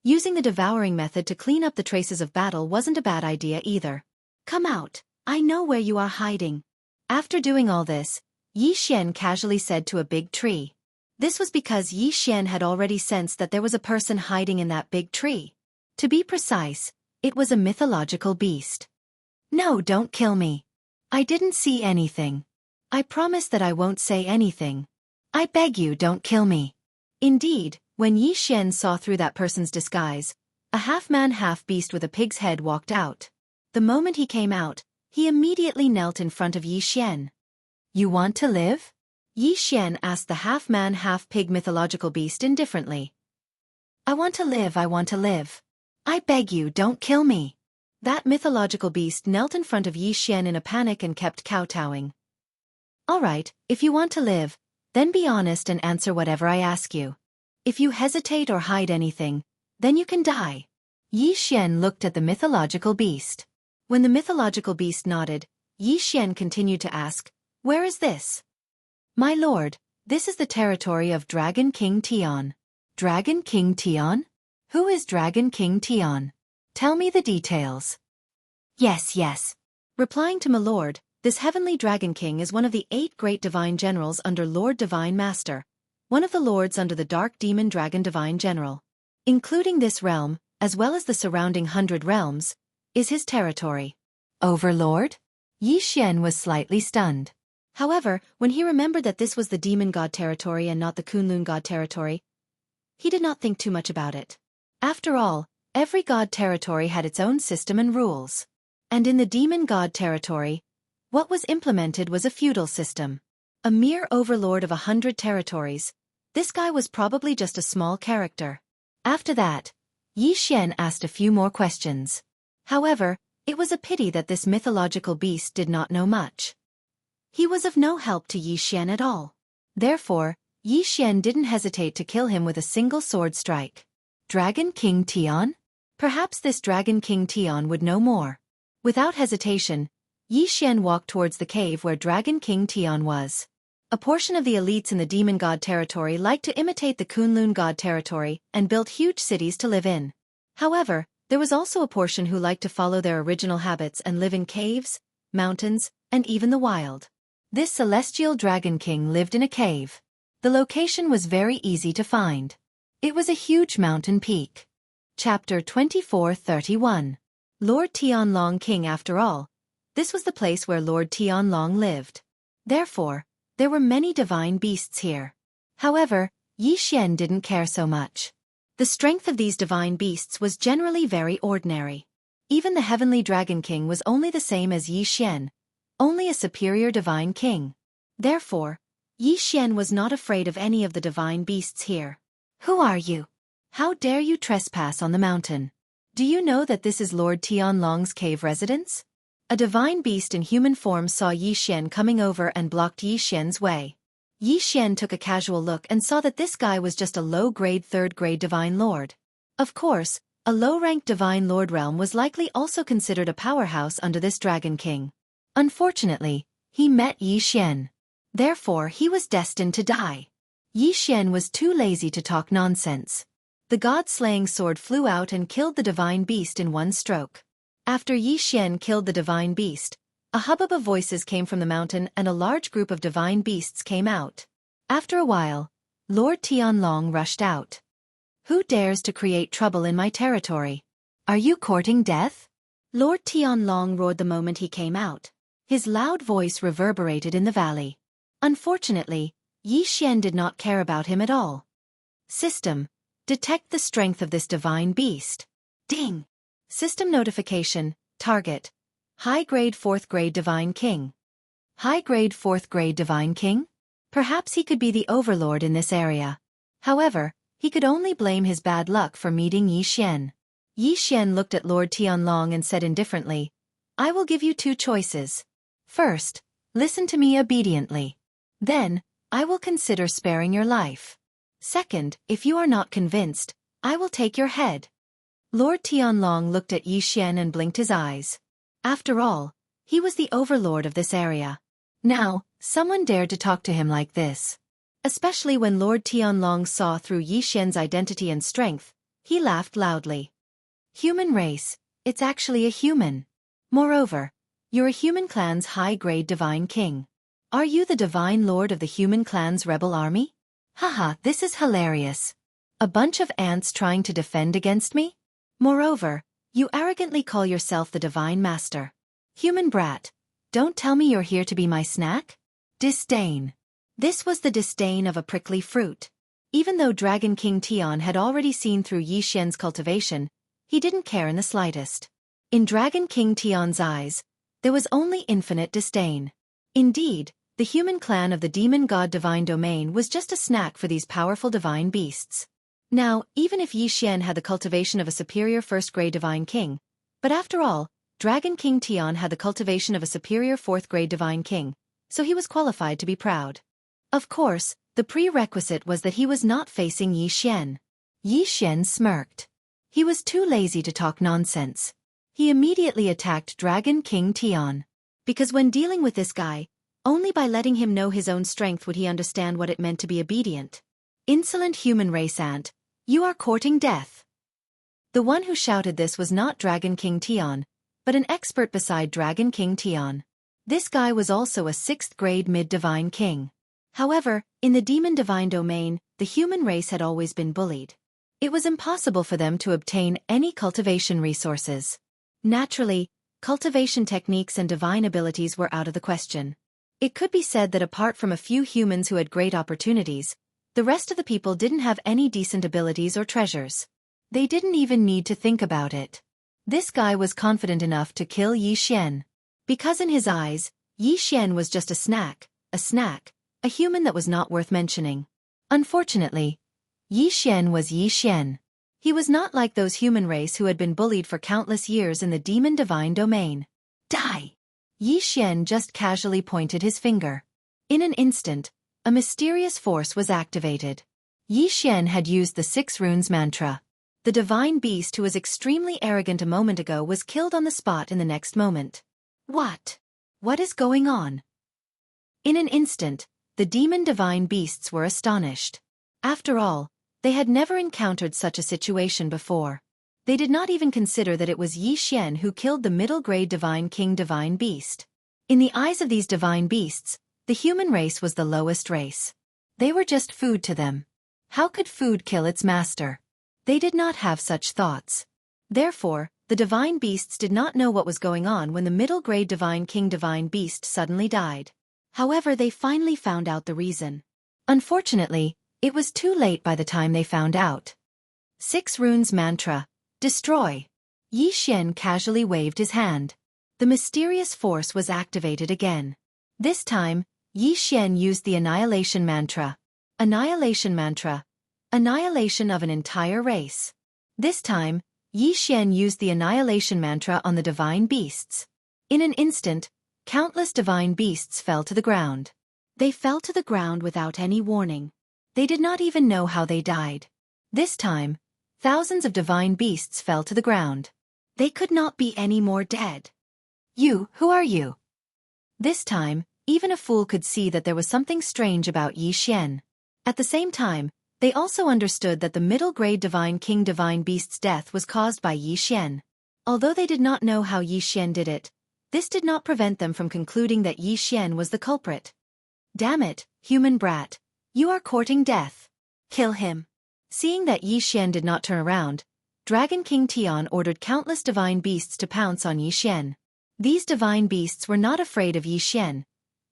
using the devouring method to clean up the traces of battle wasn't a bad idea either. Come out, I know where you are hiding. After doing all this, Yi Xian casually said to a big tree. This was because Yi Xian had already sensed that there was a person hiding in that big tree. To be precise, it was a mythological beast. No, don't kill me. I didn't see anything. I promise that I won't say anything. I beg you, don't kill me. Indeed, when Yi Xian saw through that person's disguise, a half-man half-beast with a pig's head walked out. The moment he came out, he immediately knelt in front of Yi Xian. You want to live? Yi Xian asked the half-man half-pig mythological beast indifferently. I want to live, I want to live. I beg you, don't kill me. That mythological beast knelt in front of Yi Xian in a panic and kept kowtowing. All right, if you want to live, then be honest and answer whatever I ask you. If you hesitate or hide anything, then you can die. Yi Xian looked at the mythological beast. When the mythological beast nodded, Yi Xian continued to ask, Where is this? My lord, This is the territory of Dragon King Tian. Dragon King Tian? Who is Dragon King Tian? Tell me the details. Yes. Replying to my lord, this heavenly Dragon King is one of the 8 great divine generals under Lord Divine Master, one of the lords under the Dark Demon Dragon Divine General. Including this realm, as well as the surrounding 100 realms, is his territory. Overlord? Yi Xian was slightly stunned. However, when he remembered that this was the demon god territory and not the Kunlun god territory, he did not think too much about it. After all, every god territory had its own system and rules. And in the demon god territory, what was implemented was a feudal system. A mere overlord of 100 territories, this guy was probably just a small character. After that, Yi Xian asked a few more questions. However, it was a pity that this mythological beast did not know much. He was of no help to Yi Xian at all. Therefore, Yi Xian didn't hesitate to kill him with a single sword strike. Dragon King Tian? Perhaps this Dragon King Tian would know more. Without hesitation, Yi Xian walked towards the cave where Dragon King Tian was. A portion of the elites in the demon god territory liked to imitate the Kunlun god territory and built huge cities to live in. However, there was also a portion who liked to follow their original habits and live in caves, mountains, and even the wild. This celestial Dragon King lived in a cave. The location was very easy to find. It was a huge mountain peak. Chapter 24:31. Lord Tianlong King. After all, this was the place where Lord Tianlong lived. Therefore, there were many divine beasts here. However, Yi Xian didn't care so much. The strength of these divine beasts was generally very ordinary. Even the heavenly Dragon King was only the same as Yi Xian, only a superior divine king. Therefore, Yi Xian was not afraid of any of the divine beasts here. Who are you? How dare you trespass on the mountain? Do you know that this is Lord Tianlong's cave residence? A divine beast in human form saw Yi Xian coming over and blocked Yi Xian's way. Yi Xian took a casual look and saw that this guy was just a low-grade 3rd-grade divine lord. Of course, a low-ranked divine lord realm was likely also considered a powerhouse under this Dragon King. Unfortunately, he met Yi Xian. Therefore, he was destined to die. Yi Xian was too lazy to talk nonsense. The god-slaying sword flew out and killed the divine beast in one stroke. After Yi Xian killed the divine beast, a hubbub of voices came from the mountain and a large group of divine beasts came out. After a while, Lord Tianlong rushed out. Who dares to create trouble in my territory? Are you courting death? Lord Tianlong roared the moment he came out. His loud voice reverberated in the valley. Unfortunately, Yi Xian did not care about him at all. System: detect the strength of this divine beast. Ding! System notification, target: high-grade 4th-grade divine king. High-grade 4th-grade divine king? Perhaps he could be the overlord in this area. However, he could only blame his bad luck for meeting Yi Xian. Yi Xian looked at Lord Tianlong and said indifferently, I will give you 2 choices. First, listen to me obediently. Then, I will consider sparing your life. Second, if you are not convinced, I will take your head. Lord Tianlong looked at Yi Xian and blinked his eyes. After all, he was the overlord of this area. Now, someone dared to talk to him like this. Especially when Lord Tianlong saw through Yi Xian's identity and strength, he laughed loudly. Human race, it's actually a human. Moreover, you're a human clan's high-grade divine king. Are you the divine lord of the human clan's rebel army? Haha, this is hilarious. A bunch of ants trying to defend against me? Moreover, you arrogantly call yourself the divine master. Human brat, don't tell me you're here to be my snack? Disdain. This was the disdain of a prickly fruit. Even though Dragon King Tian had already seen through Yi Xian's cultivation, he didn't care in the slightest. In Dragon King Tian's eyes, there was only infinite disdain. Indeed, the human clan of the demon god divine domain was just a snack for these powerful divine beasts. Now, even if Yi Xian had the cultivation of a superior 1st-grade divine king, but after all, Dragon King Tian had the cultivation of a superior 4th-grade divine king, so he was qualified to be proud. Of course, the prerequisite was that he was not facing Yi Xian. Yi Xian smirked. He was too lazy to talk nonsense. He immediately attacked Dragon King Tian. Because when dealing with this guy, Only by letting him know his own strength would he understand what it meant to be obedient. Insolent human race ant, you are courting death. The one who shouted this was not Dragon King Tian, but an expert beside Dragon King Tian. This guy was also a 6th grade mid-divine king. However, in the demon divine domain, the human race had always been bullied. It was impossible for them to obtain any cultivation resources. Naturally, cultivation techniques and divine abilities were out of the question. It could be said that apart from a few humans who had great opportunities, the rest of the people didn't have any decent abilities or treasures. They didn't even need to think about it. This guy was confident enough to kill Yi Xian. Because in his eyes, Yi Xian was just a snack, a human that was not worth mentioning. Unfortunately, Yi Xian was Yi Xian. He was not like those human race who had been bullied for countless years in the demon divine domain. Die! Yi Xian just casually pointed his finger. In an instant, a mysterious force was activated. Yi Xian had used the 6 runes mantra. The divine beast who was extremely arrogant a moment ago was killed on the spot in the next moment. What? What is going on? In an instant, the demon divine beasts were astonished. After all, they had never encountered such a situation before. They did not even consider that it was Yi Xian who killed the middle-grade divine king divine beast. In the eyes of these divine beasts, the human race was the lowest race. They were just food to them. How could food kill its master? They did not have such thoughts. Therefore, the divine beasts did not know what was going on when the middle-grade divine king divine beast suddenly died. However, they finally found out the reason. Unfortunately, it was too late by the time they found out. 6 runes mantra. Destroy. Yi Xian casually waved his hand. The mysterious force was activated again. This time, Yi Xian used the annihilation mantra. Annihilation mantra. Annihilation of an entire race. This time, Yi Xian used the annihilation mantra on the divine beasts. In an instant, countless divine beasts fell to the ground. They fell to the ground without any warning. They did not even know how they died. This time, thousands of divine beasts fell to the ground. They could not be any more dead. You, who are you? This time, even a fool could see that there was something strange about Yi Xian. At the same time, they also understood that the middle-grade divine king divine beast's death was caused by Yi Xian. Although they did not know how Yi Xian did it, this did not prevent them from concluding that Yi Xian was the culprit. Damn it, human brat. You are courting death. Kill him. Seeing that Yi Xian did not turn around, Dragon King Tian ordered countless divine beasts to pounce on Yi Xian. These divine beasts were not afraid of Yi Xian,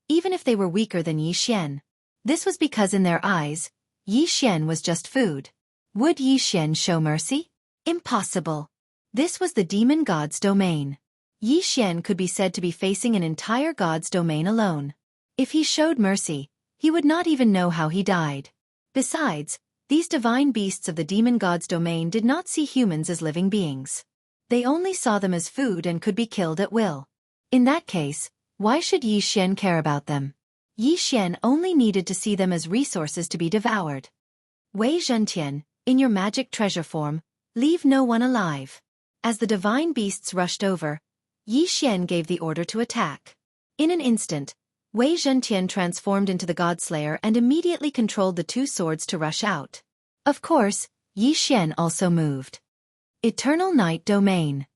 even if they were weaker than Yi Xian. This was because in their eyes, Yi Xian was just food. Would Yi Xian show mercy? Impossible. This was the demon god's domain. Yi Xian could be said to be facing an entire god's domain alone. If he showed mercy, he would not even know how he died. Besides, these divine beasts of the demon god's domain did not see humans as living beings. They only saw them as food and could be killed at will. In that case, why should Yi Xian care about them? Yi Xian only needed to see them as resources to be devoured. Wei Zhentian, in your magic treasure form, leave no one alive. As the divine beasts rushed over, Yi Xian gave the order to attack. In an instant, Wei Zhentian transformed into the Godslayer and immediately controlled the 2 swords to rush out. Of course, Yi Xian also moved. Eternal Night Domain.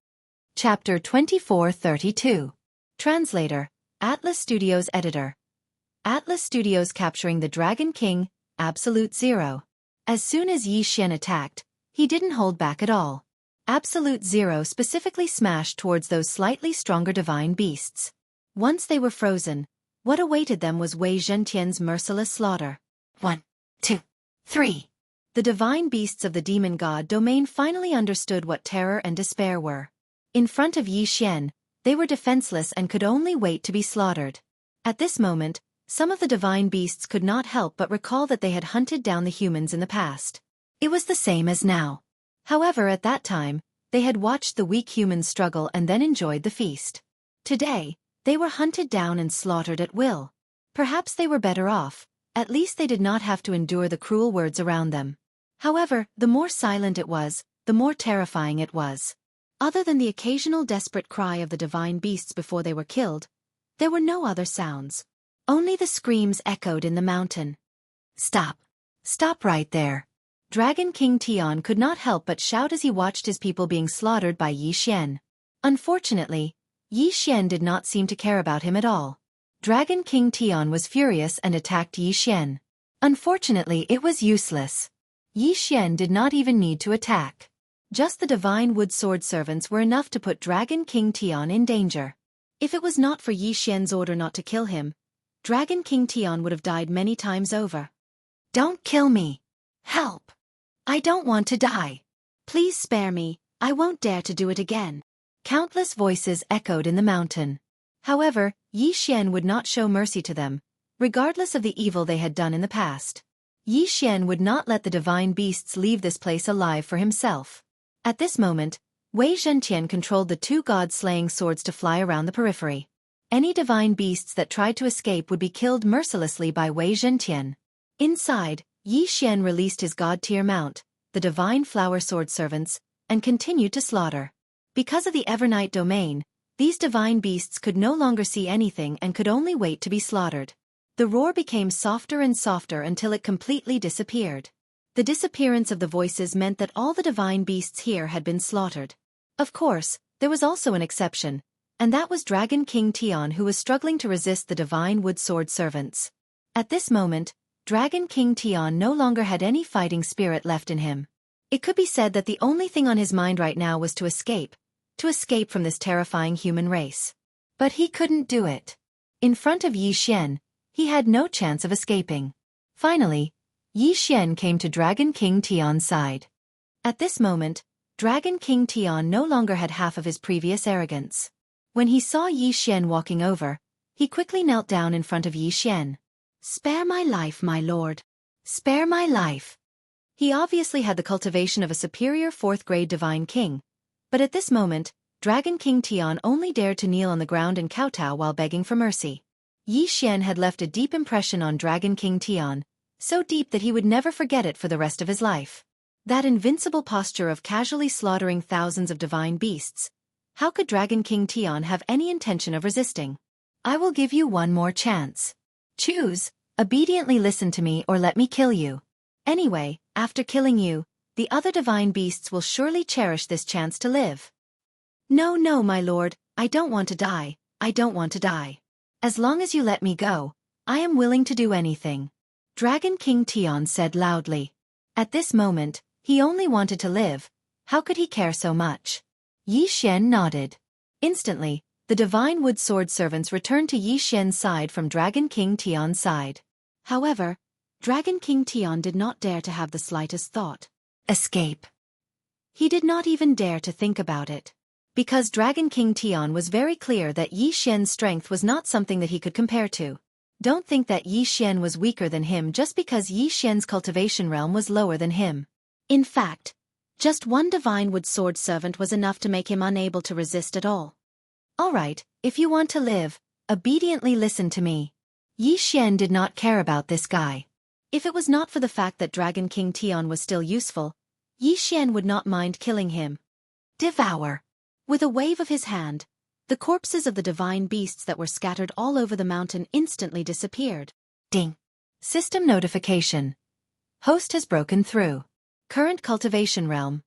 Chapter 2432. Translator, Atlas Studios Editor. Atlas Studios capturing the Dragon King, Absolute Zero. As soon as Yi Xian attacked, he didn't hold back at all. Absolute Zero specifically smashed towards those slightly stronger divine beasts. Once they were frozen, what awaited them was Wei Zhentian's merciless slaughter. 1, 2, 3. The divine beasts of the demon god domain finally understood what terror and despair were. In front of Yi Xian, they were defenseless and could only wait to be slaughtered. At this moment, some of the divine beasts could not help but recall that they had hunted down the humans in the past. It was the same as now. However, at that time, they had watched the weak humans struggle and then enjoyed the feast. Today, they were hunted down and slaughtered at will. Perhaps they were better off, at least they did not have to endure the cruel words around them. However, the more silent it was, the more terrifying it was. Other than the occasional desperate cry of the divine beasts before they were killed, there were no other sounds. Only the screams echoed in the mountain. Stop! Stop right there! Dragon King Tian could not help but shout as he watched his people being slaughtered by Yi Xian. Unfortunately, Yi Xian did not seem to care about him at all. Dragon King Tian was furious and attacked Yi Xian. Unfortunately, it was useless. Yi Xian did not even need to attack. Just the divine wood sword servants were enough to put Dragon King Tian in danger. If it was not for Yi Xian's order not to kill him, Dragon King Tian would have died many times over. Don't kill me! Help! I don't want to die. Please spare me, I won't dare to do it again. Countless voices echoed in the mountain. However, Yi Xian would not show mercy to them, regardless of the evil they had done in the past. Yi Xian would not let the divine beasts leave this place alive for himself. At this moment, Wei Zhentian controlled the two god-slaying swords to fly around the periphery. Any divine beasts that tried to escape would be killed mercilessly by Wei Zhentian. Inside, Yi Xian released his god-tier mount, the divine flower sword servants, and continued to slaughter. Because of the Evernight domain, these divine beasts could no longer see anything and could only wait to be slaughtered. The roar became softer and softer until it completely disappeared. The disappearance of the voices meant that all the divine beasts here had been slaughtered. Of course, there was also an exception, and that was Dragon King Tian, who was struggling to resist the divine wood sword servants. At this moment, Dragon King Tian no longer had any fighting spirit left in him. It could be said that the only thing on his mind right now was to escape from this terrifying human race. But he couldn't do it. In front of Yi Xian, he had no chance of escaping. Finally, Yi Xian came to Dragon King Tian's side. At this moment, Dragon King Tian no longer had half of his previous arrogance. When he saw Yi Xian walking over, he quickly knelt down in front of Yi Xian. Spare my life, my lord. Spare my life. He obviously had the cultivation of a superior 4th-grade divine king, but at this moment, Dragon King Tian only dared to kneel on the ground and kowtow while begging for mercy. Yi Xian had left a deep impression on Dragon King Tian, so deep that he would never forget it for the rest of his life. That invincible posture of casually slaughtering thousands of divine beasts. How could Dragon King Tian have any intention of resisting? I will give you one more chance. Choose, obediently listen to me or let me kill you. Anyway, after killing you, the other divine beasts will surely cherish this chance to live. No, no, my lord, I don't want to die, I don't want to die. As long as you let me go, I am willing to do anything. Dragon King Tian said loudly. At this moment, he only wanted to live. How could he care so much? Yi Xian nodded. Instantly, the divine wood sword servants returned to Yi Xian's side from Dragon King Tian's side. However, Dragon King Tian did not dare to have the slightest thought. Escape. He did not even dare to think about it. Because Dragon King Tian was very clear that Yi Xian's strength was not something that he could compare to. Don't think that Yi Xian was weaker than him just because Yi Xian's cultivation realm was lower than him. In fact, just one divine wood sword servant was enough to make him unable to resist at all. Alright, if you want to live, obediently listen to me. Yi Xian did not care about this guy. If it was not for the fact that Dragon King Tian was still useful, Yi Xian would not mind killing him. Devour. With a wave of his hand, the corpses of the divine beasts that were scattered all over the mountain instantly disappeared. Ding. System notification. Host has broken through. Current cultivation realm.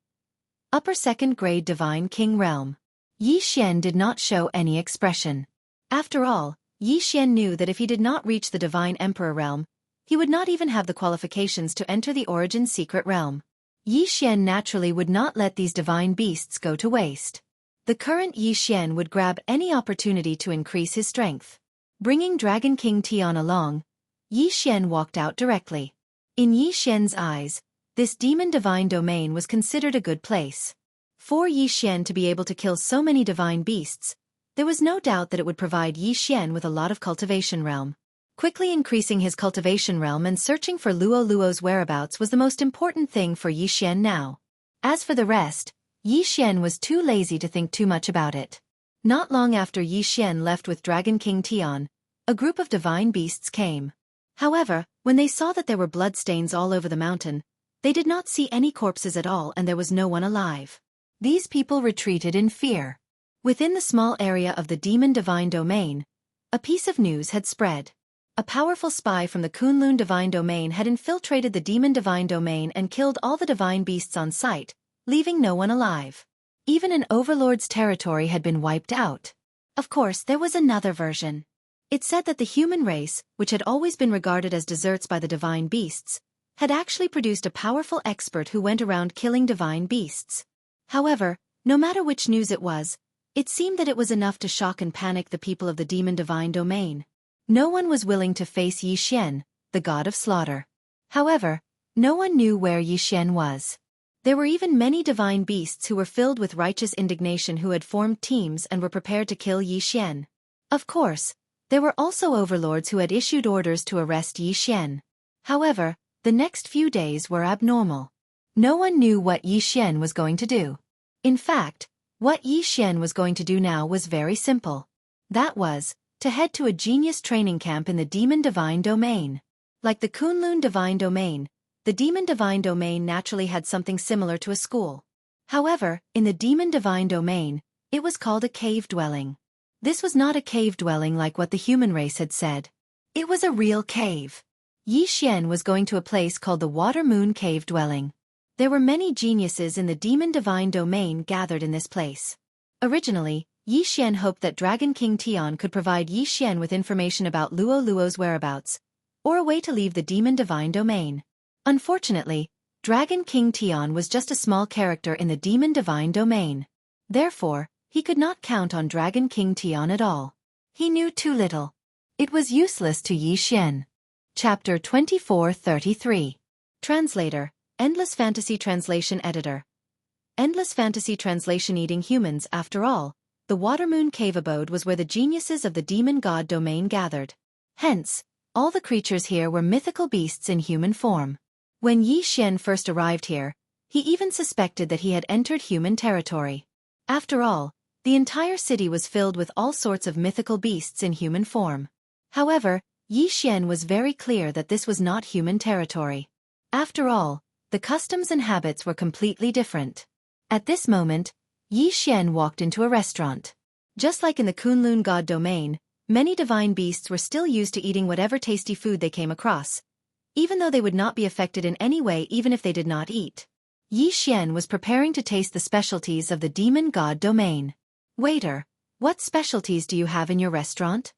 Upper 2nd grade divine king realm. Yi Xian did not show any expression. After all, Yi Xian knew that if he did not reach the divine emperor realm, he would not even have the qualifications to enter the origin secret realm. Yi Xian naturally would not let these divine beasts go to waste. The current Yi Xian would grab any opportunity to increase his strength. Bringing Dragon King Tian along, Yi Xian walked out directly. In Yi Xian's eyes, this demon divine domain was considered a good place. For Yi Xian to be able to kill so many divine beasts, there was no doubt that it would provide Yi Xian with a lot of cultivation realm. Quickly increasing his cultivation realm and searching for Luo Luo's whereabouts was the most important thing for Yi Xian now. As for the rest, Yi Xian was too lazy to think too much about it. Not long after Yi Xian left with Dragon King Tian, a group of divine beasts came. However, when they saw that there were bloodstains all over the mountain, they did not see any corpses at all and there was no one alive. These people retreated in fear. Within the small area of the demon divine domain, a piece of news had spread. A powerful spy from the Kunlun divine domain had infiltrated the demon divine domain and killed all the divine beasts on sight, leaving no one alive. Even an overlord's territory had been wiped out. Of course, there was another version. It said that the human race, which had always been regarded as deserts by the divine beasts, had actually produced a powerful expert who went around killing divine beasts. However, no matter which news it was, it seemed that it was enough to shock and panic the people of the demon divine domain. No one was willing to face Yixian, the god of slaughter. However, no one knew where Yixian was. There were even many divine beasts who were filled with righteous indignation who had formed teams and were prepared to kill Yixian. Of course, there were also overlords who had issued orders to arrest Yixian. However, the next few days were abnormal. No one knew what Yixian was going to do. In fact, what Yixian was going to do now was very simple. That was, to head to a genius training camp in the demon divine domain. Like the Kunlun divine domain, the demon divine domain naturally had something similar to a school. However, in the demon divine domain, it was called a cave dwelling. This was not a cave dwelling like what the human race had said. It was a real cave. Yixian was going to a place called the Water Moon Cave Dwelling. There were many geniuses in the demon divine domain gathered in this place. Originally, Yixian hoped that Dragon King Tian could provide Yixian with information about Luo Luo's whereabouts, or a way to leave the demon divine domain. Unfortunately, Dragon King Tian was just a small character in the demon divine domain. Therefore, he could not count on Dragon King Tian at all. He knew too little. It was useless to Yixian. Chapter 2433. Translator, Endless Fantasy Translation Editor. Endless Fantasy Translation. Eating humans. After all, the Watermoon Cave abode was where the geniuses of the demon god domain gathered. Hence, all the creatures here were mythical beasts in human form. When Yixian first arrived here, he even suspected that he had entered human territory. After all, the entire city was filled with all sorts of mythical beasts in human form. However, Yixian was very clear that this was not human territory. After all, the customs and habits were completely different. At this moment, Yixian walked into a restaurant. Just like in the Kunlun god domain, many divine beasts were still used to eating whatever tasty food they came across, even though they would not be affected in any way even if they did not eat. Yixian was preparing to taste the specialties of the demon god domain. Waiter, what specialties do you have in your restaurant?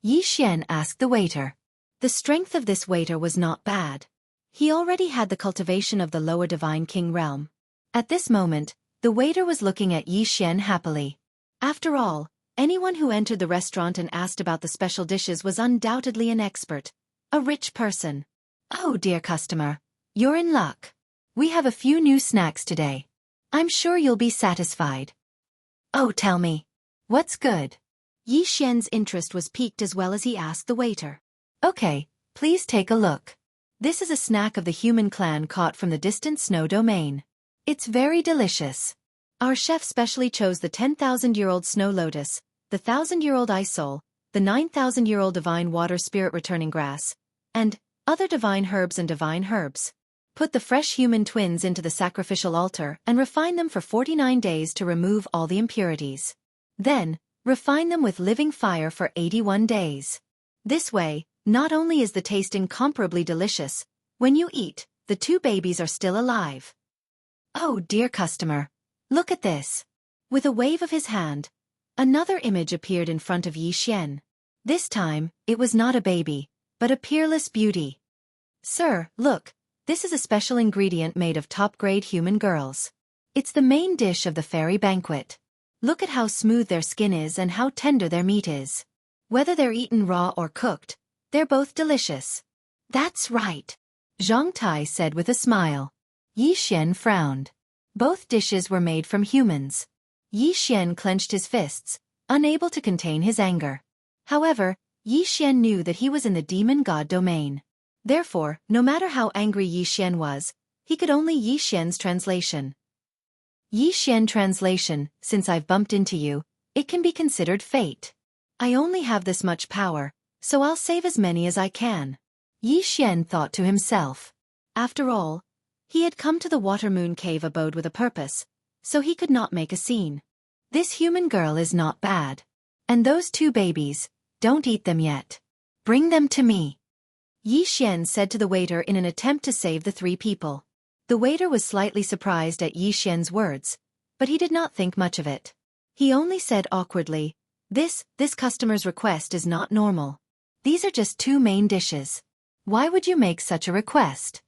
Yixian asked the waiter. The strength of this waiter was not bad. He already had the cultivation of the lower divine king realm. At this moment, the waiter was looking at Yixian happily. After all, anyone who entered the restaurant and asked about the special dishes was undoubtedly an expert, a rich person. Oh dear customer, you're in luck. We have a few new snacks today. I'm sure you'll be satisfied. Oh, tell me, what's good? Yixian's interest was piqued as well as he asked the waiter. Okay, please take a look. This is a snack of the human clan caught from the distant snow domain. It's very delicious. Our chef specially chose the 10,000-year-old snow lotus, the 1,000-year-old ice soul, the 9,000-year-old divine water spirit returning grass, and other divine herbs and divine herbs. Put the fresh human twins into the sacrificial altar and refine them for 49 days to remove all the impurities. Then, refine them with living fire for 81 days. This way, not only is the taste incomparably delicious, when you eat, the two babies are still alive. Oh dear customer, look at this. With a wave of his hand, another image appeared in front of Yixian. This time, it was not a baby, but a peerless beauty. Sir, look, this is a special ingredient made of top-grade human girls. It's the main dish of the fairy banquet. Look at how smooth their skin is and how tender their meat is. Whether they're eaten raw or cooked, they're both delicious. That's right, Xianxia said with a smile. Yixian frowned. Both dishes were made from humans. Yixian clenched his fists, unable to contain his anger. However, Yixian knew that he was in the demon god domain. Therefore, no matter how angry Yixian was, he could only Yixian's translation. Yixian translation, since I've bumped into you, it can be considered fate. I only have this much power, so I'll save as many as I can. Yixian thought to himself. After all, he had come to the Watermoon Cave abode with a purpose, so he could not make a scene. This human girl is not bad. And those two babies, don't eat them yet. Bring them to me, Yi Xian said to the waiter in an attempt to save the three people. The waiter was slightly surprised at Yi Xian's words, but he did not think much of it. He only said awkwardly, This customer's request is not normal. These are just two main dishes. Why would you make such a request?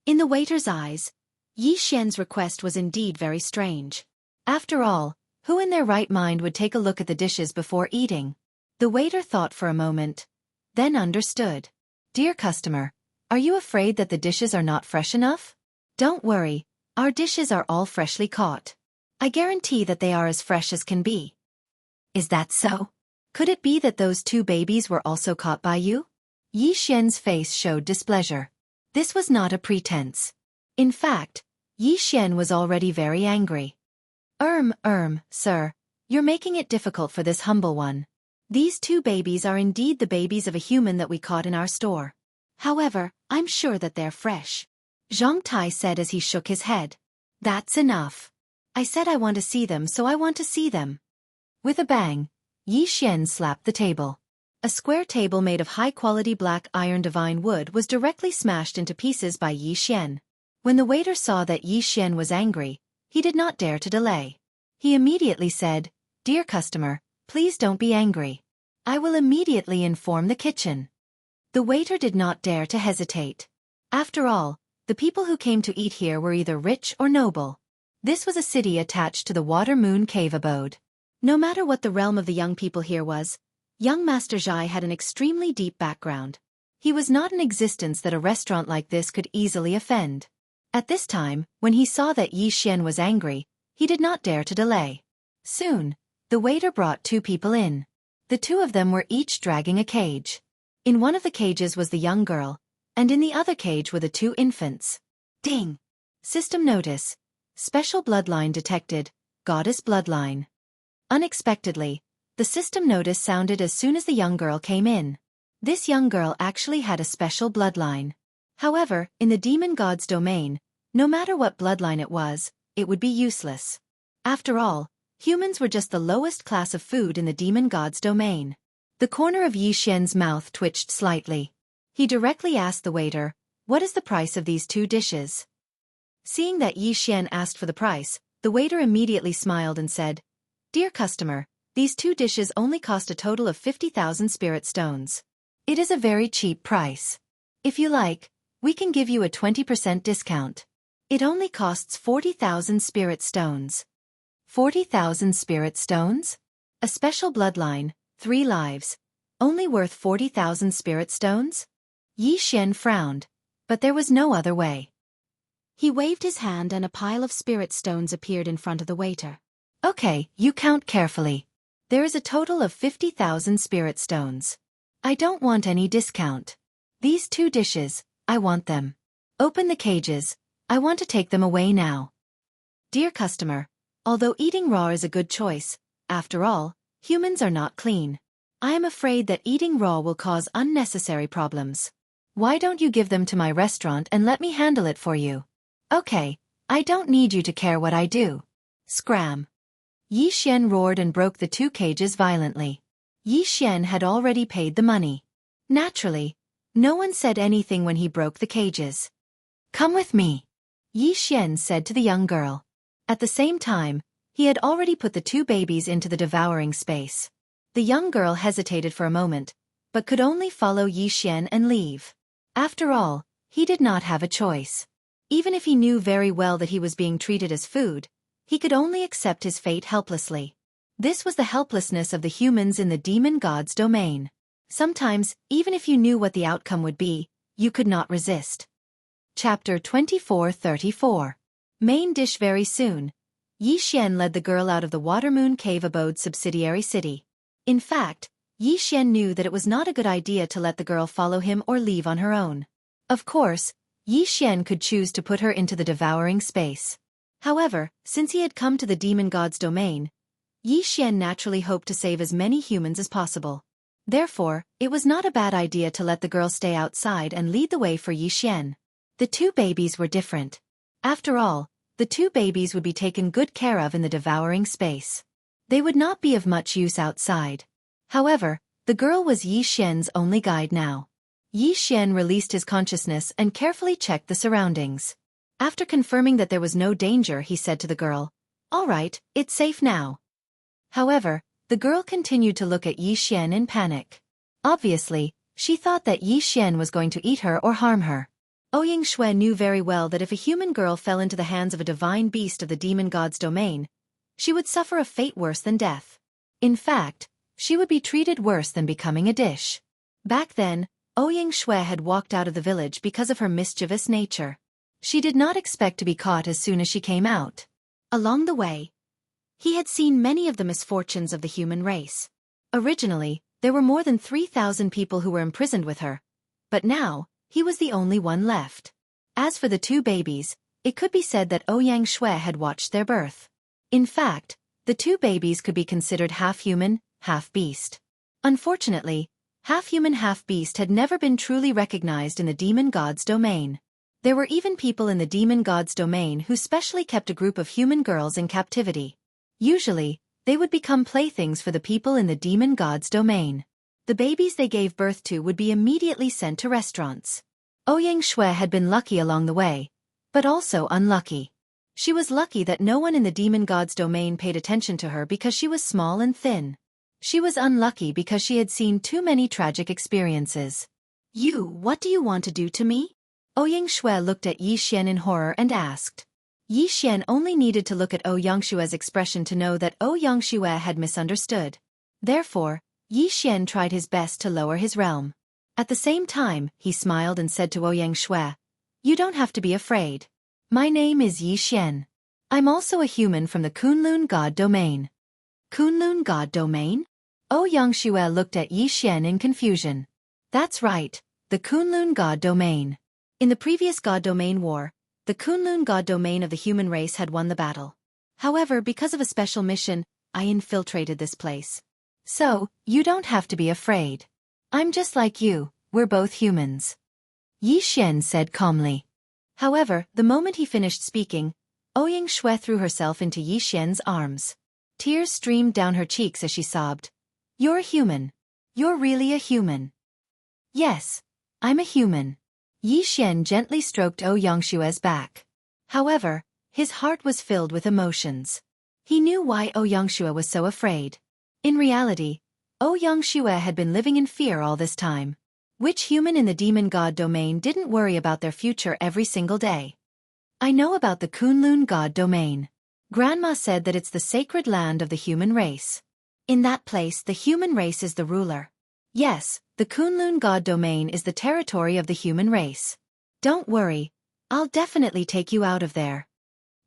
In the waiter's eyes, Yi Xian's request was indeed very strange. After all, who in their right mind would take a look at the dishes before eating? The waiter thought for a moment, then understood. Dear customer, are you afraid that the dishes are not fresh enough? Don't worry, our dishes are all freshly caught. I guarantee that they are as fresh as can be. Is that so? Could it be that those two babies were also caught by you? Yi Xian's face showed displeasure. This was not a pretense. In fact, Yi Xian was already very angry. Sir, you're making it difficult for this humble one. These two babies are indeed the babies of a human that we caught in our store. However, I'm sure that they're fresh. Zhang Tai said as he shook his head. That's enough. I said I want to see them, so I want to see them. With a bang, Yi Xian slapped the table. A square table made of high-quality black iron divine wood was directly smashed into pieces by Yi Xian. When the waiter saw that Yi Xian was angry, he did not dare to delay. He immediately said, Dear customer, please don't be angry. I will immediately inform the kitchen. The waiter did not dare to hesitate. After all, the people who came to eat here were either rich or noble. This was a city attached to the Water Moon Cave abode. No matter what the realm of the young people here was, young Master Zhai had an extremely deep background. He was not in existence that a restaurant like this could easily offend. At this time, when he saw that Yi Xian was angry, he did not dare to delay. Soon, the waiter brought two people in. The two of them were each dragging a cage. In one of the cages was the young girl, and in the other cage were the two infants. Ding! System notice. Special bloodline detected, goddess bloodline. Unexpectedly, the system notice sounded as soon as the young girl came in. This young girl actually had a special bloodline. However, in the demon god's domain, no matter what bloodline it would be useless. After all, humans were just the lowest class of food in the demon god's domain. The corner of Yi Xian's mouth twitched slightly. He directly asked the waiter, What is the price of these two dishes? Seeing that Yi Xian asked for the price, the waiter immediately smiled and said, Dear customer, these two dishes only cost a total of 50,000 spirit stones. It is a very cheap price. If you like, we can give you a 20% discount. It only costs 40,000 spirit stones. 40,000 spirit stones? A special bloodline, 3 lives, only worth 40,000 spirit stones? Yi Xian frowned, but there was no other way. He waved his hand and a pile of spirit stones appeared in front of the waiter. Okay, you count carefully. There is a total of 50,000 spirit stones. I don't want any discount. These two dishes, I want them. Open the cages, I want to take them away now. Dear customer, although eating raw is a good choice, after all, humans are not clean. I am afraid that eating raw will cause unnecessary problems. Why don't you give them to my restaurant and let me handle it for you? Okay, I don't need you to care what I do. Scram. Yi Xian roared and broke the two cages violently. Yi Xian had already paid the money. Naturally, no one said anything when he broke the cages. Come with me, Yi Xian said to the young girl. At the same time, he had already put the two babies into the devouring space. The young girl hesitated for a moment, but could only follow Yi Xian and leave. After all, he did not have a choice. Even if he knew very well that he was being treated as food, he could only accept his fate helplessly. This was the helplessness of the humans in the demon god's domain. Sometimes, even if you knew what the outcome would be, you could not resist. Chapter 2434. Main dish. Very soon, Yi Xian led the girl out of the Watermoon Cave abode's subsidiary city. In fact, Yi Xian knew that it was not a good idea to let the girl follow him or leave on her own. Of course, Yi Xian could choose to put her into the devouring space. However, since he had come to the demon god's domain, Yi Xian naturally hoped to save as many humans as possible. Therefore, it was not a bad idea to let the girl stay outside and lead the way for Yi Xian. The two babies were different. After all, the two babies would be taken good care of in the devouring space. They would not be of much use outside. However, The girl was Yi Xian's only guide now. Yi Xian released his consciousness and carefully checked the surroundings. After confirming that there was no danger, he said to the girl, "All right, it's safe now." However, the girl continued to look at Yi Xian in panic. Obviously, she thought that Yi Xian was going to eat her or harm her. Ouyang Shui knew very well that if a human girl fell into the hands of a divine beast of the demon god's domain, she would suffer a fate worse than death. In fact, she would be treated worse than becoming a dish. Back then, Ouyang Shui had walked out of the village because of her mischievous nature. She did not expect to be caught as soon as she came out. Along the way, he had seen many of the misfortunes of the human race. Originally, there were more than 3,000 people who were imprisoned with her, but now, he was the only one left. As for the two babies, it could be said that Ouyang Shui had watched their birth. In fact, the two babies could be considered half-human, half-beast. Unfortunately, half-human half-beast had never been truly recognized in the demon god's domain. There were even people in the demon god's domain who specially kept a group of human girls in captivity. Usually, they would become playthings for the people in the demon god's domain. The babies they gave birth to would be immediately sent to restaurants. Ouyang Shui had been lucky along the way, but also unlucky. She was lucky that no one in the demon god's domain paid attention to her because she was small and thin. She was unlucky because she had seen too many tragic experiences. What do you want to do to me?" Ouyang Shui looked at Yi Xian in horror and asked. Yi Xian only needed to look at Ouyang Shui's expression to know that Ouyang Shui had misunderstood. Therefore, Yi Xian tried his best to lower his realm. At the same time, he smiled and said to Ouyang Shui, "You don't have to be afraid. My name is Yi Xian. I'm also a human from the Kunlun God domain." Kunlun God domain? Ouyang Shui looked at Yi Xian in confusion. That's right, the Kunlun God domain. In the previous God domain war, the Kunlun God domain of the human race had won the battle. However, because of a special mission, I infiltrated this place. So, you don't have to be afraid. I'm just like you, we're both humans. Yi Xian said calmly. However, the moment he finished speaking, Ouyang Shui threw herself into Yi Xian's arms. Tears streamed down her cheeks as she sobbed. "You're a human. You're really a human." "Yes, I'm a human." Yi Xian gently stroked Ouyang Shui's back. However, his heart was filled with emotions. He knew why Ouyang Shui was so afraid. In reality, Ouyang Shui had been living in fear all this time. Which human in the demon god domain didn't worry about their future every single day? "I know about the Kunlun God domain. Grandma said that it's the sacred land of the human race. In that place the human race is the ruler. Yes, the Kunlun God domain is the territory of the human race. Don't worry, I'll definitely take you out of there."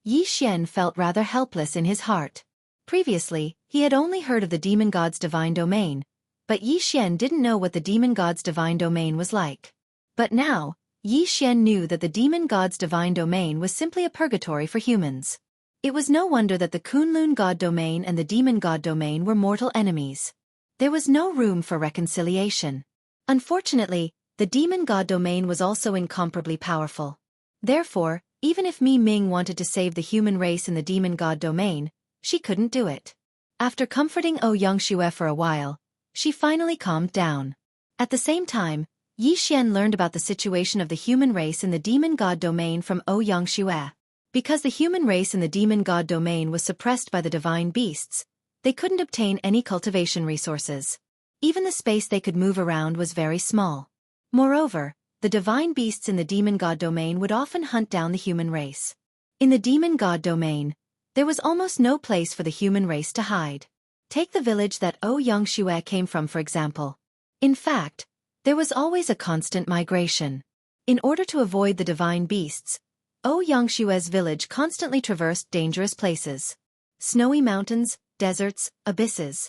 Yi Xian felt rather helpless in his heart. Previously, he had only heard of the demon god's divine domain, but Yi Xian didn't know what the demon god's divine domain was like. But now, Yi Xian knew that the demon god's divine domain was simply a purgatory for humans. It was no wonder that the Kunlun God domain and the demon god domain were mortal enemies. There was no room for reconciliation. Unfortunately, the demon god domain was also incomparably powerful. Therefore, even if Mi Ming wanted to save the human race in the demon god domain, she couldn't do it. After comforting Ouyang Shui for a while, she finally calmed down. At the same time, Yi Xian learned about the situation of the human race in the demon god domain from Ouyang Shui. Because the human race in the demon god domain was suppressed by the divine beasts, they couldn't obtain any cultivation resources. Even the space they could move around was very small. Moreover, the divine beasts in the demon god domain would often hunt down the human race. In the demon god domain, there was almost no place for the human race to hide. Take the village that Ouyang Shui came from, for example. In fact, there was always a constant migration. In order to avoid the divine beasts, Ouyang Shui's village constantly traversed dangerous places. Snowy mountains, deserts, abysses.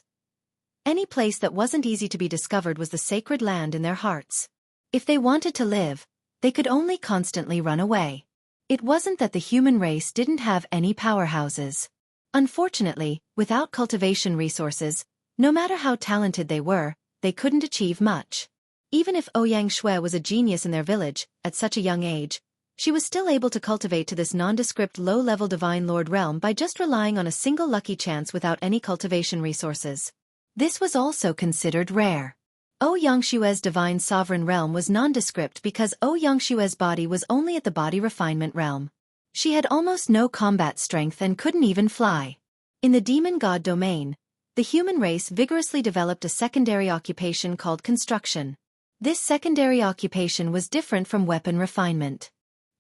Any place that wasn't easy to be discovered was the sacred land in their hearts. If they wanted to live, they could only constantly run away. It wasn't that the human race didn't have any powerhouses. Unfortunately, without cultivation resources, no matter how talented they were, they couldn't achieve much. Even if Ouyang Shui was a genius in their village, at such a young age, she was still able to cultivate to this nondescript low-level divine lord realm by just relying on a single lucky chance without any cultivation resources. This was also considered rare. Xiangshue's divine sovereign realm was nondescript because Xiangshue's body was only at the body refinement realm. She had almost no combat strength and couldn't even fly. In the demon god domain, the human race vigorously developed a secondary occupation called construction. This secondary occupation was different from weapon refinement.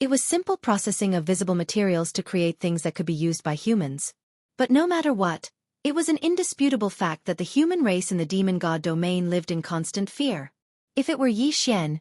It was simple processing of visible materials to create things that could be used by humans. But no matter what, it was an indisputable fact that the human race in the demon god domain lived in constant fear. If it were Yi Xian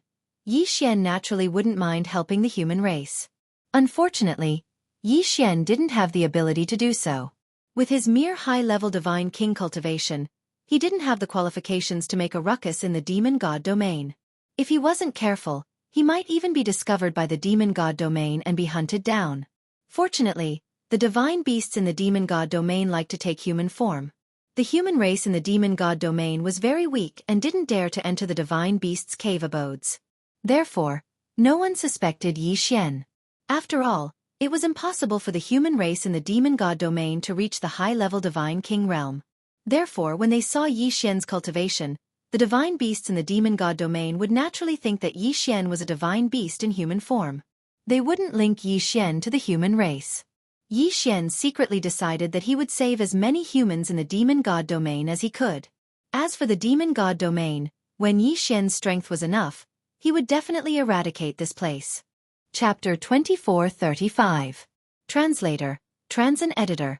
naturally wouldn't mind helping the human race. Unfortunately, Yi Xian didn't have the ability to do so. With his mere high-level divine king cultivation, he didn't have the qualifications to make a ruckus in the demon god domain. If he wasn't careful, he might even be discovered by the demon god domain and be hunted down. Fortunately, the divine beasts in the demon god domain like to take human form. The human race in the demon god domain was very weak and didn't dare to enter the divine beasts' cave abodes. Therefore, no one suspected Yi Xian. After all, it was impossible for the human race in the demon god domain to reach the high-level divine king realm. Therefore, when they saw Yi Xian's cultivation, the divine beasts in the demon god domain would naturally think that Yi Xian was a divine beast in human form. They wouldn't link Yi Xian to the human race. Yi Xian secretly decided that he would save as many humans in the demon god domain as he could. As for the demon god domain, when Yi Xian's strength was enough, he would definitely eradicate this place. Chapter 2435. Translator, Transin Editor.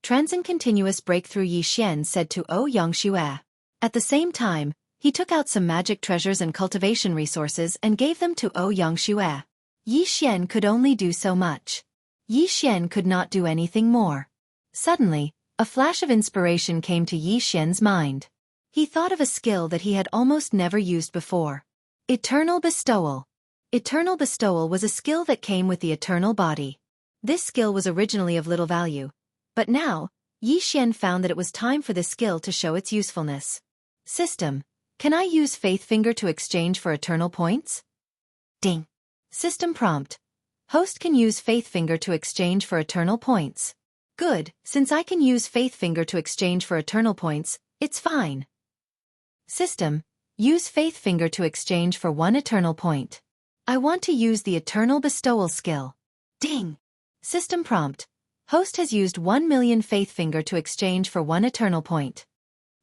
Transin Continuous Breakthrough. Yi Xian said to Xianxia. At the same time, he took out some magic treasures and cultivation resources and gave them to Xianxia. Yi Xian could only do so much. Yi Xian could not do anything more. Suddenly, a flash of inspiration came to Yi Xian's mind. He thought of a skill that he had almost never used before. Eternal Bestowal. Eternal Bestowal was a skill that came with the eternal body. This skill was originally of little value, but now, Yi Xian found that it was time for this skill to show its usefulness. System, can I use Faith Finger to exchange for eternal points? Ding. System prompt. Host can use Faith Finger to exchange for eternal points. Good, since I can use Faith Finger to exchange for eternal points, it's fine. System, use Faith Finger to exchange for 1 eternal point. I want to use the Eternal Bestowal skill. Ding! System prompt. Host has used 1,000,000 Faith Finger to exchange for 1 eternal point.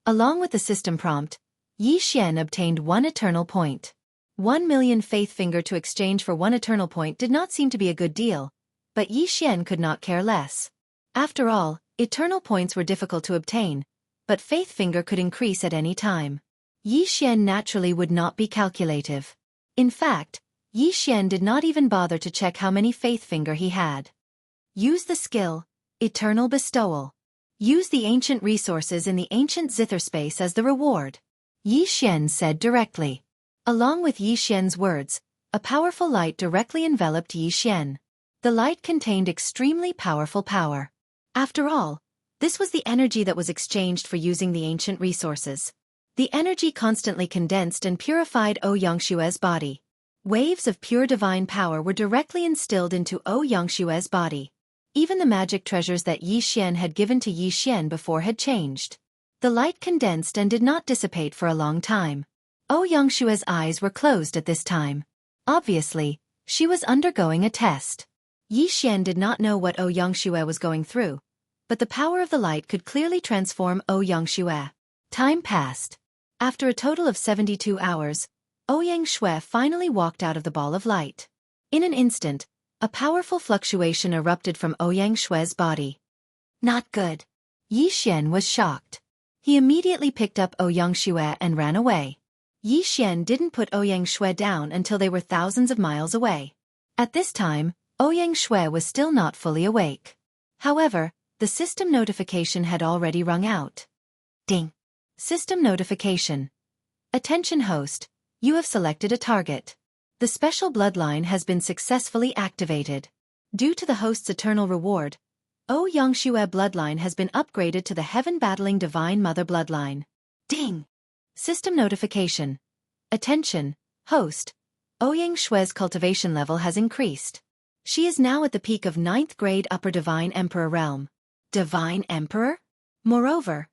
Along with the system prompt, Yi Xian obtained 1 eternal point. 1,000,000 Faith Finger to exchange for 1 eternal point did not seem to be a good deal, but Yi Xian could not care less. After all, eternal points were difficult to obtain, but Faith Finger could increase at any time. Yi Xian naturally would not be calculative. In fact, Yi Xian did not even bother to check how many Faith Finger he had. Use the skill, Eternal Bestowal. Use the ancient resources in the ancient zither space as the reward. Yi Xian said directly. Along with Yi Xian's words, a powerful light directly enveloped Yi Xian. The light contained extremely powerful power. After all, this was the energy that was exchanged for using the ancient resources. The energy constantly condensed and purified Xianxue's body. Waves of pure divine power were directly instilled into Xianxue's body. Even the magic treasures that Yi Xian had given to Yi Xian before had changed. The light condensed and did not dissipate for a long time. Xianxue's eyes were closed at this time. Obviously, she was undergoing a test. Yi Xian did not know what Xianxue was going through, but the power of the light could clearly transform Xianxue. Time passed. After a total of 72 hours, Xianxue finally walked out of the ball of light. In an instant, a powerful fluctuation erupted from Xianxue's body. Not good. Yi Xian was shocked. He immediately picked up Xianxue and ran away. Yi Xian didn't put Xianxue down until they were thousands of miles away. At this time, Xianxue was still not fully awake. However, the system notification had already rung out. Ding. System notification. Attention host, you have selected a target. The special bloodline has been successfully activated. Due to the host's eternal reward, Xianxue bloodline has been upgraded to the heaven-battling Divine Mother bloodline. Ding! System notification. Attention, host, Xianxue's cultivation level has increased. She is now at the peak of 9th grade Upper Divine Emperor realm. Divine Emperor? Moreover,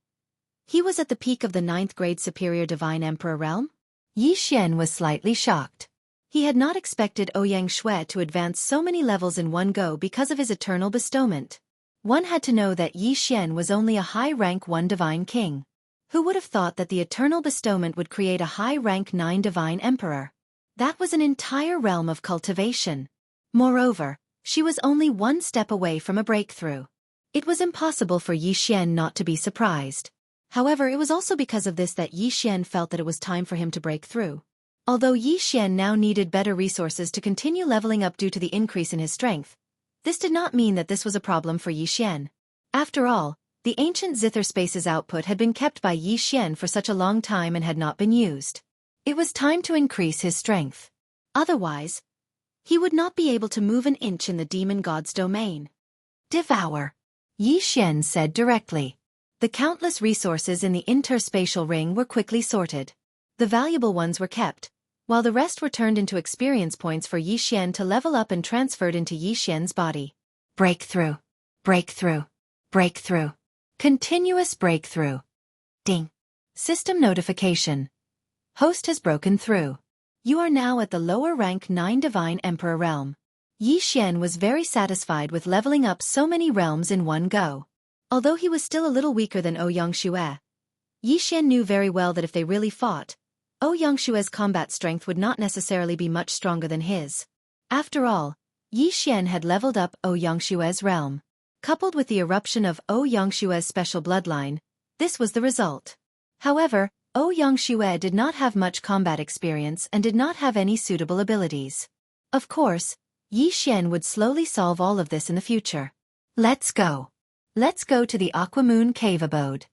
he was at the peak of the 9th grade Superior Divine Emperor realm? Yi Xian was slightly shocked. He had not expected Ouyang Shui to advance so many levels in one go because of his eternal bestowment. One had to know that Yi Xian was only a high-rank 1 divine king. Who would have thought that the eternal bestowment would create a high-rank 9 divine emperor? That was an entire realm of cultivation. Moreover, she was only one step away from a breakthrough. It was impossible for Yi Xian not to be surprised. However, it was also because of this that Yi Xian felt that it was time for him to break through. Although Yi Xian now needed better resources to continue leveling up due to the increase in his strength, this did not mean that this was a problem for Yi Xian. After all, the ancient zither space's output had been kept by Yi Xian for such a long time and had not been used. It was time to increase his strength. Otherwise, he would not be able to move an inch in the demon god's domain. Devour, Yi Xian said directly. The countless resources in the interspatial ring were quickly sorted. The valuable ones were kept, while the rest were turned into experience points for Yi Xian to level up and transferred into Yi Xian's body. Breakthrough. Breakthrough. Breakthrough. Continuous breakthrough. Ding. System notification. Host has broken through. You are now at the lower rank 9 Divine Emperor realm. Yi Xian was very satisfied with leveling up so many realms in one go. Although he was still a little weaker than Ouyang Shui, Yi Xian knew very well that if they really fought, Ouyang Shui's combat strength would not necessarily be much stronger than his. After all, Yi Xian had leveled up Ouyang Shui's realm. Coupled with the eruption of Ouyang Shui's special bloodline, this was the result. However, Ouyang Shui did not have much combat experience and did not have any suitable abilities. Of course, Yi Xian would slowly solve all of this in the future. Let's go. Let's go to the Aquamoon Cave abode.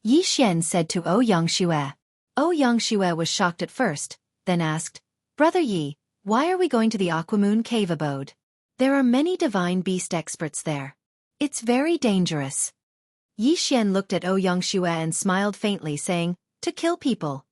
Yi Xian said to Ouyang Shui. Ouyang Shui was shocked at first, then asked, Brother Yi, why are we going to the Aquamoon Cave abode? There are many divine beast experts there. It's very dangerous. Yi Xian looked at Ouyang Shui and smiled faintly, saying, to kill people.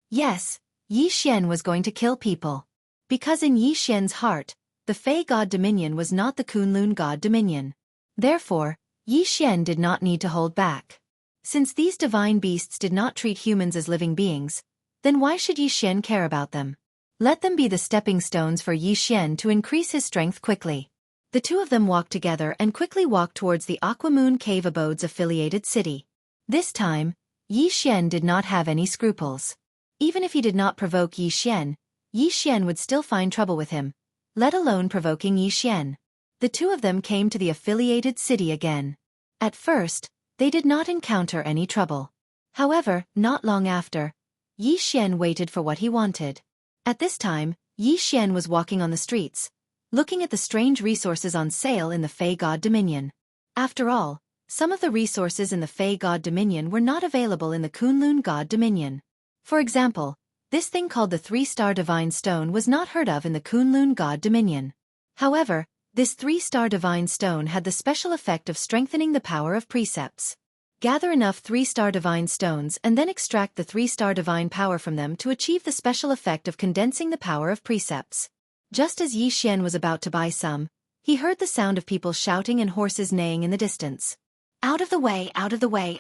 Yes, Yi Xian was going to kill people. Because in Yi Xian's heart, the Fei God Dominion was not the Kunlun God Dominion. Therefore, Yi Xian did not need to hold back. Since these divine beasts did not treat humans as living beings, then why should Yi Xian care about them? Let them be the stepping stones for Yi Xian to increase his strength quickly. The two of them walked together and quickly walked towards the Aquamoon Cave abode's affiliated city. This time, Yi Xian did not have any scruples. Even if he did not provoke Yi Xian would still find trouble with him, let alone provoking Yi Xian. The two of them came to the affiliated city again. At first, they did not encounter any trouble. However, not long after, Yi Xian waited for what he wanted. At this time, Yi Xian was walking on the streets, looking at the strange resources on sale in the Fei God Dominion. After all, some of the resources in the Fei God Dominion were not available in the Kunlun God Dominion. For example, this thing called the 3-star Divine Stone was not heard of in the Kunlun God Dominion. However, this 3-star Divine Stone had the special effect of strengthening the power of precepts. Gather enough 3-star Divine Stones and then extract the 3-star Divine power from them to achieve the special effect of condensing the power of precepts. Just as Yi Xian was about to buy some, he heard the sound of people shouting and horses neighing in the distance. Out of the way,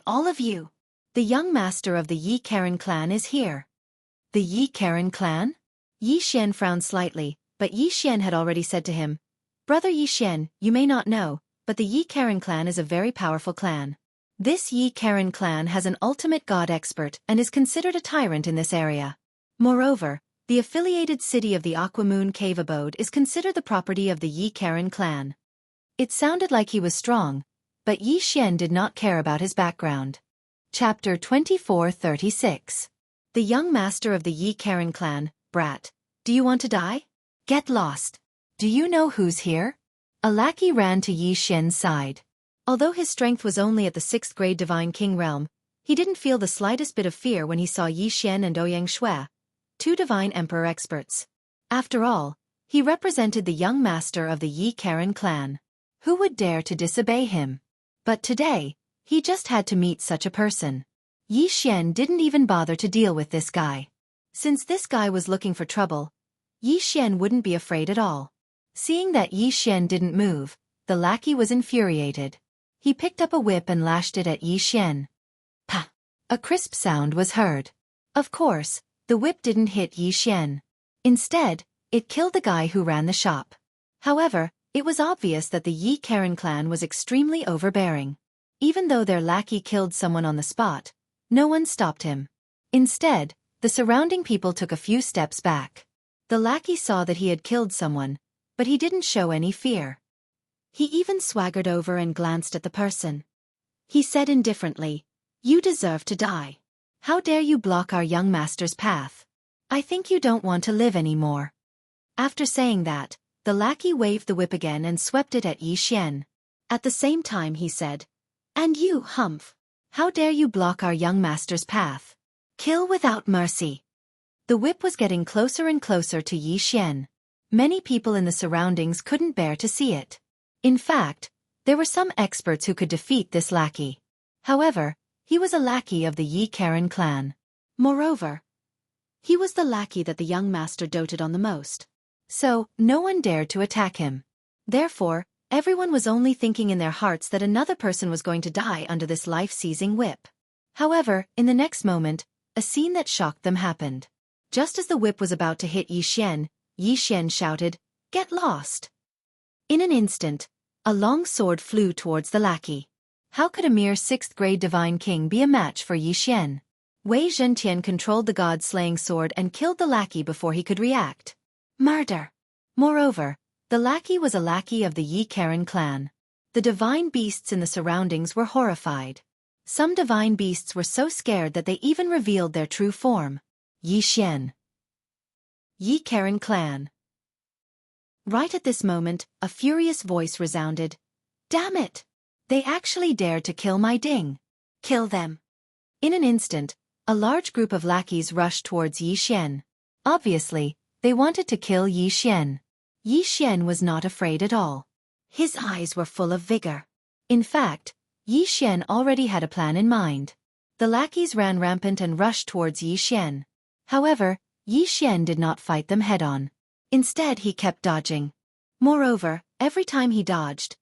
all of you! The young master of the Yi Karen clan is here. The Yi Karen clan? Yi Xian frowned slightly, but Yi Xian had already said to him, Brother Yi Xian, you may not know, but the Yi Karen clan is a very powerful clan. This Yi Karen clan has an ultimate god expert and is considered a tyrant in this area. Moreover, the affiliated city of the Aquamoon Cave abode is considered the property of the Yi Karen clan. It sounded like he was strong, but Yi Xian did not care about his background. Chapter 2436. The young master of the Yi Karen clan, Brat. Do you want to die? Get lost. Do you know who's here? A lackey ran to Yi Xian's side. Although his strength was only at the 6th grade Divine King realm, he didn't feel the slightest bit of fear when he saw Yi Xian and Ouyang Shui, 2 Divine Emperor experts. After all, he represented the young master of the Yi Karen clan. Who would dare to disobey him? But today, he just had to meet such a person. Yi Xian didn't even bother to deal with this guy. Since this guy was looking for trouble, Yi Xian wouldn't be afraid at all. Seeing that Yi Xian didn't move, the lackey was infuriated. He picked up a whip and lashed it at Yi Xian. Pa! A crisp sound was heard. Of course, The whip didn't hit Yi Xian. Instead, it killed the guy who ran the shop. However, it was obvious that the Yi Karen clan was extremely overbearing. Even though their lackey killed someone on the spot, no one stopped him. Instead, the surrounding people took a few steps back. The lackey saw that he had killed someone, but he didn't show any fear. He even swaggered over and glanced at the person. He said indifferently, "You deserve to die. How dare you block our young master's path? I think you don't want to live anymore." After saying that, the lackey waved the whip again and swept it at Yi Xian. At the same time he said, "And you, Humph, how dare you block our young master's path? Kill without mercy." The whip was getting closer and closer to Yi Xian. Many people in the surroundings couldn't bear to see it. In fact, there were some experts who could defeat this lackey. However, he was a lackey of the Yi Karen clan. Moreover, he was the lackey that the young master doted on the most. So, no one dared to attack him. Therefore, everyone was only thinking in their hearts that another person was going to die under this life-seizing whip. However, in the next moment, a scene that shocked them happened. Just as the whip was about to hit Yi Xian shouted, "Get lost!" In an instant, a long sword flew towards the lackey. How could a mere 6th-grade divine king be a match for Yi Xian? Wei Zhentian controlled the god-slaying sword and killed the lackey before he could react. Murder! Moreover, the lackey was a lackey of the Yi Karen clan. The divine beasts in the surroundings were horrified. Some divine beasts were so scared that they even revealed their true form. Yi Xian. Yi Karen clan. Right at this moment, a furious voice resounded. "Damn it! They actually dared to kill my ding. Kill them!" In an instant, a large group of lackeys rushed towards Yi Xian. Obviously, they wanted to kill Yi Xian. Yi Xian was not afraid at all. His eyes were full of vigor. In fact, Yi Xian already had a plan in mind. The lackeys ran rampant and rushed towards Yi Xian. However, Yi Xian did not fight them head-on. Instead he kept dodging. Moreover, every time he dodged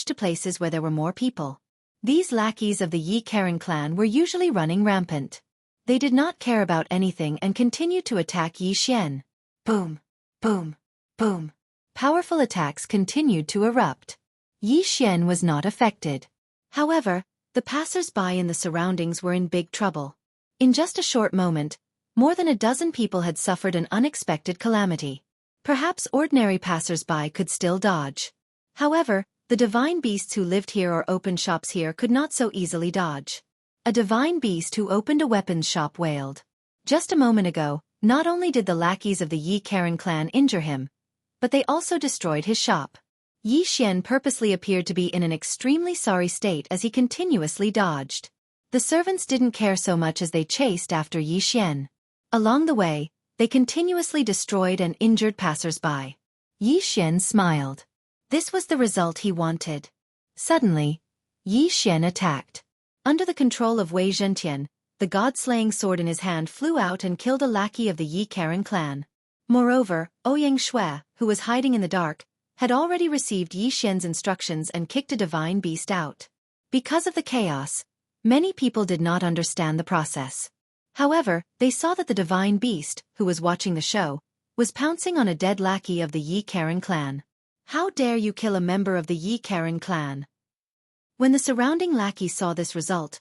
to places where there were more people. These lackeys of the Yi Karen clan were usually running rampant. They did not care about anything and continued to attack Yi Xian. Boom! Boom! Boom! Powerful attacks continued to erupt. Yi Xian was not affected. However, the passers-by in the surroundings were in big trouble. In just a short moment, more than a dozen people had suffered an unexpected calamity. Perhaps ordinary passers-by could still dodge. However, the divine beasts who lived here or opened shops here could not so easily dodge. A divine beast who opened a weapons shop wailed. Just a moment ago, not only did the lackeys of the Yi Karen clan injure him, but they also destroyed his shop. Yi Xian purposely appeared to be in an extremely sorry state as he continuously dodged. The servants didn't care so much as they chased after Yi Xian. Along the way, they continuously destroyed and injured passers-by. Yi Xian smiled. This was the result he wanted. Suddenly, Yi Xian attacked. Under the control of Wei Zhentian, the god-slaying sword in his hand flew out and killed a lackey of the Yi Karen clan. Moreover, Ouyang Shui, who was hiding in the dark, had already received Yi Xian's instructions and kicked a divine beast out. Because of the chaos, many people did not understand the process. However, they saw that the divine beast, who was watching the show, was pouncing on a dead lackey of the Yi Karen clan. How dare you kill a member of the Yi Karen clan? When the surrounding lackey saw this result,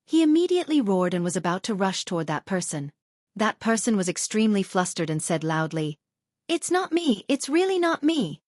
he immediately roared and was about to rush toward that person. That person was extremely flustered and said loudly, "It's not me, it's really not me."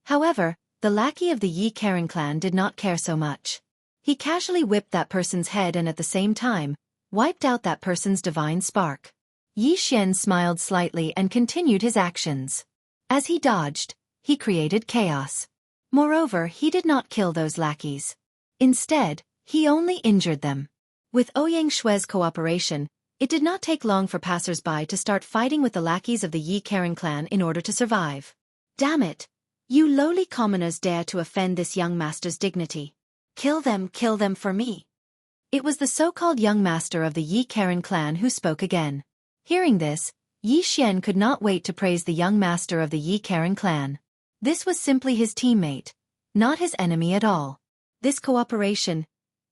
However, the lackey of the Yi Karen clan did not care so much. He casually whipped that person's head and at the same time, wiped out that person's divine spark. Yi Xian smiled slightly and continued his actions. As he dodged, he created chaos. Moreover, he did not kill those lackeys. Instead, he only injured them. With Ouyang Shui's cooperation, it did not take long for passers-by to start fighting with the lackeys of the Yi Karen clan in order to survive. Damn it! You lowly commoners dare to offend this young master's dignity. Kill them for me. It was the so-called young master of the Yi Karen clan who spoke again. Hearing this, Yi Xian could not wait to praise the young master of the Yi Karen clan. This was simply his teammate, not his enemy at all. This cooperation,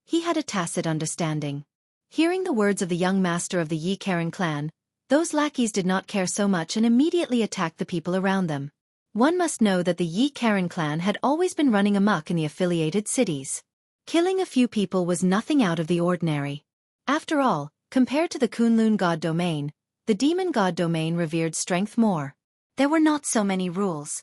he had a tacit understanding. Hearing the words of the young master of the Yi Karen clan, those lackeys did not care so much and immediately attacked the people around them. One must know that the Yi Karen clan had always been running amok in the affiliated cities. Killing a few people was nothing out of the ordinary. After all, compared to the Kunlun god domain, the demon god domain revered strength more. There were not so many rules.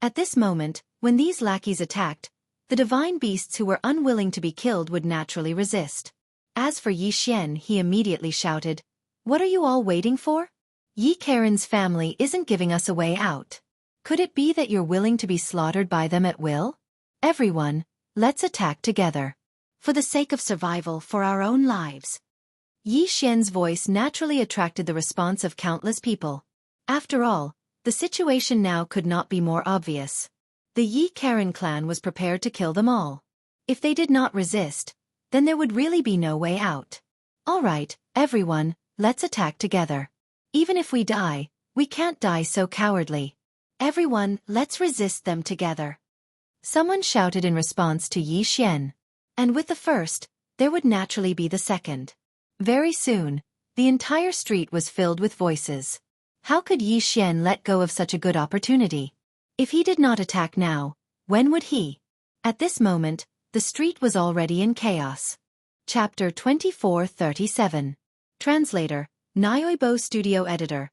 At this moment, when these lackeys attacked, the divine beasts who were unwilling to be killed would naturally resist. As for Yi Xian, he immediately shouted, "What are you all waiting for? Yi Karen's family isn't giving us a way out. Could it be that you're willing to be slaughtered by them at will? Everyone, let's attack together. For the sake of survival, for our own lives." Yi Xian's voice naturally attracted the response of countless people. After all, the situation now could not be more obvious. The Yi Karen clan was prepared to kill them all. If they did not resist, then there would really be no way out. All right, everyone, let's attack together. Even if we die, we can't die so cowardly. Everyone, let's resist them together. Someone shouted in response to Yi Xian. And with the first, there would naturally be the second. Very soon, the entire street was filled with voices. How could Yi Xian let go of such a good opportunity? If he did not attack now, when would he? At this moment, the street was already in chaos. Chapter 2437. Translator, Nyoibo Studio Editor.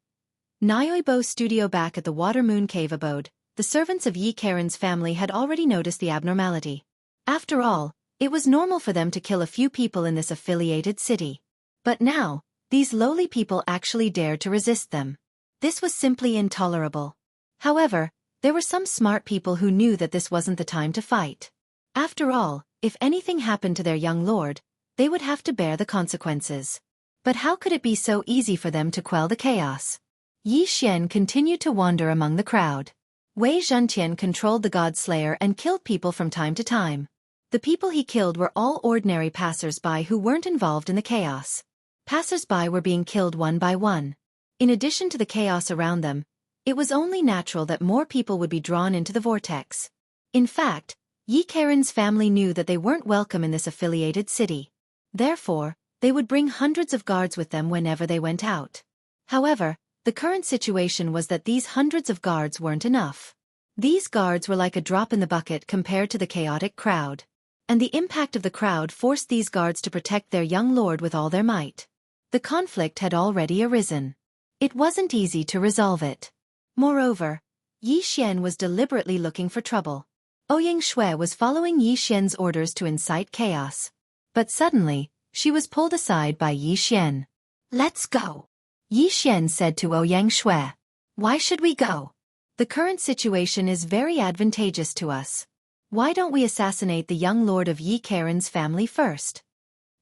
Nyoibo Studio. Back at the Water Moon Cave abode, the servants of Yi Karen's family had already noticed the abnormality. After all, it was normal for them to kill a few people in this affiliated city. But now, these lowly people actually dared to resist them. This was simply intolerable. However, there were some smart people who knew that this wasn't the time to fight. After all, if anything happened to their young lord, they would have to bear the consequences. But how could it be so easy for them to quell the chaos? Yi Xian continued to wander among the crowd. Wei Zhentian controlled the god slayer and killed people from time to time. The people he killed were all ordinary passers-by who weren't involved in the chaos. Passers-by were being killed one by one. In addition to the chaos around them, it was only natural that more people would be drawn into the vortex. In fact, Yi Karen's family knew that they weren't welcome in this affiliated city. Therefore, they would bring hundreds of guards with them whenever they went out. However, the current situation was that these hundreds of guards weren't enough. These guards were like a drop in the bucket compared to the chaotic crowd. And the impact of the crowd forced these guards to protect their young lord with all their might. The conflict had already arisen. It wasn't easy to resolve it. Moreover, Yi Xian was deliberately looking for trouble. Ouyang Shui was following Yi Xian's orders to incite chaos. But suddenly, she was pulled aside by Yi Xian. "Let's go," Yi Xian said to Ouyang Shui. "Why should we go? The current situation is very advantageous to us. Why don't we assassinate the young lord of Yi Karen's family first?"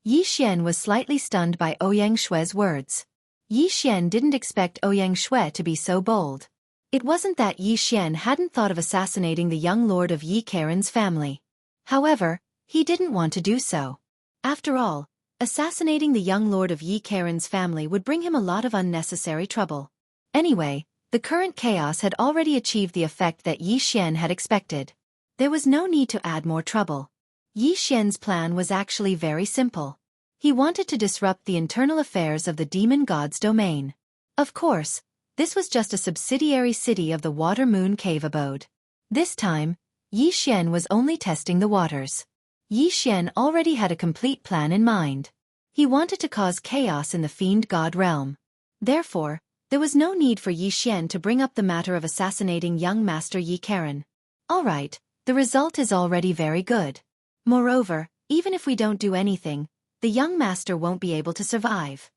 Yi Xian was slightly stunned by Ouyang Shui's words. Yi Xian didn't expect Ouyang Shui to be so bold. It wasn't that Yi Xian hadn't thought of assassinating the young lord of Yi Karen's family. However, he didn't want to do so. After all, assassinating the young lord of Yi Karen's family would bring him a lot of unnecessary trouble. Anyway, the current chaos had already achieved the effect that Yi Xian had expected. There was no need to add more trouble. Yi Xian's plan was actually very simple. He wanted to disrupt the internal affairs of the demon god's domain. Of course, this was just a subsidiary city of the Water Moon Cave abode. This time, Yi Xian was only testing the waters. Yi Xian already had a complete plan in mind. He wanted to cause chaos in the fiend god realm. Therefore, there was no need for Yi Xian to bring up the matter of assassinating young Master Yi Karen. Alright, the result is already very good. Moreover, even if we don't do anything, the young master won't be able to survive.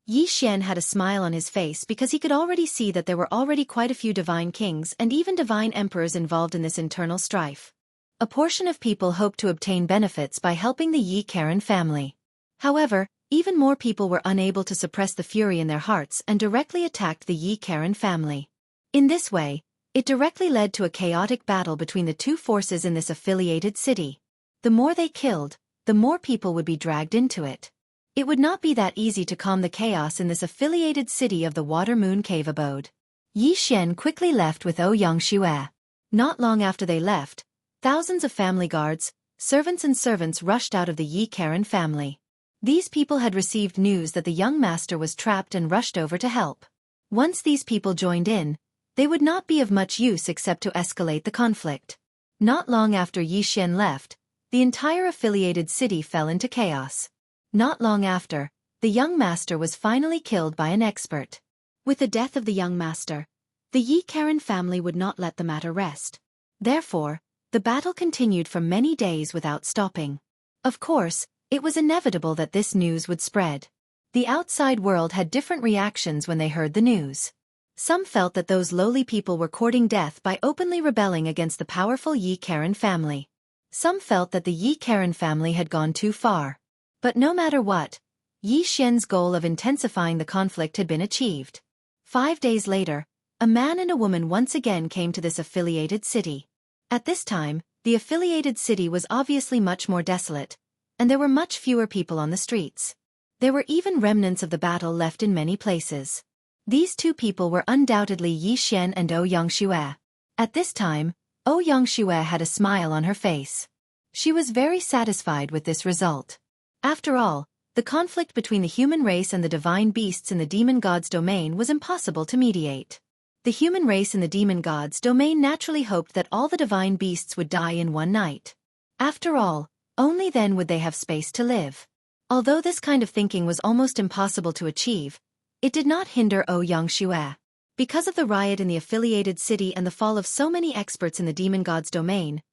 Yi Xian had a smile on his face because he could already see that there were already quite a few divine kings and even divine emperors involved in this internal strife. A portion of people hoped to obtain benefits by helping the Yi Karen family. However, even more people were unable to suppress the fury in their hearts and directly attacked the Yi Karen family. In this way, it directly led to a chaotic battle between the two forces in this affiliated city. The more they killed, the more people would be dragged into it. It would not be that easy to calm the chaos in this affiliated city of the Water Moon Cave abode. Yi Xian quickly left with Ouyang Shui. Not long after they left, thousands of family guards, servants and servants rushed out of the Yi Karen family. These people had received news that the young master was trapped and rushed over to help. Once these people joined in, they would not be of much use except to escalate the conflict. Not long after Yi Xian left, the entire affiliated city fell into chaos. Not long after, the young master was finally killed by an expert. With the death of the young master, the Yi Karen family would not let the matter rest. Therefore, the battle continued for many days without stopping. Of course, it was inevitable that this news would spread. The outside world had different reactions when they heard the news. Some felt that those lowly people were courting death by openly rebelling against the powerful Yi Karen family. Some felt that the Yi Karen family had gone too far. But no matter what, Yi Xian's goal of intensifying the conflict had been achieved. 5 days later, a man and a woman once again came to this affiliated city. At this time, the affiliated city was obviously much more desolate, and there were much fewer people on the streets. There were even remnants of the battle left in many places. These two people were undoubtedly Yi Xian and Xianxia. At this time, Xianxia had a smile on her face. She was very satisfied with this result. After all, the conflict between the human race and the divine beasts in the demon god's domain was impossible to mediate. The human race in the demon god's domain naturally hoped that all the divine beasts would die in one night. After all, only then would they have space to live. Although this kind of thinking was almost impossible to achieve, it did not hinder Xianxia. Because of the riot in the affiliated city and the fall of so many experts in the demon god's domain,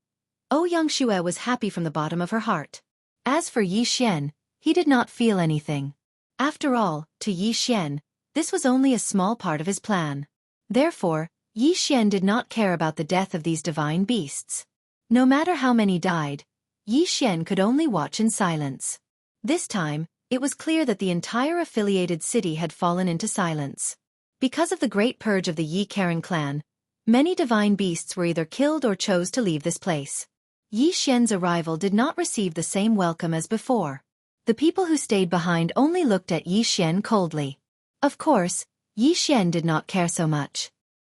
Xianxia was happy from the bottom of her heart. As for Yi Xian, he did not feel anything. After all, to Yi Xian, this was only a small part of his plan. Therefore, Yi Xian did not care about the death of these divine beasts. No matter how many died, Yi Xian could only watch in silence. This time, it was clear that the entire affiliated city had fallen into silence. Because of the great purge of the Yi Karen clan, many divine beasts were either killed or chose to leave this place. Yi Xian's arrival did not receive the same welcome as before. The people who stayed behind only looked at Yi Xian coldly. Of course, Yi Xian did not care so much.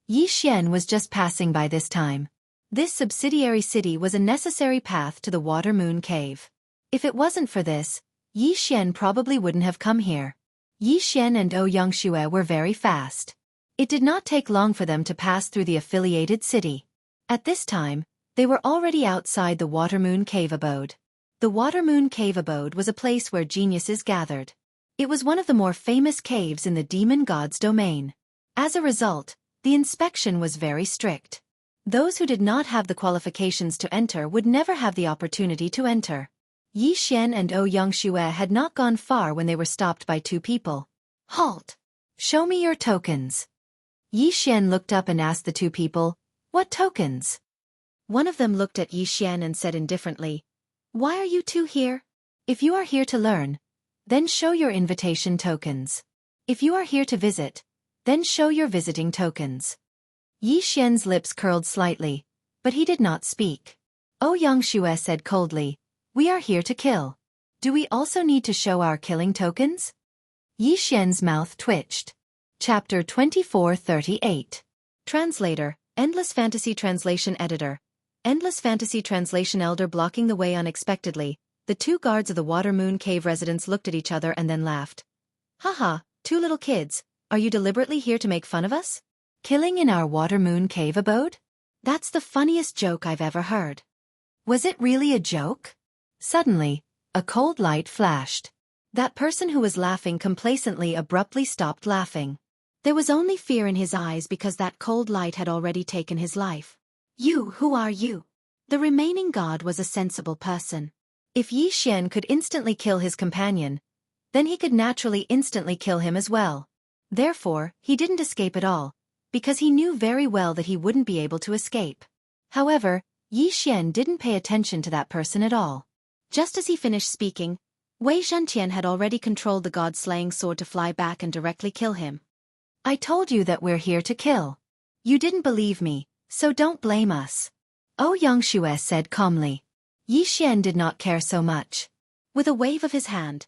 Yi Xian was just passing by this time. This subsidiary city was a necessary path to the Water Moon Cave. If it wasn't for this, Yi Xian probably wouldn't have come here. Yi Xian and Xianxia were very fast. It did not take long for them to pass through the affiliated city. At this time, they were already outside the Water Moon Cave abode. The Water Moon Cave abode was a place where geniuses gathered. It was one of the more famous caves in the demon god's domain. As a result, the inspection was very strict. Those who did not have the qualifications to enter would never have the opportunity to enter. Yi Xian and Xianxia had not gone far when they were stopped by two people. "Halt! Show me your tokens." Yi Xian looked up and asked the two people, "What tokens?" One of them looked at Yi Xian and said indifferently, "Why are you two here? If you are here to learn, then show your invitation tokens. If you are here to visit, then show your visiting tokens." Yi Xian's lips curled slightly, but he did not speak. Xianxia said coldly, "We are here to kill. Do we also need to show our killing tokens?" Yi Xian's mouth twitched. Chapter 2438. Translator, Endless Fantasy Translation Editor. Endless Fantasy Translation Elder blocking the way unexpectedly. The two guards of the Water Moon Cave residents looked at each other and then laughed. "Haha, two little kids, are you deliberately here to make fun of us? Killing in our Water Moon Cave abode? That's the funniest joke I've ever heard." Was it really a joke? Suddenly, a cold light flashed. That person who was laughing complacently abruptly stopped laughing. There was only fear in his eyes because that cold light had already taken his life. "You, who are you?" The remaining god was a sensible person. If Yi Xian could instantly kill his companion, then he could naturally instantly kill him as well. Therefore, he didn't escape at all, because he knew very well that he wouldn't be able to escape. However, Yi Xian didn't pay attention to that person at all. Just as he finished speaking, Wei Zhentian had already controlled the god-slaying sword to fly back and directly kill him. "I told you that we're here to kill. You didn't believe me, so don't blame us," Xianxia said calmly. Yi Xian did not care so much. With a wave of his hand,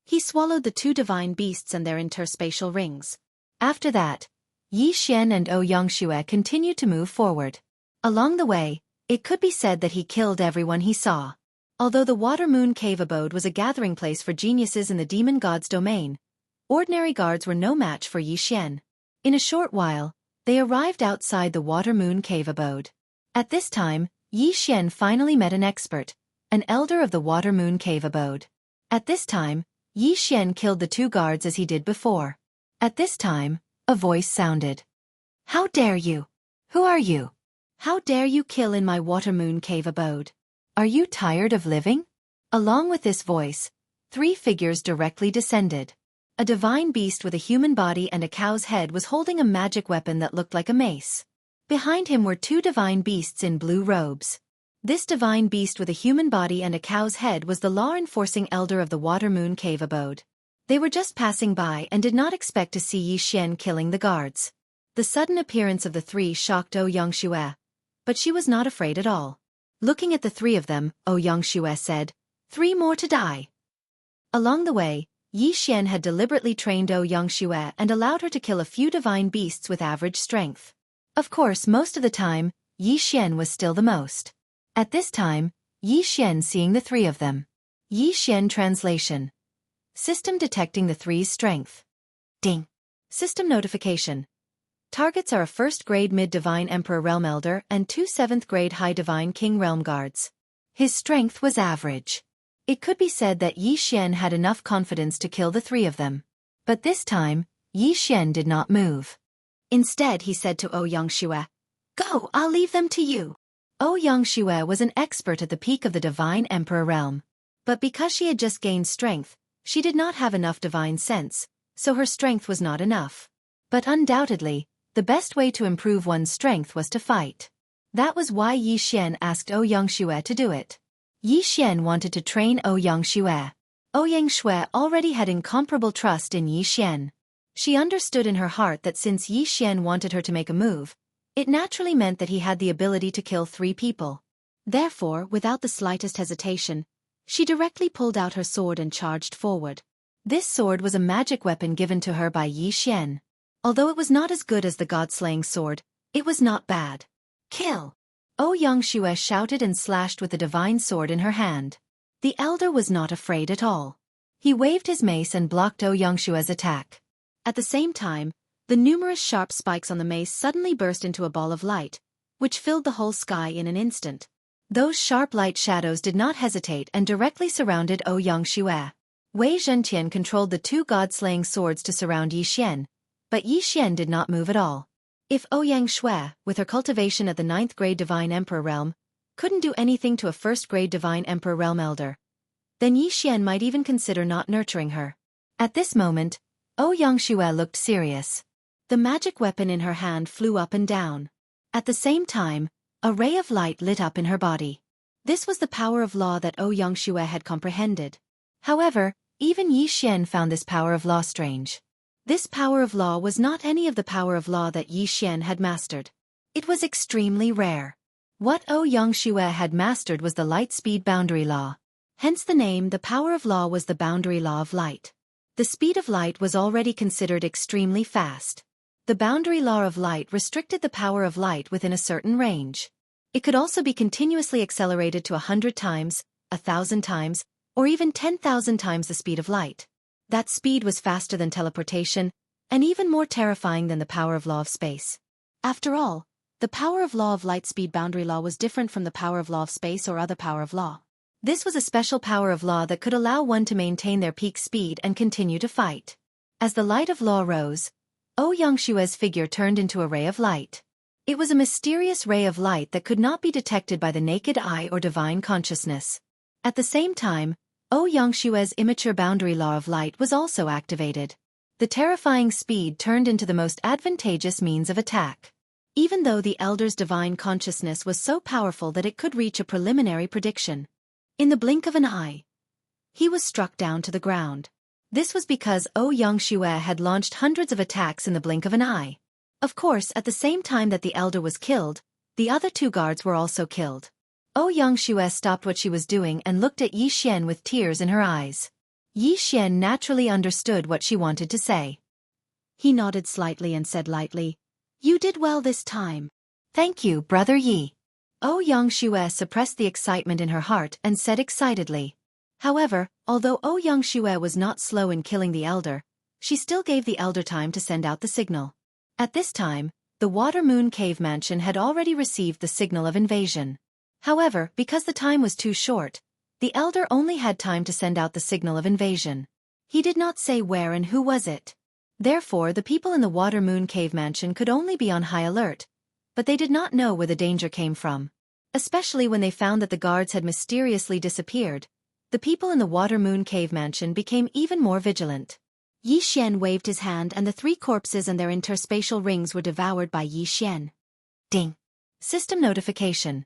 he swallowed the two divine beasts and their interspatial rings. After that, Yi Xian and Xianxia continued to move forward. Along the way, it could be said that he killed everyone he saw. Although the Water Moon Cave abode was a gathering place for geniuses in the demon god's domain, ordinary guards were no match for Yi Xian. In a short while, they arrived outside the Water Moon Cave abode. At this time, Xian finally met an expert, an elder of the Water Moon Cave abode. At this time, Xian killed the 2 guards as he did before. At this time, a voice sounded. "How dare you? Who are you? How dare you kill in my Water Moon Cave abode? Are you tired of living?" Along with this voice, 3 figures directly descended. A divine beast with a human body and a cow's head was holding a magic weapon that looked like a mace. Behind him were 2 divine beasts in blue robes. This divine beast with a human body and a cow's head was the law-enforcing elder of the Water Moon Cave abode. They were just passing by and did not expect to see Xian killing the guards. The sudden appearance of the 3 shocked Xianxia, but she was not afraid at all. Looking at the 3 of them, Xianxia said, "3 more to die." Along the way, Xian had deliberately trained Xianxia and allowed her to kill a few divine beasts with average strength. Of course, most of the time, Xian was still the most. At this time, Xian seeing the 3 of them. Xian translation. System detecting the 3's strength. Ding. System notification. Targets are a 1st grade mid-divine Emperor Realm Elder and 2 7th grade high divine King Realm Guards. His strength was average. It could be said that Xian had enough confidence to kill the 3 of them. But this time, Xian did not move. Instead, he said to Xianxia, "Go, I'll leave them to you." Xianxia was an expert at the peak of the divine Emperor realm. But because she had just gained strength, she did not have enough divine sense, so her strength was not enough. But undoubtedly, the best way to improve one's strength was to fight. That was why Xian asked Xianxia to do it. Xian wanted to train Xianxia. Xianxia already had incomparable trust in Xian. She understood in her heart that since Xian wanted her to make a move, it naturally meant that he had the ability to kill 3 people. Therefore, without the slightest hesitation, she directly pulled out her sword and charged forward. This sword was a magic weapon given to her by Xian. Although it was not as good as the god-slaying sword, it was not bad. "Kill!" Xianxia shouted and slashed with the divine sword in her hand. The elder was not afraid at all. He waved his mace and blocked Xianxia's attack. At the same time, the numerous sharp spikes on the mace suddenly burst into a ball of light, which filled the whole sky in an instant. Those sharp light shadows did not hesitate and directly surrounded Xianxia. Wei Zhentian controlled the 2 god-slaying swords to surround Xian, but Xian did not move at all. If Xianxia, with her cultivation at the 9th grade Divine Emperor realm, couldn't do anything to a 1st grade Divine Emperor realm elder, then Xian might even consider not nurturing her. At this moment, Xianxia looked serious. The magic weapon in her hand flew up and down. At the same time, a ray of light lit up in her body. This was the power of law that Xianxia had comprehended. However, even Xian found this power of law strange. This power of law was not any of the power of law that Xian had mastered. It was extremely rare. What Xianxia had mastered was the light-speed boundary law. Hence the name, the power of law was the boundary law of light. The speed of light was already considered extremely fast. The boundary law of light restricted the power of light within a certain range. It could also be continuously accelerated to 100 times, 1,000 times, or even 10,000 times the speed of light. That speed was faster than teleportation, and even more terrifying than the power of law of space. After all, the power of law of light speed boundary law was different from the power of law of space or other power of law. This was a special power of law that could allow one to maintain their peak speed and continue to fight. As the light of law rose, Xianxia's figure turned into a ray of light. It was a mysterious ray of light that could not be detected by the naked eye or divine consciousness. At the same time, Xianxia's immature boundary law of light was also activated. The terrifying speed turned into the most advantageous means of attack. Even though the elder's divine consciousness was so powerful that it could reach a preliminary prediction. In the blink of an eye, he was struck down to the ground. This was because Xianxia had launched hundreds of attacks in the blink of an eye. Of course, at the same time that the elder was killed, the other 2 guards were also killed. Xianxia stopped what she was doing and looked at Xian with tears in her eyes. Xian naturally understood what she wanted to say. He nodded slightly and said lightly, "You did well this time." "Thank you, Brother Yi." Xianxia suppressed the excitement in her heart and said excitedly. However, although Xianxia was not slow in killing the elder, she still gave the elder time to send out the signal. At this time, the Water Moon Cave Mansion had already received the signal of invasion. However, because the time was too short, the elder only had time to send out the signal of invasion. He did not say where and who was it. Therefore, the people in the Water Moon Cave Mansion could only be on high alert, but they did not know where the danger came from. Especially when they found that the guards had mysteriously disappeared, the people in the Water Moon Cave Mansion became even more vigilant. Yi Xian waved his hand and the 3 corpses and their interspatial rings were devoured by Yi Xian. Ding! System notification.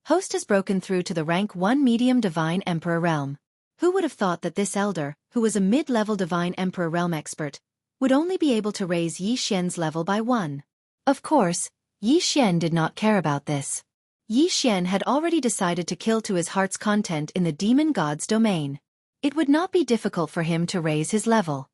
Host has broken through to the rank 1 medium divine emperor realm. Who would have thought that this elder, who was a mid-level divine emperor realm expert, would only be able to raise Yi Xian's level by 1? Of course, Yi Xian did not care about this. Yi Xian had already decided to kill to his heart's content in the demon god's domain. It would not be difficult for him to raise his level.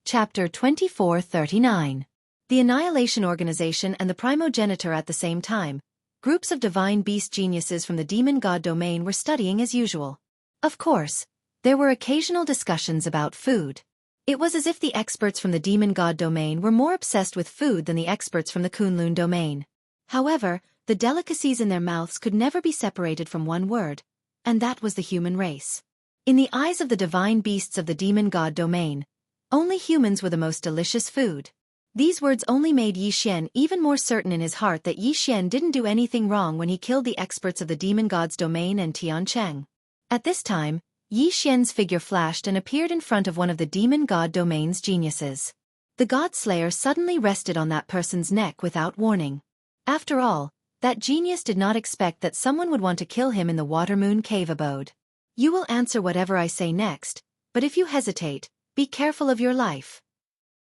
Chapter 2439. The Annihilation Organization and the Primogenitor at the same time. Groups of divine beast geniuses from the demon god domain were studying as usual. Of course, there were occasional discussions about food. It was as if the experts from the demon god domain were more obsessed with food than the experts from the Kunlun domain. However, the delicacies in their mouths could never be separated from one word, and that was the human race. In the eyes of the divine beasts of the demon god domain, only humans were the most delicious food. These words only made Yi Xian even more certain in his heart that Yi Xian didn't do anything wrong when he killed the experts of the demon god's domain and Tiancheng. At this time, Yi Xian's figure flashed and appeared in front of one of the demon god domain's geniuses. The god slayer suddenly rested on that person's neck without warning. After all, that genius did not expect that someone would want to kill him in the Water Moon Cave abode. You will answer whatever I say next, but if you hesitate, be careful of your life.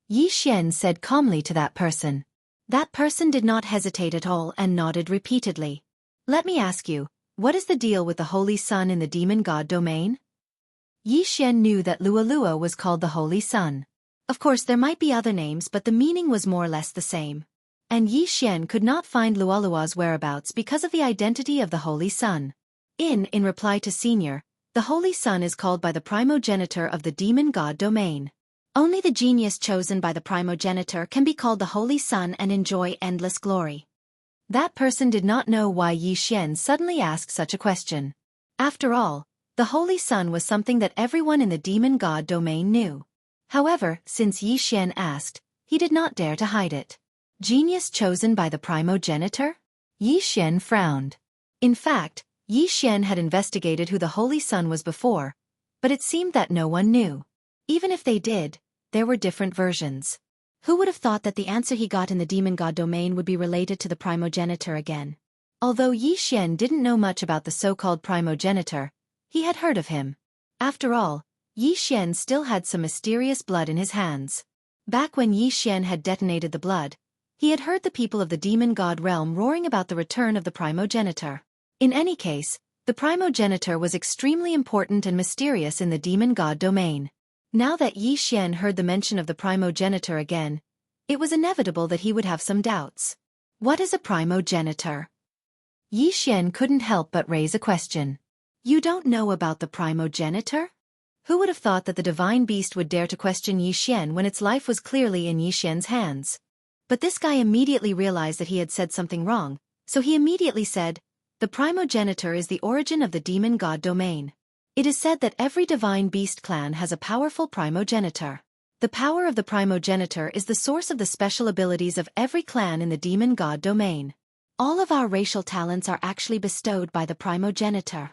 Yi Xian said calmly to that person. That person did not hesitate at all and nodded repeatedly. Let me ask you, what is the deal with the Holy Sun in the demon god domain? Yi Xian knew that Lualua was called the Holy Sun. Of course there might be other names but the meaning was more or less the same. And Yi Xian could not find Lualua's whereabouts because of the identity of the Holy Sun. In reply to Senior, the Holy Sun is called by the primogenitor of the demon god domain. Only the genius chosen by the primogenitor can be called the Holy Sun and enjoy endless glory. That person did not know why Yi Xian suddenly asked such a question. After all, the Holy Sun was something that everyone in the demon god domain knew. However, since Yi Xian asked, he did not dare to hide it. Genius chosen by the primogenitor? Yi Xian frowned. In fact, Yi Xian had investigated who the Holy Sun was before, but it seemed that no one knew. Even if they did, there were different versions. Who would have thought that the answer he got in the demon god domain would be related to the primogenitor again? Although Yi Xian didn't know much about the so-called primogenitor, he had heard of him. After all, Yi Xian still had some mysterious blood in his hands. Back when Yi Xian had detonated the blood, he had heard the people of the demon god realm roaring about the return of the primogenitor. In any case, the primogenitor was extremely important and mysterious in the demon god domain. Now that Yi Xian heard the mention of the primogenitor again, it was inevitable that he would have some doubts. What is a primogenitor? Yi Xian couldn't help but raise a question. You don't know about the primogenitor? Who would have thought that the divine beast would dare to question Yi Xian when its life was clearly in Yi Xian's hands? But this guy immediately realized that he had said something wrong, so he immediately said, the primogenitor is the origin of the demon god domain. It is said that every divine beast clan has a powerful primogenitor. The power of the primogenitor is the source of the special abilities of every clan in the demon god domain. All of our racial talents are actually bestowed by the primogenitor.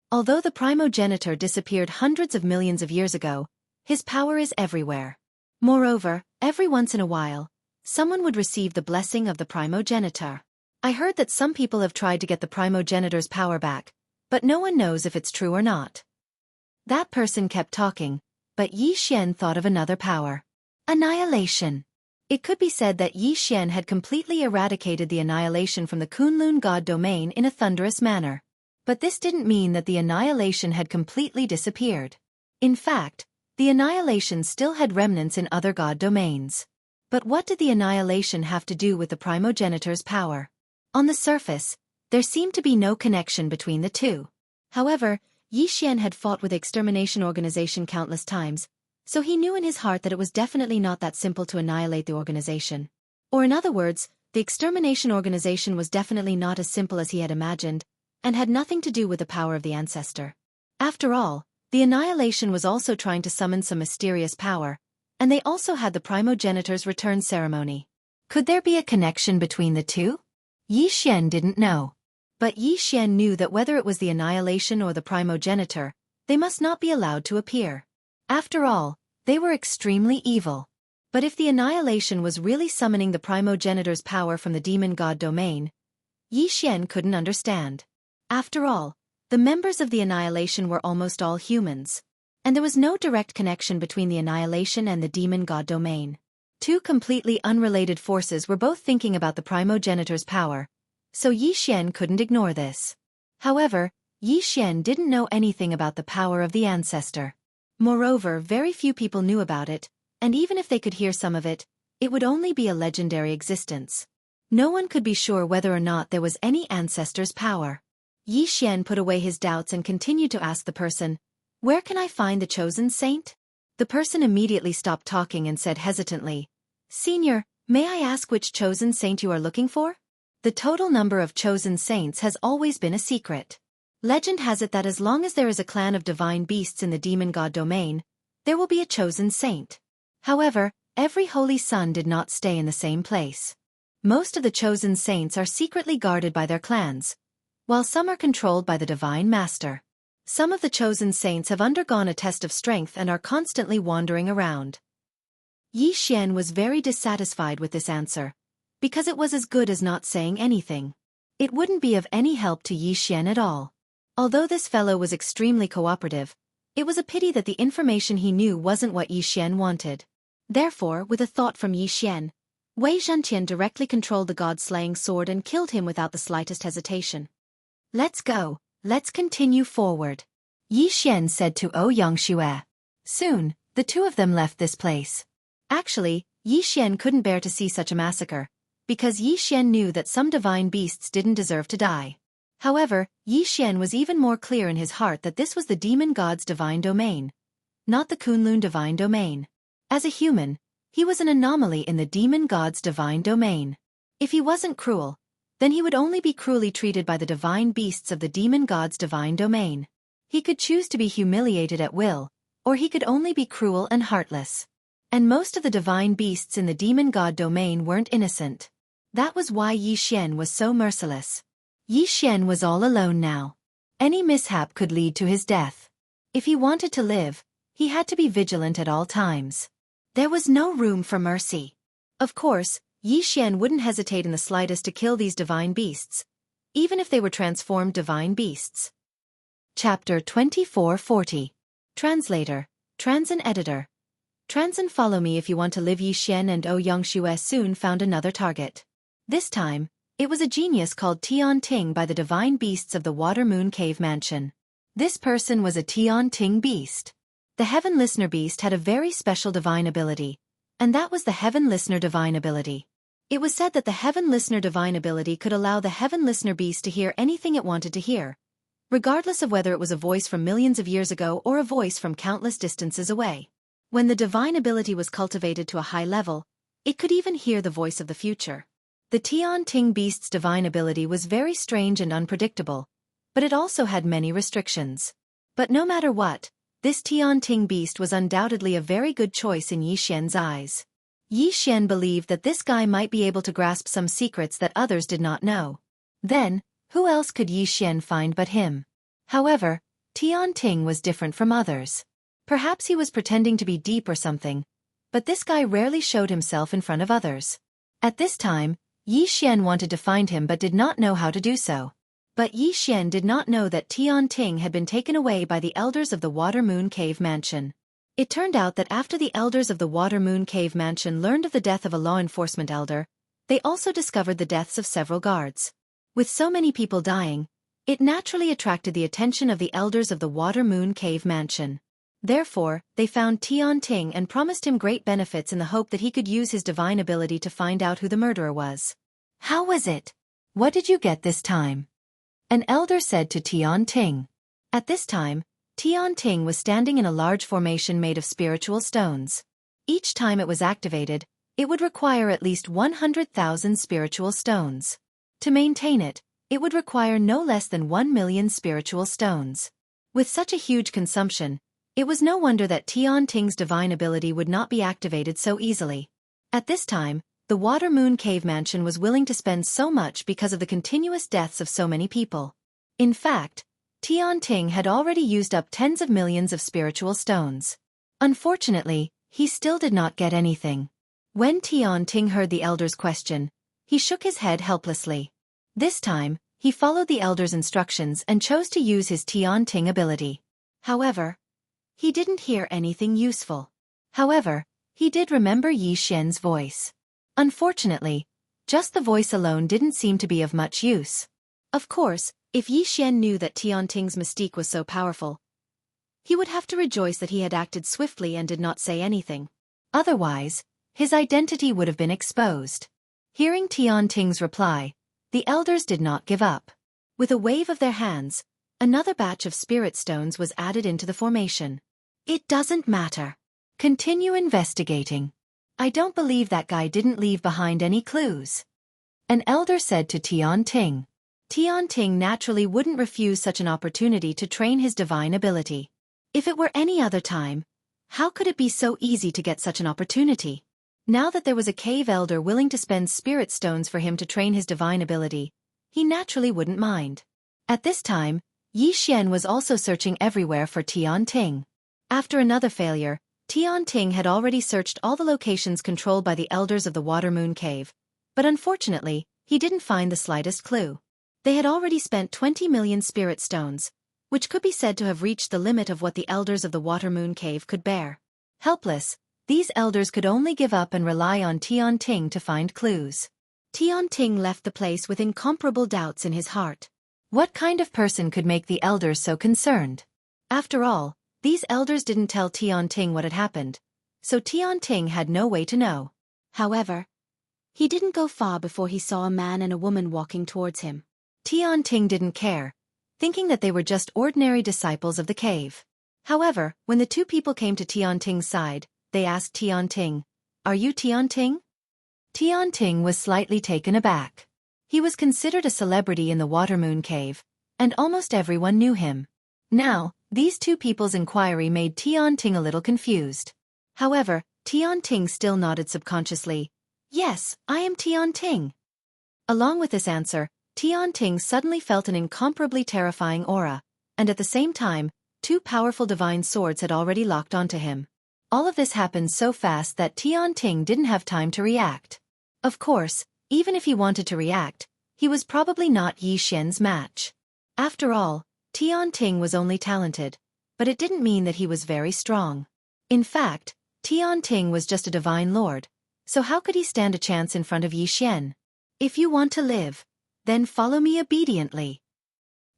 Although the primogenitor disappeared hundreds of millions of years ago, his power is everywhere. Moreover, every once in a while, someone would receive the blessing of the primogenitor. I heard that some people have tried to get the primogenitor's power back, but no one knows if it's true or not. That person kept talking, but Yi Xian thought of another power. Annihilation. It could be said that Yi Xian had completely eradicated the annihilation from the Kunlun god domain in a thunderous manner. But this didn't mean that the annihilation had completely disappeared. In fact, the annihilation still had remnants in other god domains. But what did the annihilation have to do with the primogenitor's power? On the surface, there seemed to be no connection between the two. However, Yi Xian had fought with the extermination organization countless times, so he knew in his heart that it was definitely not that simple to annihilate the organization. Or in other words, the extermination organization was definitely not as simple as he had imagined, and had nothing to do with the power of the ancestor. After all, the annihilation was also trying to summon some mysterious power, and they also had the primogenitor's return ceremony. Could there be a connection between the two? Yi Xian didn't know. But Yi Xian knew that whether it was the annihilation or the primogenitor, they must not be allowed to appear. After all, they were extremely evil. But if the annihilation was really summoning the primogenitor's power from the demon god domain, Yi Xian couldn't understand. After all, the members of the annihilation were almost all humans, and there was no direct connection between the annihilation and the demon god domain. Two completely unrelated forces were both thinking about the primogenitor's power, so Yi Xian couldn't ignore this. However, Yi Xian didn't know anything about the power of the ancestor. Moreover, very few people knew about it, and even if they could hear some of it, it would only be a legendary existence. No one could be sure whether or not there was any ancestor's power. Yi Xian put away his doubts and continued to ask the person, "Where can I find the chosen saint?" The person immediately stopped talking and said hesitantly, "Senior, may I ask which chosen saint you are looking for?" The total number of chosen saints has always been a secret. Legend has it that as long as there is a clan of divine beasts in the demon god domain, there will be a chosen saint. However, every holy son did not stay in the same place. Most of the chosen saints are secretly guarded by their clans, while some are controlled by the divine master. Some of the chosen saints have undergone a test of strength and are constantly wandering around. Yi Xian was very dissatisfied with this answer, because it was as good as not saying anything. It wouldn't be of any help to Yi Xian at all. Although this fellow was extremely cooperative, it was a pity that the information he knew wasn't what Yi Xian wanted. Therefore, with a thought from Yi Xian, Wei Zhentian directly controlled the god-slaying sword and killed him without the slightest hesitation. "Let's go, let's continue forward," Yi Xian said to Xianxia. Soon, the two of them left this place. Actually, Yi Xian couldn't bear to see such a massacre, because Yi Xian knew that some divine beasts didn't deserve to die. However, Yi Xian was even more clear in his heart that this was the demon god's divine domain, not the Kunlun divine domain. As a human, he was an anomaly in the demon god's divine domain. If he wasn't cruel, then he would only be cruelly treated by the divine beasts of the demon god's divine domain. He could choose to be humiliated at will, or he could only be cruel and heartless. And most of the divine beasts in the demon god domain weren't innocent. That was why Yi Xian was so merciless. Yi Xian was all alone now. Any mishap could lead to his death. If he wanted to live, he had to be vigilant at all times. There was no room for mercy. Of course, Yi Xian wouldn't hesitate in the slightest to kill these divine beasts, even if they were transformed divine beasts. Chapter 2440. Translator, Transin Editor. Transin follow me if you want to live. Yi Xian and Xianxia soon found another target. This time, it was a genius called Tian Ting by the divine beasts of the Water Moon Cave Mansion. This person was a Tian Ting beast. The Heaven Listener beast had a very special divine ability, and that was the Heaven Listener divine ability. It was said that the Heaven Listener divine ability could allow the Heaven Listener beast to hear anything it wanted to hear, regardless of whether it was a voice from millions of years ago or a voice from countless distances away. When the divine ability was cultivated to a high level, it could even hear the voice of the future. The Tian Ting beast's divine ability was very strange and unpredictable, but it also had many restrictions. But no matter what, this Tian Ting beast was undoubtedly a very good choice in Yi Xian's eyes. Yi Xian believed that this guy might be able to grasp some secrets that others did not know. Then, who else could Yi Xian find but him? However, Tian Ting was different from others. Perhaps he was pretending to be deep or something, but this guy rarely showed himself in front of others. At this time, Yi Xian wanted to find him but did not know how to do so. But Yi Xian did not know that Tian Ting had been taken away by the elders of the Water Moon Cave Mansion. It turned out that after the elders of the Water Moon Cave Mansion learned of the death of a law enforcement elder, they also discovered the deaths of several guards. With so many people dying, it naturally attracted the attention of the elders of the Water Moon Cave Mansion. Therefore, they found Tian Ting and promised him great benefits in the hope that he could use his divine ability to find out who the murderer was. "How was it? What did you get this time?" an elder said to Tian Ting. At this time, Tian Ting was standing in a large formation made of spiritual stones. Each time it was activated, it would require at least 100,000 spiritual stones. To maintain it, it would require no less than 1 million spiritual stones. With such a huge consumption, it was no wonder that Tian Ting's divine ability would not be activated so easily. At this time, the Water Moon Cave Mansion was willing to spend so much because of the continuous deaths of so many people. In fact, Tian Ting had already used up tens of millions of spiritual stones. Unfortunately, he still did not get anything. When Tian Ting heard the elder's question, he shook his head helplessly. This time, he followed the elder's instructions and chose to use his Tian Ting ability. However, he didn't hear anything useful. However, he did remember Yi Xian's voice. Unfortunately, just the voice alone didn't seem to be of much use. Of course, if Yi Xian knew that Tian Ting's mystique was so powerful, he would have to rejoice that he had acted swiftly and did not say anything. Otherwise, his identity would have been exposed. Hearing Tian Ting's reply, the elders did not give up. With a wave of their hands, another batch of spirit stones was added into the formation. It doesn't matter. Continue investigating. I don't believe that guy didn't leave behind any clues. An elder said to Tian Ting. Tian Ting naturally wouldn't refuse such an opportunity to train his divine ability. If it were any other time, how could it be so easy to get such an opportunity? Now that there was a cave elder willing to spend spirit stones for him to train his divine ability, he naturally wouldn't mind. At this time, Yi Xian was also searching everywhere for Tian Ting. After another failure, Tian Ting had already searched all the locations controlled by the elders of the Water Moon Cave, but unfortunately, he didn't find the slightest clue. They had already spent 20 million spirit stones, which could be said to have reached the limit of what the elders of the Water Moon Cave could bear. Helpless, these elders could only give up and rely on Tian Ting to find clues. Tian Ting left the place with incomparable doubts in his heart. What kind of person could make the elders so concerned? After all, these elders didn't tell Tian Ting what had happened, so Tian Ting had no way to know. However, he didn't go far before he saw a man and a woman walking towards him. Tian Ting didn't care, thinking that they were just ordinary disciples of the cave. However, when the two people came to Tian Ting's side, they asked Tian Ting, "Are you Tian Ting?" Tian Ting was slightly taken aback. He was considered a celebrity in the Water Moon Cave, and almost everyone knew him. Now, these two people's inquiry made Tian Ting a little confused. However, Tian Ting still nodded subconsciously. "Yes, I am Tian Ting." Along with this answer, Tian Ting suddenly felt an incomparably terrifying aura, and at the same time, two powerful divine swords had already locked onto him. All of this happened so fast that Tian Ting didn't have time to react. Of course, even if he wanted to react, he was probably not Yi Xian's match. After all, Tian Ting was only talented, but it didn't mean that he was very strong. In fact, Tian Ting was just a divine lord, so how could he stand a chance in front of Yi Xian? "If you want to live, then follow me obediently,"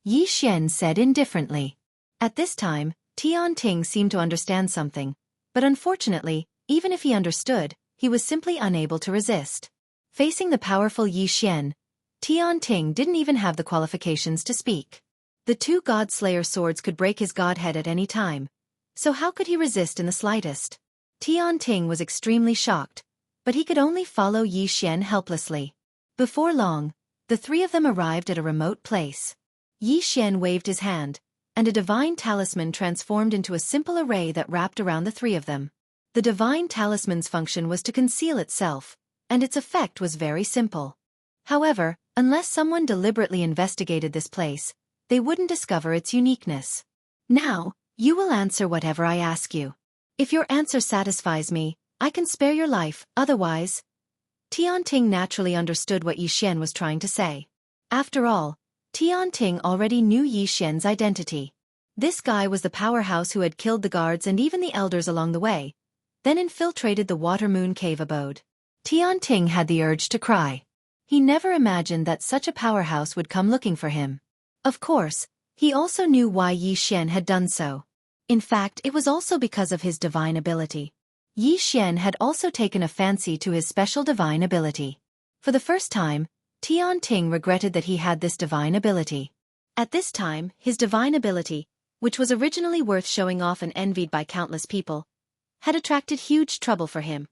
Yi Xian said indifferently. At this time, Tian Ting seemed to understand something, but unfortunately, even if he understood, he was simply unable to resist. Facing the powerful Yi Xian, Tian Ting didn't even have the qualifications to speak. The two God-Slayer swords could break his godhead at any time, so how could he resist in the slightest? Tian Ting was extremely shocked, but he could only follow Yi Xian helplessly. Before long, the three of them arrived at a remote place. Yi Xian waved his hand, and a divine talisman transformed into a simple array that wrapped around the three of them. The divine talisman's function was to conceal itself, and its effect was very simple. However, unless someone deliberately investigated this place, they wouldn't discover its uniqueness. "Now, you will answer whatever I ask you. If your answer satisfies me, I can spare your life, otherwise..." Tian Ting naturally understood what Yi Xian was trying to say. After all, Tian Ting already knew Yi Xian's identity. This guy was the powerhouse who had killed the guards and even the elders along the way, then infiltrated the Water Moon Cave abode. Tian Ting had the urge to cry. He never imagined that such a powerhouse would come looking for him. Of course, he also knew why Yi Xian had done so. In fact, it was also because of his divine ability. Yi Xian had also taken a fancy to his special divine ability. For the first time, Tian Ting regretted that he had this divine ability. At this time, his divine ability, which was originally worth showing off and envied by countless people, had attracted huge trouble for him.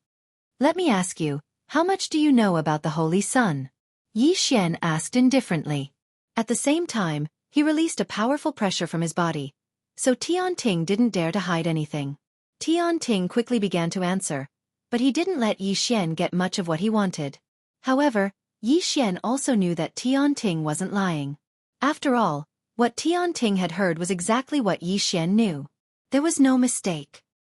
Let me ask you, how much do you know about the Holy Sun? Yi Xian asked indifferently. At the same time, he released a powerful pressure from his body, so Tian Ting didn't dare to hide anything. Tian Ting quickly began to answer, but he didn't let Yi Xian get much of what he wanted. However, Yi Xian also knew that Tian Ting wasn't lying. After all, what Tian Ting had heard was exactly what Yi Xian knew. There was no mistake.